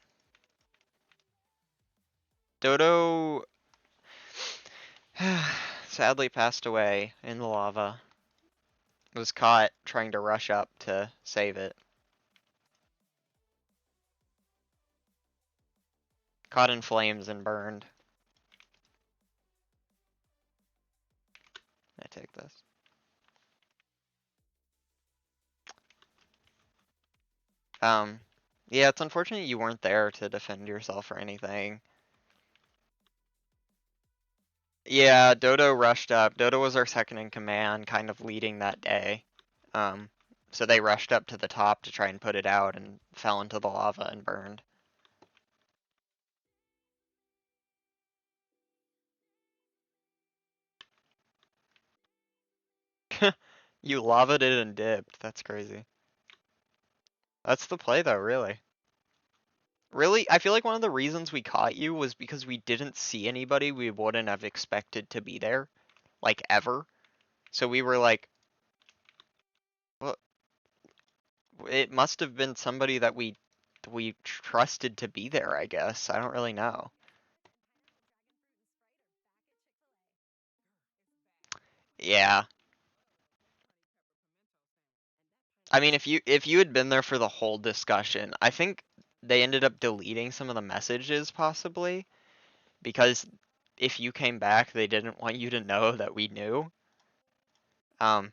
Dodo sadly passed away in the lava. Was caught trying to rush up to save it. Caught in flames and burned. I take this. Yeah, it's unfortunate you weren't there to defend yourself or anything. Yeah, Dodo rushed up. Dodo was our second in command, kind of leading that day. Um, so they rushed up to the top to try and put it out and fell into the lava and burned. You lavaed it and dipped. That's crazy. That's the play though, really. Really, I feel like one of the reasons we caught you was because we didn't see anybody we wouldn't have expected to be there, like ever. So we were like, well, it must have been somebody that we trusted to be there, I guess. I don't really know. Yeah. I mean, if you had been there for the whole discussion, I think they ended up deleting some of the messages possibly because if you came back, they didn't want you to know that we knew. Um,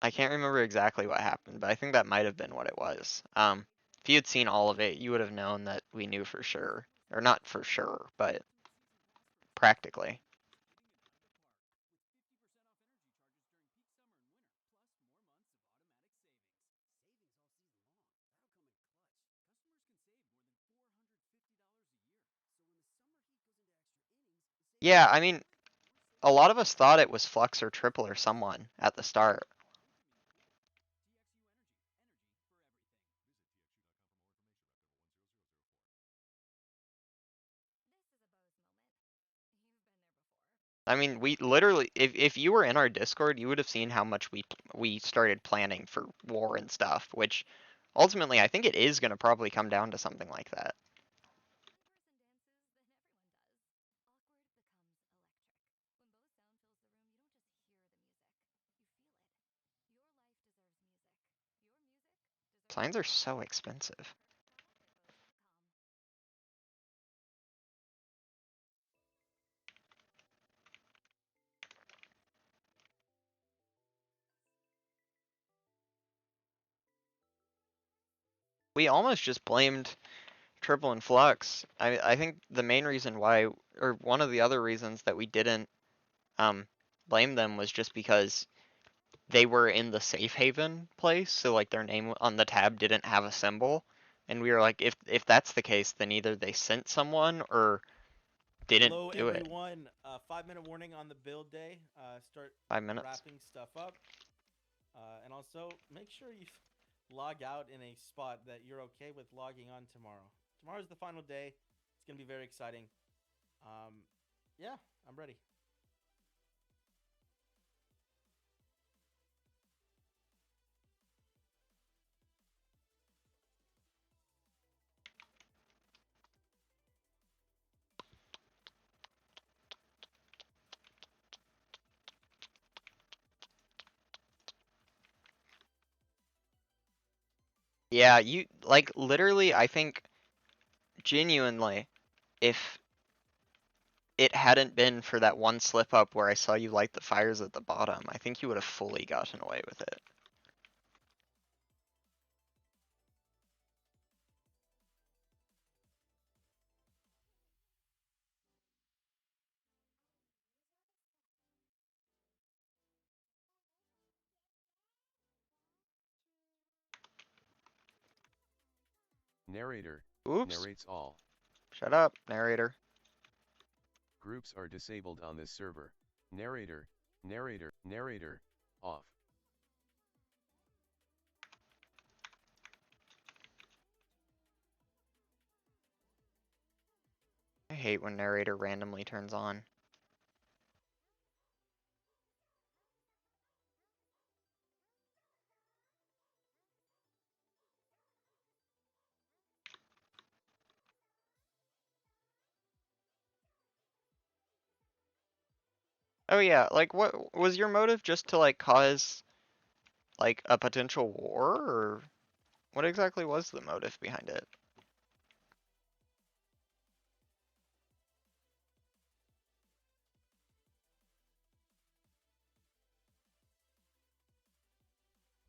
I can't remember exactly what happened, but I think that might have been what it was. If you had seen all of it, you would have known that we knew for sure. Or not for sure, but practically. Yeah, I mean, a lot of us thought it was Flux or Triple or someone at the start. I mean, we literally, if you were in our Discord, you would have seen how much we started planning for war and stuff, which ultimately I think it is going to probably come down to something like that. Signs are so expensive. We almost just blamed Triple and Flux. I think the main reason why, or one of the other reasons that we didn't um blame them was just because they were in the safe haven place, so like their name on the tab didn't have a symbol, and we were like, if that's the case, then either they sent someone or didn't Hello, do it. everyone. 5-minute warning on the build day. Start 5 minutes. wrapping stuff up. And also, make sure you log out in a spot that you're okay with logging on tomorrow. Tomorrow's the final day. It's going to be very exciting. Yeah, I'm ready. Yeah, you like literally. I think genuinely, if it hadn't been for that one slip up where I saw you light the fires at the bottom, I think you would have fully gotten away with it. Narrator Oops. narrates all. Shut up, narrator. Groups are disabled on this server. Narrator off. I hate when narrator randomly turns on. Oh yeah, like what was your motive, just to like cause like a potential war, or what exactly was the motive behind it?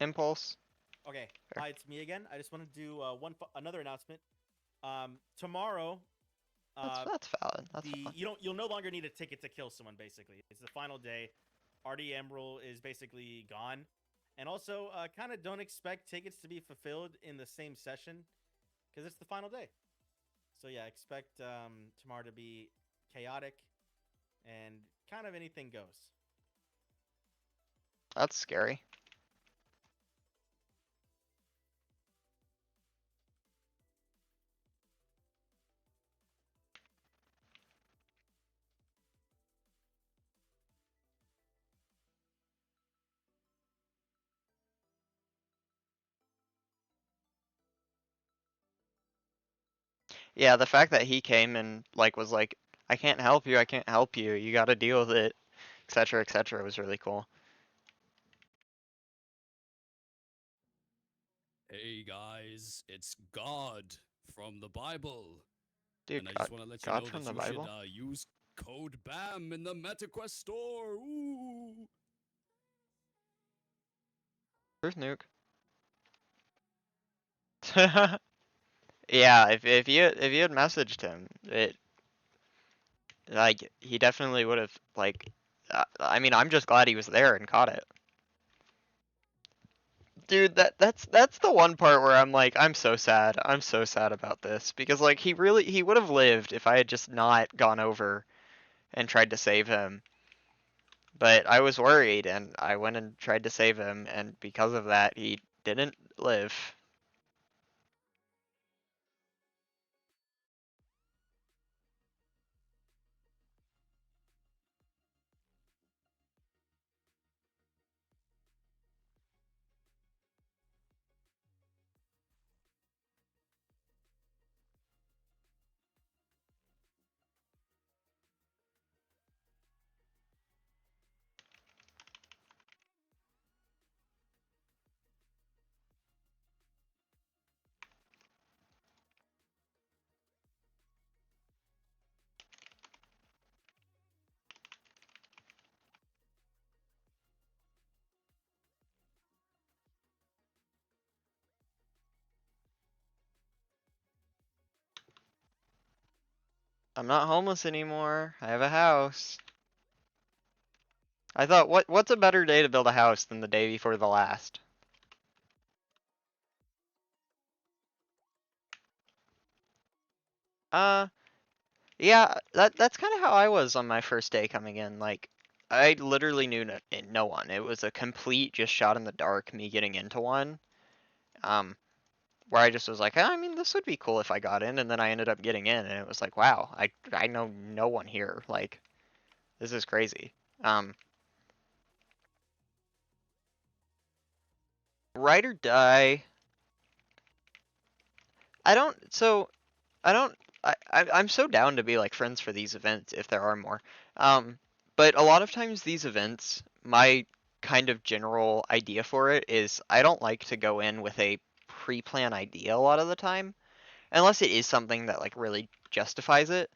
Impulse? Okay. Fair. Hi, it's me again. I just want to do another announcement. Tomorrow, That's valid. That's fine. you'll no longer need a ticket to kill someone. Basically, it's the final day. RD Emerald is basically gone, and also kind of don't expect tickets to be fulfilled in the same session because it's the final day. So yeah, expect tomorrow to be chaotic and kind of anything goes. That's scary. Yeah, the fact that he came and like was like, I can't help you, I can't help you, you gotta deal with it, etc., was really cool. Hey guys, it's God from the Bible. Dude, And I God, just want to let you God know from that the you should Bible? use code BAM in the MetaQuest store. Ooh. Truth nuke. Yeah, if you had messaged him, it like he definitely would have like. I mean, I'm just glad he was there and caught it. Dude, that's the one part where I'm like, I'm so sad. I'm so sad about this because like he would have lived if I had just not gone over and tried to save him. But I was worried and I went and tried to save him, and because of that, he didn't live. I'm not homeless anymore. I have a house. I thought, what's a better day to build a house than the day before the last? Yeah, that's kind of how I was on my first day coming in. Like, I literally knew no one. It was a complete just shot in the dark, me getting into one. Um, where I just was like, I mean, this would be cool if I got in, and then I ended up getting in, and it was like, wow, I know no one here. Like, this is crazy. Ride or die. I don't. So I don't. I'm so down to be like friends for these events if there are more. Um, but a lot of times these events, my kind of general idea for it is I don't like to go in with a pre-plan idea a lot of the time, unless it is something that like really justifies it.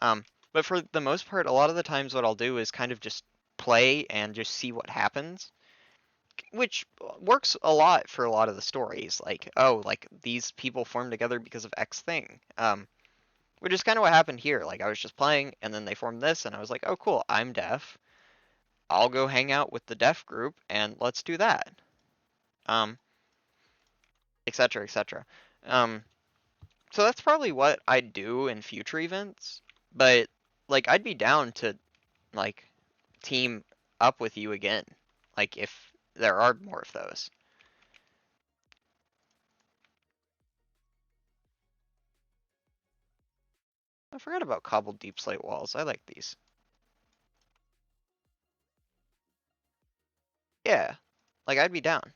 Um, but for the most part, a lot of the times what I'll do is kind of just play and just see what happens, which works a lot for a lot of the stories. Like, oh, like these people formed together because of X thing. Which is kind of what happened here. Like I was just playing, and then they formed this, and I was like, oh, cool, I'm deaf. I'll go hang out with the deaf group, and let's do that. Etc. etc. Um, so that's probably what I'd do in future events. But like, I'd be down to like team up with you again. Like if there are more of those. I forgot about cobbled deep slate walls. I like these. Yeah, like I'd be down.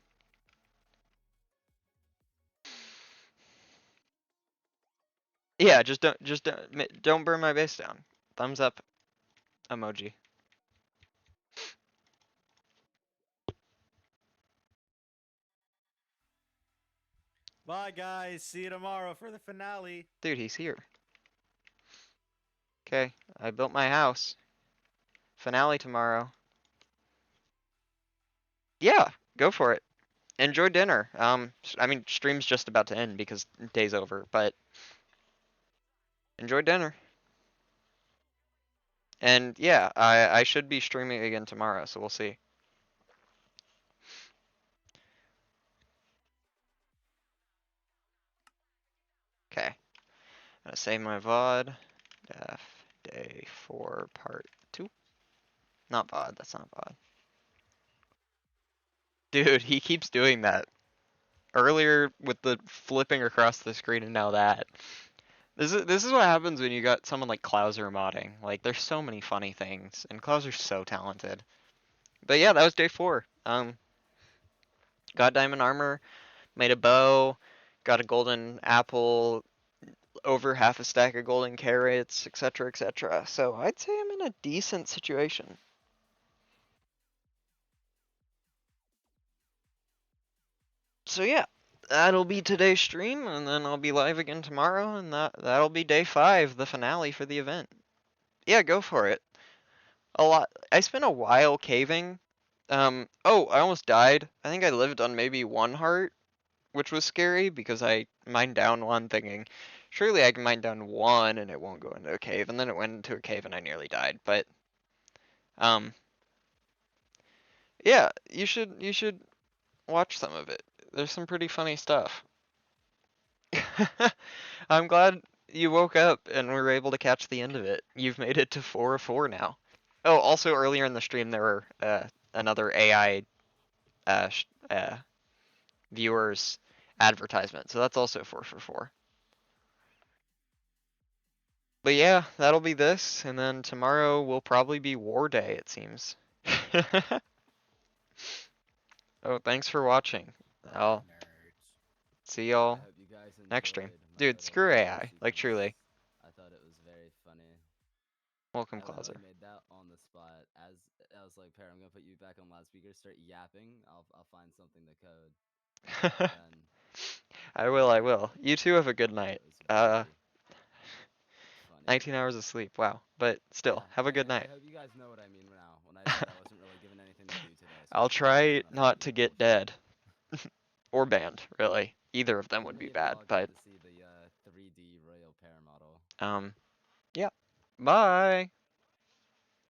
Yeah, don't burn my base down. Thumbs up emoji. Bye, guys. See you tomorrow for the finale. Dude, he's here. Okay, I built my house. Finale tomorrow. Yeah, go for it. Enjoy dinner. I mean, stream's just about to end because day's over, but enjoy dinner. And yeah, I should be streaming again tomorrow, so we'll see. Okay, I'm gonna save my VOD. Def day 4 part 2. Not VOD, that's not VOD. Dude, he keeps doing that. Earlier with the flipping across the screen and now that. This is what happens when you got someone like Klauser modding. Like there's so many funny things, and Klauser's so talented. But yeah, that was day 4. Got diamond armor, made a bow, got a golden apple, over half a stack of golden carrots, etc., etc. So I'd say I'm in a decent situation. So yeah, that'll be today's stream, and then I'll be live again tomorrow, and that'll be day 5, the finale for the event. Yeah, go for it. A lot. I spent a while caving. Oh, I almost died. I think I lived on maybe 1 heart, which was scary because I mined down 1 thinking, surely I can mine down 1 and it won't go into a cave, and then it went into a cave and I nearly died. But um, yeah, you should watch some of it. There's some pretty funny stuff. I'm glad you woke up and were able to catch the end of it. You've made it to 4 of 4 now. Oh, also earlier in the stream there were another AI uh, viewers advertisement, so that's also 4 for 4. But yeah, that'll be this, and then tomorrow will probably be War Day, it seems. Oh, thanks for watching. I'll see y'all I hope you guys next stream. enjoyed my Dude, little screw AI AI, like truly. I thought it was very funny. Welcome, I literally Klauser. made that on the spot. As I was like, "Pear, I'm gonna put you back on loudspeaker. Start yapping. I'll find something to code." And I will. You two have a good night. it was very funny. 19 hours of sleep, wow. But still, Yeah, have a good I night. hope you guys know what I mean now when I said I wasn't really given anything to do today. So I'll I feel like try it's not not gonna to be get bullshit. dead. Or banned, really. Either of them would be Maybe bad, I'll get but to see the 3D Royal Pair model. yeah. Bye.